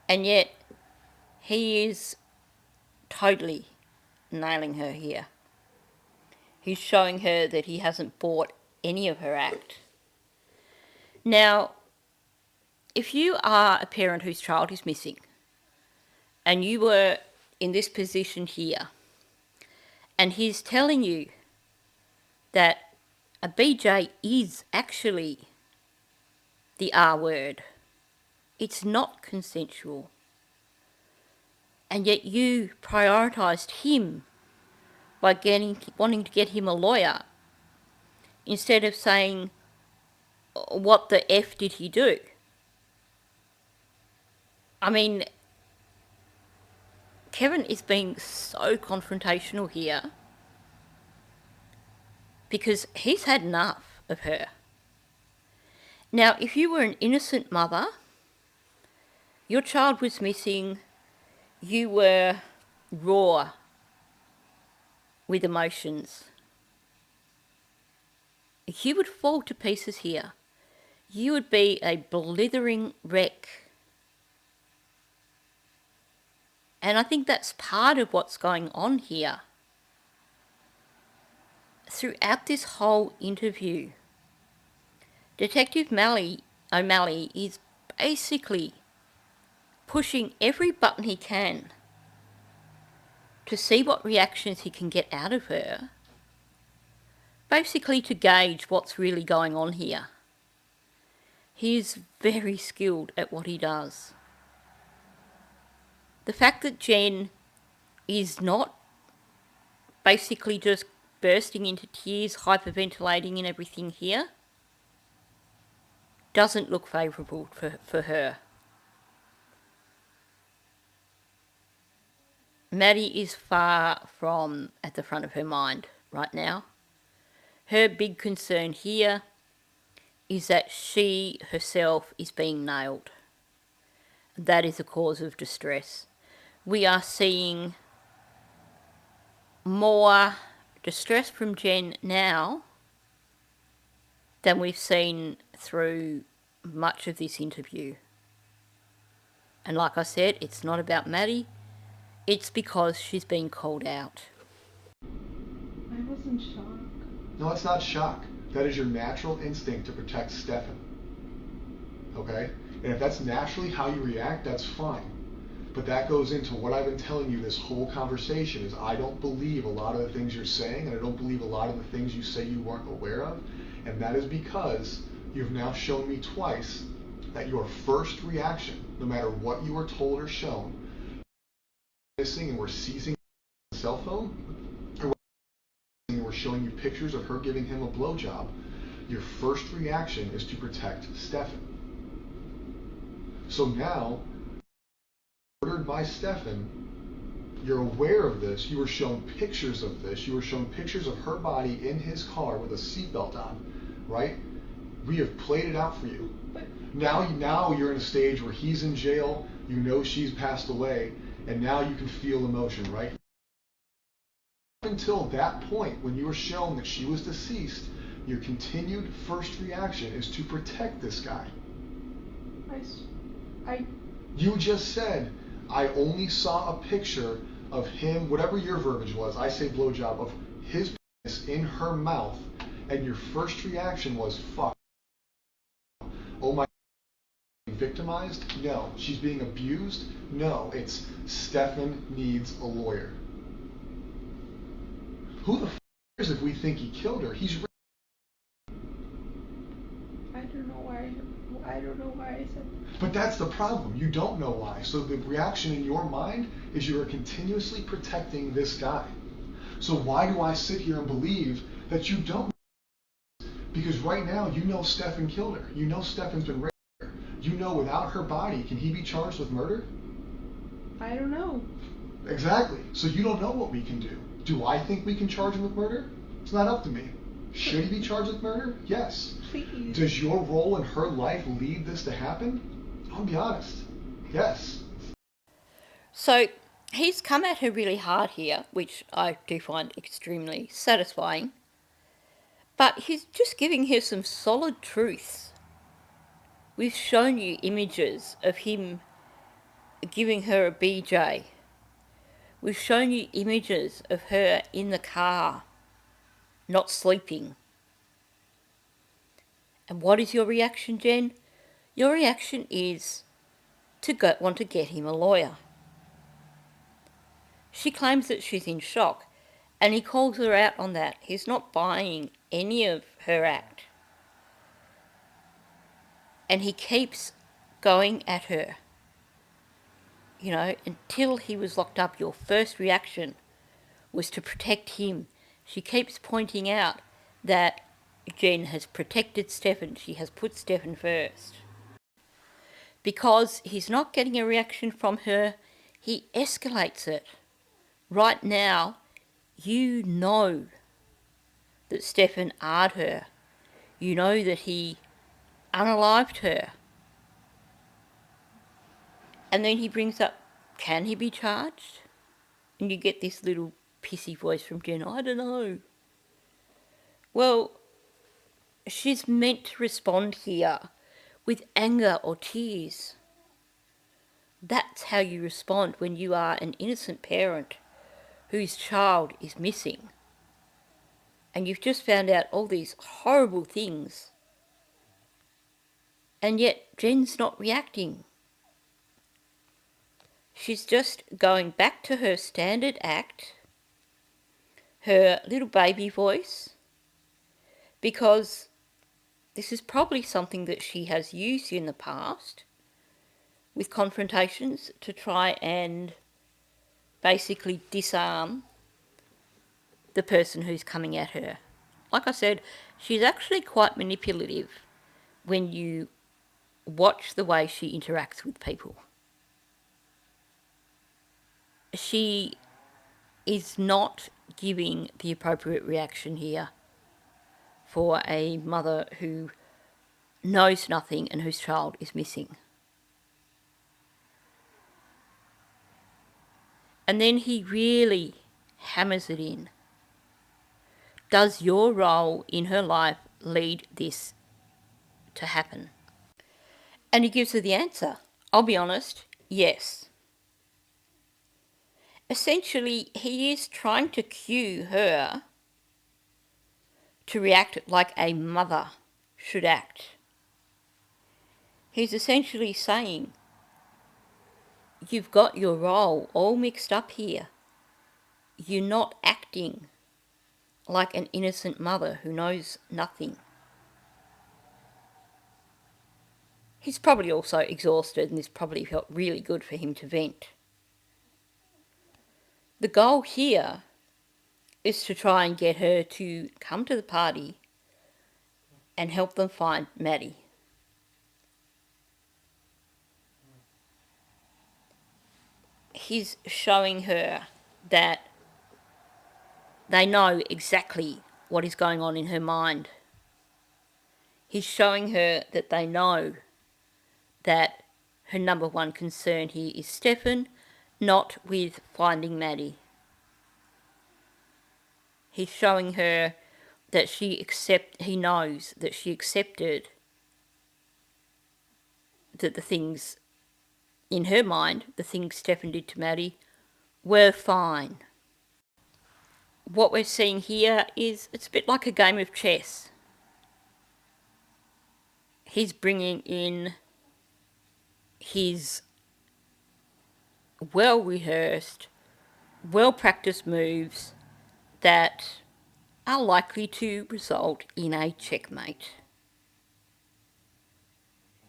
And yet, he is totally nailing her here. He's showing her that he hasn't bought any of her act. Now, if you are a parent whose child is missing, and you were in this position here, and he's telling you that a BJ is actually the R word, it's not consensual, and yet you prioritised him by wanting to get him a lawyer, instead of saying, what the F did he do? I mean, Kevin is being so confrontational here because he's had enough of her. Now, if you were an innocent mother, your child was missing, you were raw with emotions, you would fall to pieces here. You would be a blithering wreck. And I think that's part of what's going on here. Throughout this whole interview, Detective O'Malley is basically pushing every button he can to see what reactions he can get out of her, basically to gauge what's really going on here. He is very skilled at what he does. The fact that Jen is not basically just bursting into tears, hyperventilating and everything here, doesn't look favourable for her. Maddie is far from at the front of her mind right now. Her big concern here is that she herself is being nailed. That is a cause of distress. We are seeing more distress from Jen now than we've seen through much of this interview. And like I said, it's not about Maddie, it's because she's been called out. I was in shock. No, it's not shock. That is your natural instinct to protect Stefan. Okay? And if that's naturally how you react, that's fine. But that goes into what I've been telling you this whole conversation, is I don't believe a lot of the things you're saying, and I don't believe a lot of the things you say you weren't aware of. And that is because you've now shown me twice that your first reaction, no matter what you were told or shown, missing and we're seizing the cell phone, or we're showing you pictures of her giving him a blowjob, your first reaction is to protect Stefan. So now, ordered by Stefan, you're aware of this, you were shown pictures of this, you were shown pictures of her body in his car with a seatbelt on, right? We have played it out for you. Now you're in a stage where he's in jail, you know she's passed away, And now you can feel emotion, right? Until that point, when you were shown that she was deceased, your continued first reaction is to protect this guy. You just said, I only saw a picture of him, whatever your verbiage was, I say blowjob, of his penis in her mouth, and your first reaction was, fuck. Oh my, victimized? No. She's being abused? No. It's Stefan needs a lawyer. Who the f cares if we think he killed her? He's. I don't know why I said that. But that's the problem. You don't know why. So the reaction in your mind is you are continuously protecting this guy. So why do I sit here and believe that you don't? Because right now you know Stefan killed her. You know Stefan's been raped her. You know without her body, can he be charged with murder? I don't know. Exactly. So you don't know what we can do. Do I think we can charge him with murder? It's not up to me. Should he be charged with murder? Yes. Please. Does your role in her life lead this to happen? I'll be honest. Yes. So he's come at her really hard here, which I do find extremely satisfying. But he's just giving her some solid truths. We've shown you images of him giving her a BJ. We've shown you images of her in the car, not sleeping. And what is your reaction, Jen? Your reaction is to want to get him a lawyer. She claims that she's in shock, and he calls her out on that. He's not buying any of her act. And he keeps going at her. You know, until he was locked up, your first reaction was to protect him. She keeps pointing out that Jen has protected Stefan. She has put Stefan first. Because he's not getting a reaction from her, he escalates it. Right now, you know that Stefan arred her. You know that he unalived her. And then he brings up, can he be charged? And you get this little pissy voice from Jen, I don't know. Well, she's meant to respond here with anger or tears. That's how you respond when you are an innocent parent whose child is missing. And you've just found out all these horrible things. And yet Jen's not reacting. She's just going back to her standard act, her little baby voice, because this is probably something that she has used in the past with confrontations to try and basically disarm the person who's coming at her. Like I said, she's actually quite manipulative when you watch the way she interacts with people. She is not giving the appropriate reaction here for a mother who knows nothing and whose child is missing. And then he really hammers it in. Does your role in her life lead this to happen? And he gives her the answer. I'll be honest, yes. Essentially, he is trying to cue her to react like a mother should act. He's essentially saying, you've got your role all mixed up here. You're not acting like an innocent mother who knows nothing. He's probably also exhausted, and this probably felt really good for him to vent. The goal here is to try and get her to come to the party and help them find Maddie. He's showing her that they know exactly what is going on in her mind. He's showing her that they know that her number one concern here is Stefan, not with finding Maddie. He's showing her that he knows that she accepted that the things, in her mind, the things Stefan did to Maddie were fine. What we're seeing here is, it's a bit like a game of chess. He's bringing in his well-rehearsed, well-practiced moves that are likely to result in a checkmate.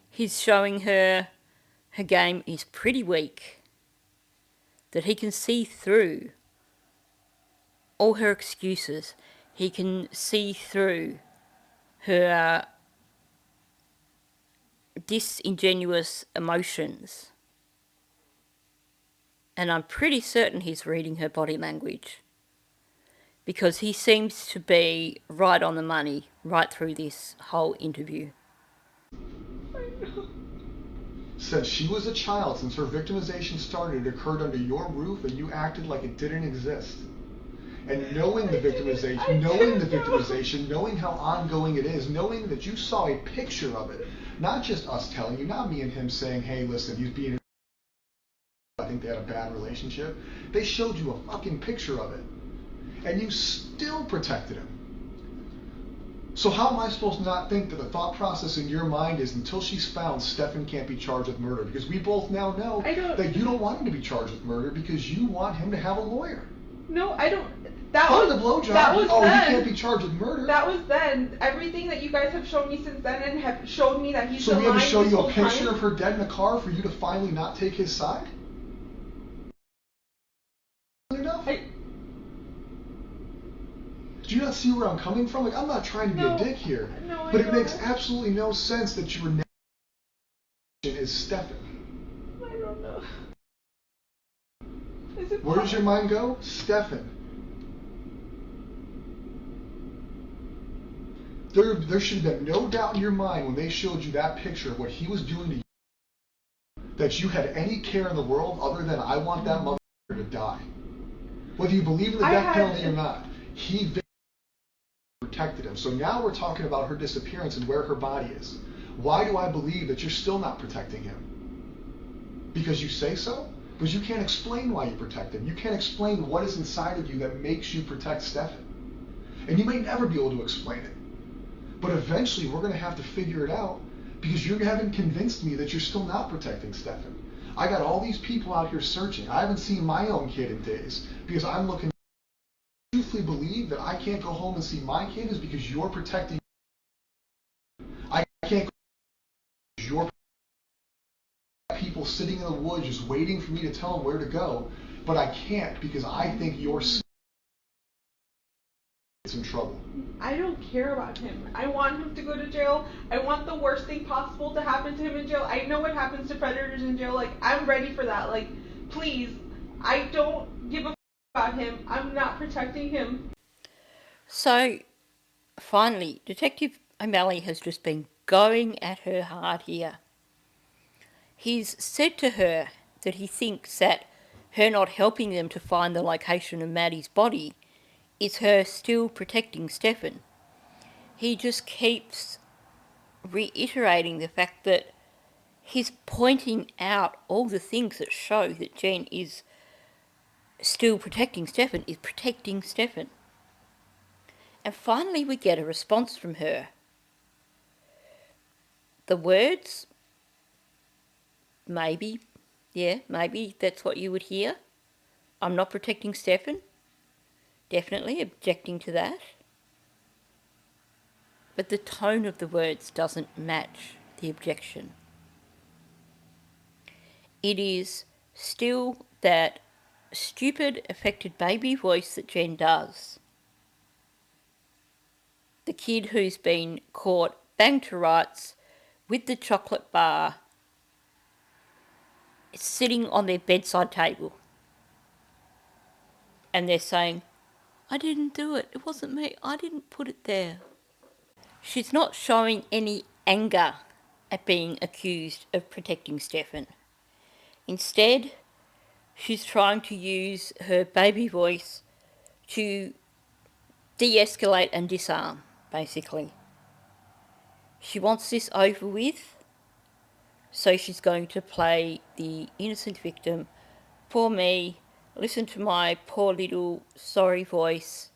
He's showing her game is pretty weak, that he can see through all her excuses. He can see through her disingenuous emotions. And I'm pretty certain he's reading her body language, because he seems to be right on the money right through this whole interview. Since she was a child, since her victimization started, it occurred under your roof and you acted like it didn't exist. And knowing the victimization, knowing how ongoing it is, knowing that you saw a picture of it, not just us telling you, not me and him saying, hey, listen, he's being, I think they had a bad relationship. They showed you a fucking picture of it. And you still protected him. So how am I supposed to not think that the thought process in your mind is, until she's found, Stefan can't be charged with murder? Because we both now know that you don't want him to be charged with murder because you want him to have a lawyer. No, I don't. Part of the blowjob. That was then. He can't be charged with murder. That was then. Everything that you guys have shown me since then and have shown me that he's so been we had lying to show this you whole a picture time. of her dead in a car for you to finally not take his side? Enough? Do you not see where I'm coming from? Like, I'm not trying to be a dick here. No, but it makes absolutely no sense that your name is Stefan. I don't know. Where does your mind go? Stefan. There should have been no doubt in your mind when they showed you that picture of what he was doing to you, that you had any care in the world other than, I want that motherfucker to die. Whether you believe in the death penalty or not, he protected him. So now we're talking about her disappearance and where her body is. Why do I believe that you're still not protecting him? Because you say so? Because you can't explain why you protect him. You can't explain what is inside of you that makes you protect Stefan. And you may never be able to explain it. But eventually we're going to have to figure it out, because you haven't convinced me that you're still not protecting Stefan. I got all these people out here searching. I haven't seen my own kid in days because I'm looking. I truthfully believe that I can't go home and see my kid is because you're protecting. I can't go because you're people sitting in the woods just waiting for me to tell them where to go, but I can't because I think you're in trouble. I don't care about him. I want him to go to jail. I want the worst thing possible to happen to him in jail. I know what happens to predators in jail. Like, I'm ready for that. Like, please. I don't give a f about him. I'm not protecting him. So, finally, Detective O'Malley has just been going at her hard here. He's said to her that he thinks that her not helping them to find the location of Maddie's body is her still protecting Stefan. He just keeps reiterating the fact that he's pointing out all the things that show that Jen is still protecting Stefan, is protecting Stefan. And finally we get a response from her. The words, maybe that's what you would hear. I'm not protecting Stefan. Definitely objecting to that. But the tone of the words doesn't match the objection. It is still that stupid, affected baby voice that Jen does. The kid who's been caught banged to rights with the chocolate bar sitting on their bedside table. And they're saying, I didn't do it. It wasn't me. I didn't put it there. She's not showing any anger at being accused of protecting Stefan. Instead, She's trying to use her baby voice to de-escalate and disarm, basically. She wants this over with, so she's going to play the innocent victim. Poor me, listen to my poor little sorry voice.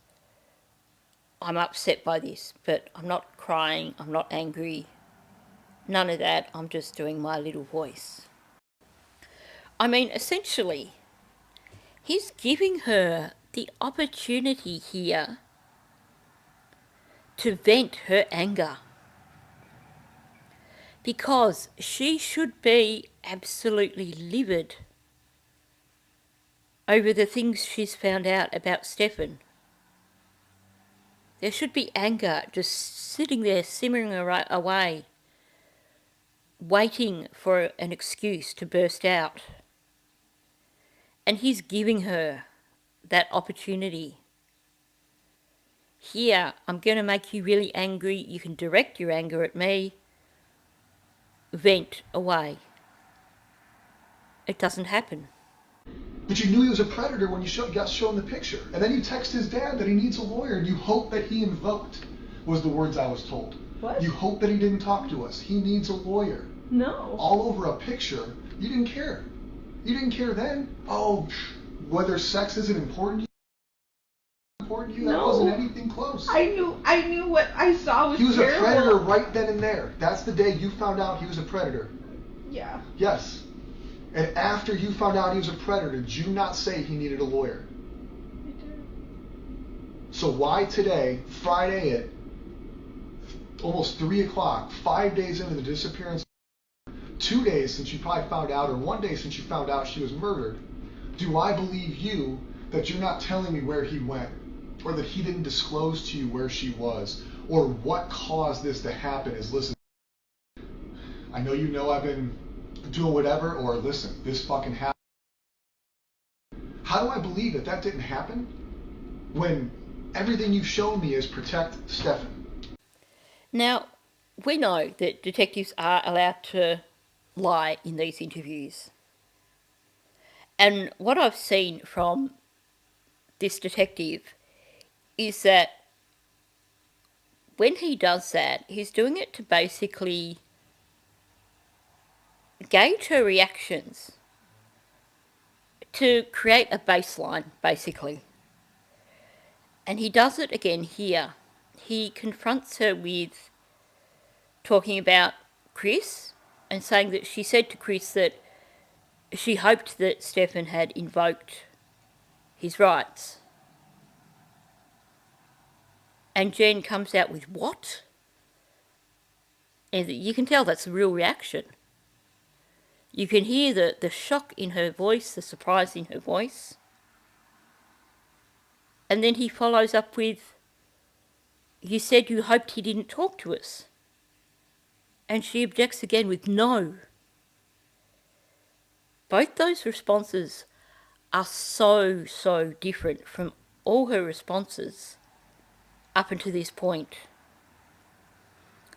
I'm upset by this, but I'm not crying, I'm not angry. None of that, I'm just doing my little voice. I mean, essentially, he's giving her the opportunity here to vent her anger, because she should be absolutely livid over the things she's found out about Stefan. There should be anger just sitting there simmering away, waiting for an excuse to burst out. And he's giving her that opportunity. Here, I'm going to make you really angry. You can direct your anger at me. Vent away. It doesn't happen. But you knew he was a predator when you got shown the picture. And then you text his dad that he needs a lawyer, and you hope that he invoked, was the words I was told. What? You hope that he didn't talk to us. He needs a lawyer. No. All over a picture. You didn't care. You didn't care then. Oh, whether sex isn't important to you, that No. wasn't anything close. I knew what I saw was He was terrible. a predator right then and there. That's the day you found out he was a predator. Yeah. Yes. And after you found out he was a predator, did you not say he needed a lawyer? I did. So why today, Friday at almost 3 o'clock, 5 days into the disappearance, 2 days since you probably found out, or 1 day since you found out she was murdered, do I believe you that you're not telling me where he went, or that he didn't disclose to you where she was, or what caused this to happen? Is, listen, I know you know I've been doing whatever, or listen, this fucking happened. How do I believe that that didn't happen when everything you've shown me is protect Stefan? Now, we know that detectives are allowed to lie in these interviews. And what I've seen from this detective is that when he does that, he's doing it to basically gauge her reactions, to create a baseline, basically. And he does it again here. He confronts her with talking about Chris and saying that she said to Chris that she hoped that Stefan had invoked his rights. And Jen comes out with, what? And you can tell that's a real reaction. You can hear the shock in her voice, the surprise in her voice. And then he follows up with, you said you hoped he didn't talk to us. And she objects again with, no. Both those responses are so different from all her responses up until this point.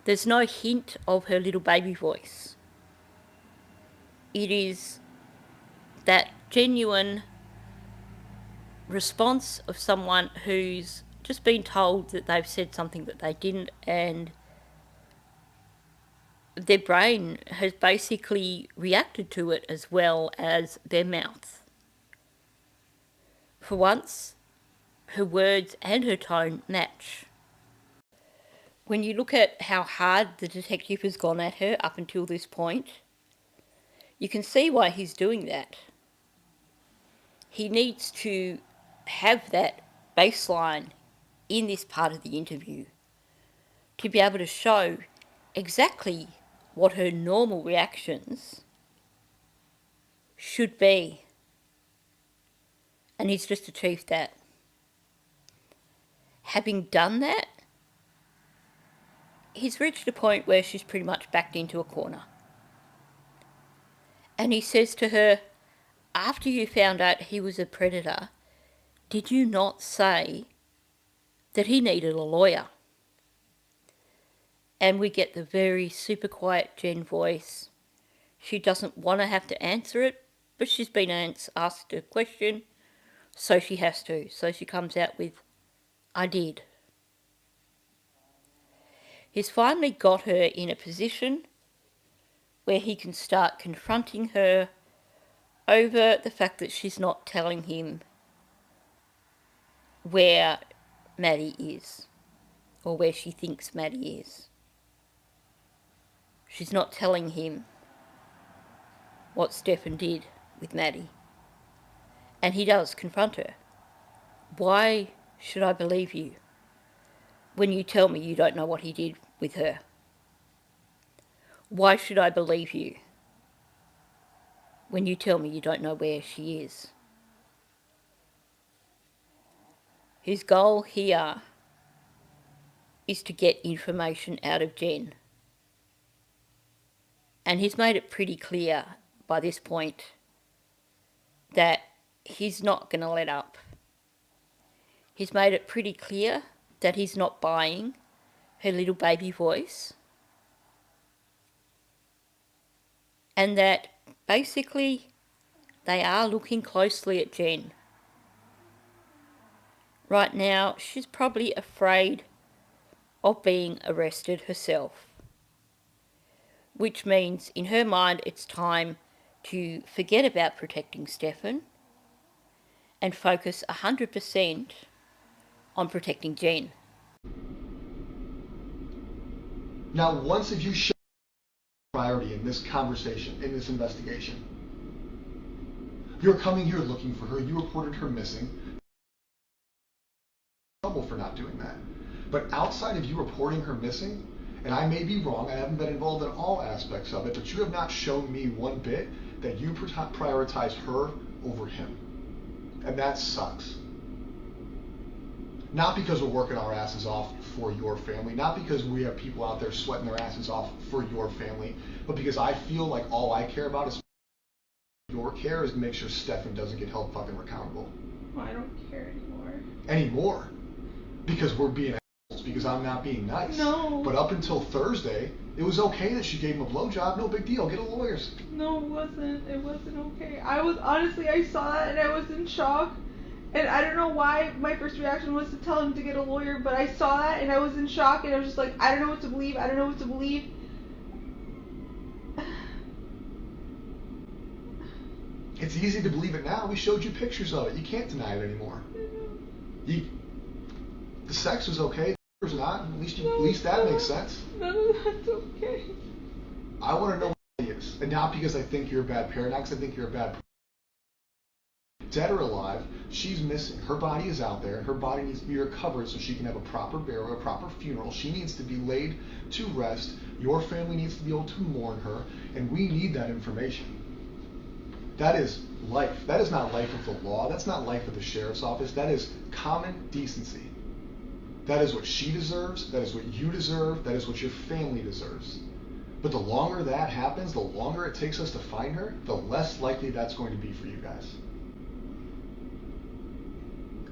There's no hint of her little baby voice. It is that genuine response of someone who's just been told that they've said something that they didn't, and their brain has basically reacted to it as well as their mouth. For once, her words and her tone match. When you look at how hard the detective has gone at her up until this point, you can see why he's doing that. He needs to have that baseline in this part of the interview to be able to show exactly what her normal reactions should be. And he's just achieved that. Having done that, he's reached a point where she's pretty much backed into a corner. And he says to her, after you found out he was a predator, did you not say that he needed a lawyer? And we get the very super quiet Jen voice. She doesn't want to have to answer it, but she's been asked a question, so she has to. So she comes out with, I did. He's finally got her in a position where he can start confronting her over the fact that she's not telling him where Maddie is, or where she thinks Maddie is. She's not telling him what Stefan did with Maddie. And he does confront her. Why should I believe you when you tell me you don't know what he did with her? Why should I believe you when you tell me you don't know where she is? His goal here is to get information out of Jen. And he's made it pretty clear by this point that he's not going to let up. He's made it pretty clear that he's not buying her little baby voice, and that basically they are looking closely at Jen. Right now, she's probably afraid of being arrested herself, which means in her mind it's time to forget about protecting Stefan and focus 100% on protecting Jen. Now, once if you show priority in this conversation, in this investigation, you're coming here looking for her, you reported her missing, trouble for not doing that. But outside of you reporting her missing, and I may be wrong, I haven't been involved in all aspects of it, but you have not shown me one bit that you prioritize her over him. And that sucks. Not because we're working our asses off for your family, not because we have people out there sweating their asses off for your family, but because I feel like all I care about is your care is to make sure Stefan doesn't get held fucking accountable. Well, I don't care anymore. Anymore. Because we're being assholes, because I'm not being nice. No. But up until Thursday, it was okay that she gave him a blowjob, no big deal, get a lawyer. No, it wasn't. It wasn't okay. I was honestly, I saw that and I was in shock. And I don't know why my first reaction was to tell him to get a lawyer, but I saw that and I was in shock and I was just like, I don't know what to believe. I don't know what to believe. It's easy to believe it now. We showed you pictures of it. You can't deny it anymore. The sex was okay. The was not. At least that makes sense. None of that's okay. I want to know what it is, and not because I think you're a bad parent. Not because I think you're a bad person. Dead or alive, she's missing. Her body is out there, and her body needs to be recovered so she can have a proper burial, a proper funeral. She needs to be laid to rest. Your family needs to be able to mourn her, and we need that information. That is life. That is not life of the law. That's not life of the sheriff's office. That is common decency. That is what she deserves. That is what you deserve. That is what your family deserves. But the longer that happens, the longer it takes us to find her, the less likely that's going to be for you guys.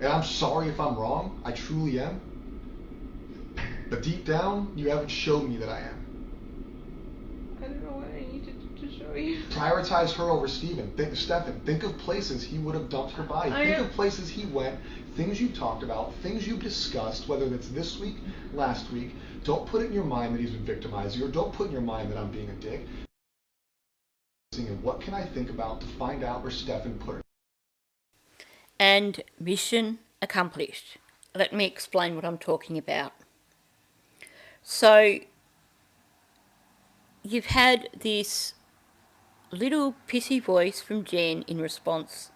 And I'm sorry if I'm wrong. I truly am. But deep down, you haven't shown me that I am. I don't know what I need to show you. Prioritize her over Stefan. Think of places he would have dumped her body. Think of places he went, things you've talked about, things you've discussed, whether it's this week, last week. Don't put it in your mind that he's been victimizing you, or don't put in your mind that I'm being a dick. And what can I think about to find out where Stefan put her? And mission accomplished. Let me explain what I'm talking about. So, you've had this little pissy voice from Jen in response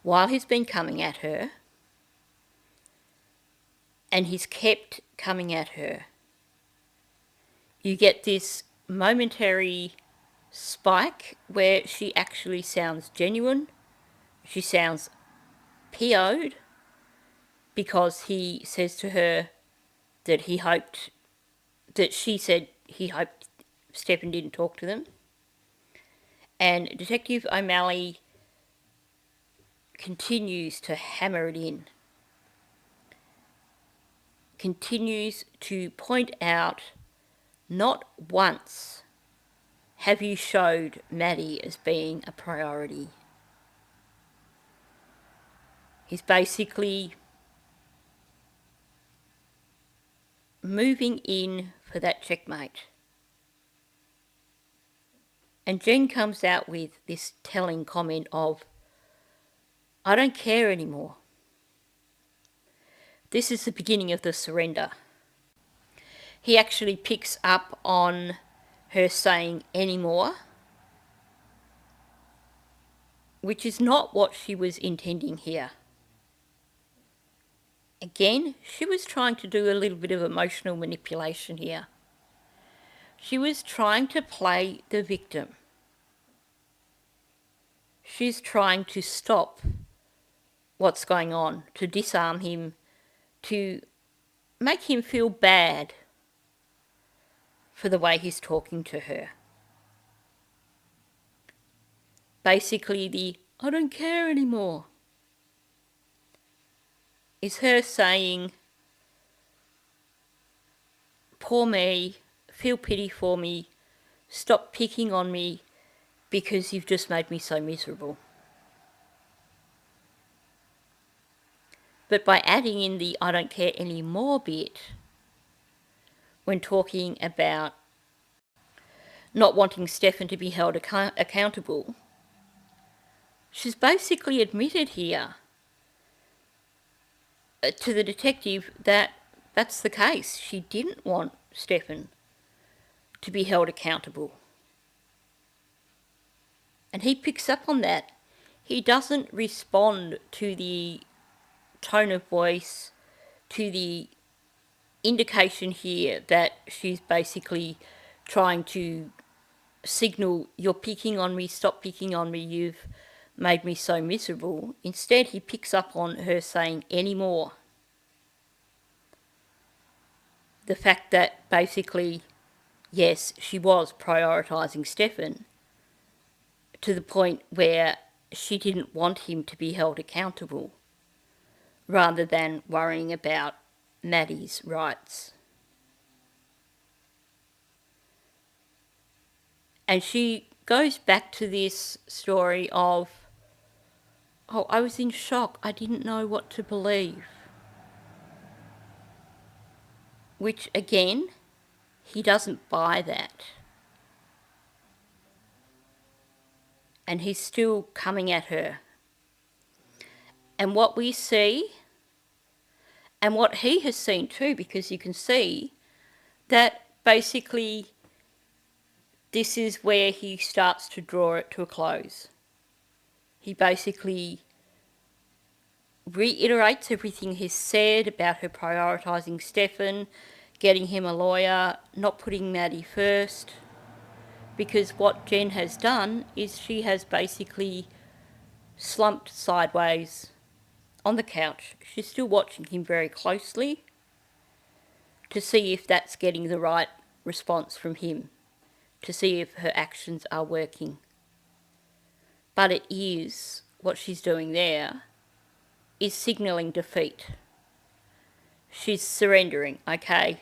while he's been coming at her, and he's kept coming at her. You get this momentary spike where she actually sounds genuine. She sounds PO'd because he says to her that she said he hoped Stefan didn't talk to them. And Detective O'Malley continues to hammer it in. Continues to point out, not once have you showed Maddie as being a priority. He's basically moving in for that checkmate. And Jen comes out with this telling comment of, I don't care anymore. This is the beginning of the surrender. He actually picks up on her saying anymore, which is not what she was intending here. Again, she was trying to do a little bit of emotional manipulation here. She was trying to play the victim. She's trying to stop what's going on, to disarm him, to make him feel bad for the way he's talking to her. Basically, the I don't care anymore is her saying, poor me, feel pity for me, stop picking on me because you've just made me so miserable. But by adding in the I don't care anymore bit, when talking about not wanting Stefan to be held accountable, she's basically admitted here to the detective that that's the case. She didn't want Stefan to be held accountable. And he picks up on that. He doesn't respond to the tone of voice, to the indication here that she's basically trying to signal, you're picking on me, stop picking on me, you've made me so miserable. Instead, he picks up on her saying anymore. The fact that basically, yes, she was prioritising Stefan to the point where she didn't want him to be held accountable rather than worrying about Maddie's rights. And she goes back to this story of, oh, I was in shock. I didn't know what to believe. Which, again, he doesn't buy that. And he's still coming at her. And what we see, and what he has seen too, because you can see that basically this is where he starts to draw it to a close. He basically reiterates everything he's said about her prioritising Stefan, getting him a lawyer, not putting Maddie first. Because what Jen has done is she has basically slumped sideways on the couch. She's still watching him very closely to see if that's getting the right response from him, to see if her actions are working. But it is, what she's doing there is signalling defeat. She's surrendering, okay,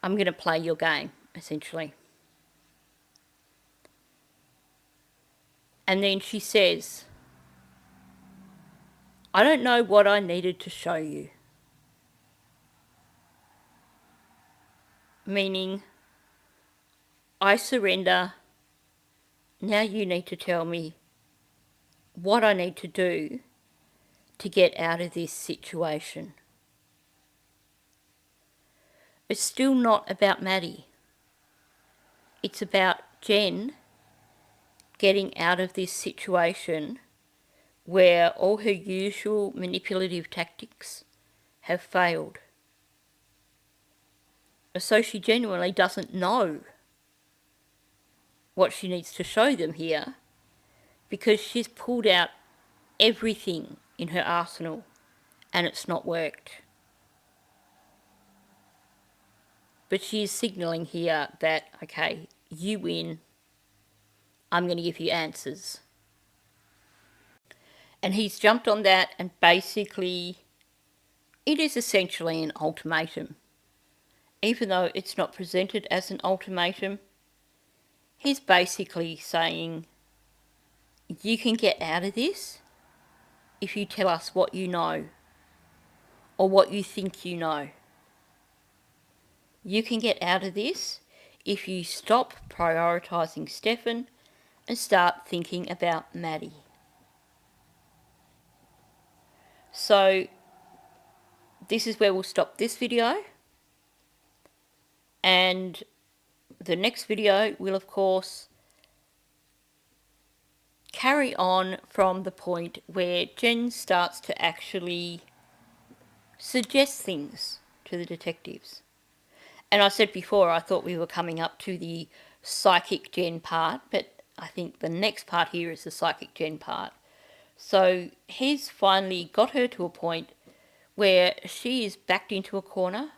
I'm going to play your game, essentially. And then she says, I don't know what I needed to show you. Meaning, I surrender, now you need to tell me what I need to do to get out of this situation. It's still not about Maddie. It's about Jen getting out of this situation where all her usual manipulative tactics have failed. So she genuinely doesn't know what she needs to show them here because she's pulled out everything in her arsenal and it's not worked. But she is signalling here that, okay, you win, I'm going to give you answers. And he's jumped on that and basically it is essentially an ultimatum. Even though it's not presented as an ultimatum, he's basically saying, you can get out of this if you tell us what you know or what you think you know. You can get out of this if you stop prioritising Stefan and start thinking about Maddie. So this is where we'll stop this video, and the next video will of course carry on from the point where Jen starts to actually suggest things to the detectives. And I said before I thought we were coming up to the psychic Jen part, but I think the next part here is the psychic Jen part. So he's finally got her to a point where she is backed into a corner.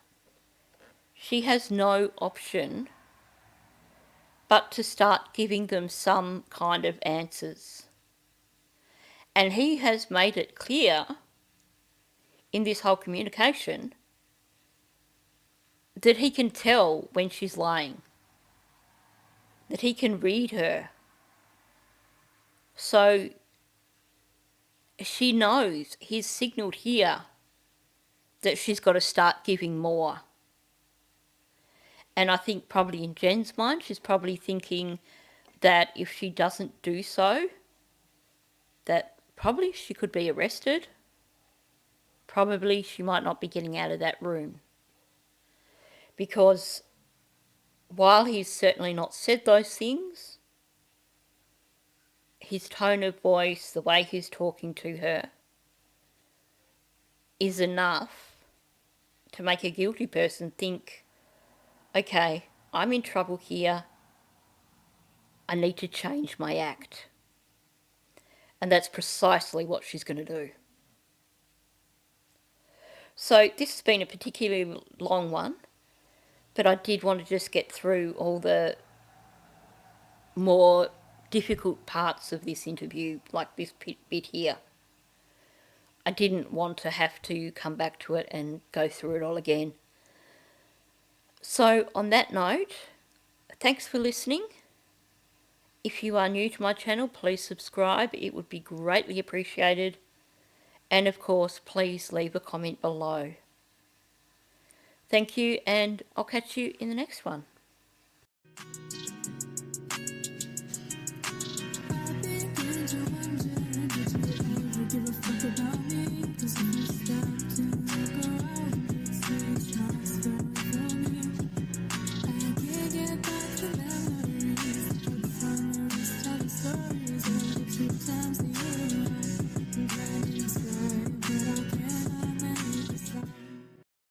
She has no option but to start giving them some kind of answers. And he has made it clear in this whole communication that he can tell when she's lying, that he can read her. So she knows he's signalled here that she's got to start giving more. And I think probably in Jen's mind, she's probably thinking that if she doesn't do so, that probably she could be arrested. Probably she might not be getting out of that room. Because while he's certainly not said those things, his tone of voice, the way he's talking to her, is enough to make a guilty person think, okay, I'm in trouble here, I need to change my act. And that's precisely what she's going to do. So this has been a particularly long one, but I did want to just get through all the more difficult parts of this interview, like this bit here. I didn't want to have to come back to it and go through it all again. So on that note, thanks for listening. If you are new to my channel, please subscribe. It would be greatly appreciated. And of course, please leave a comment below. Thank you, and I'll catch you in the next one.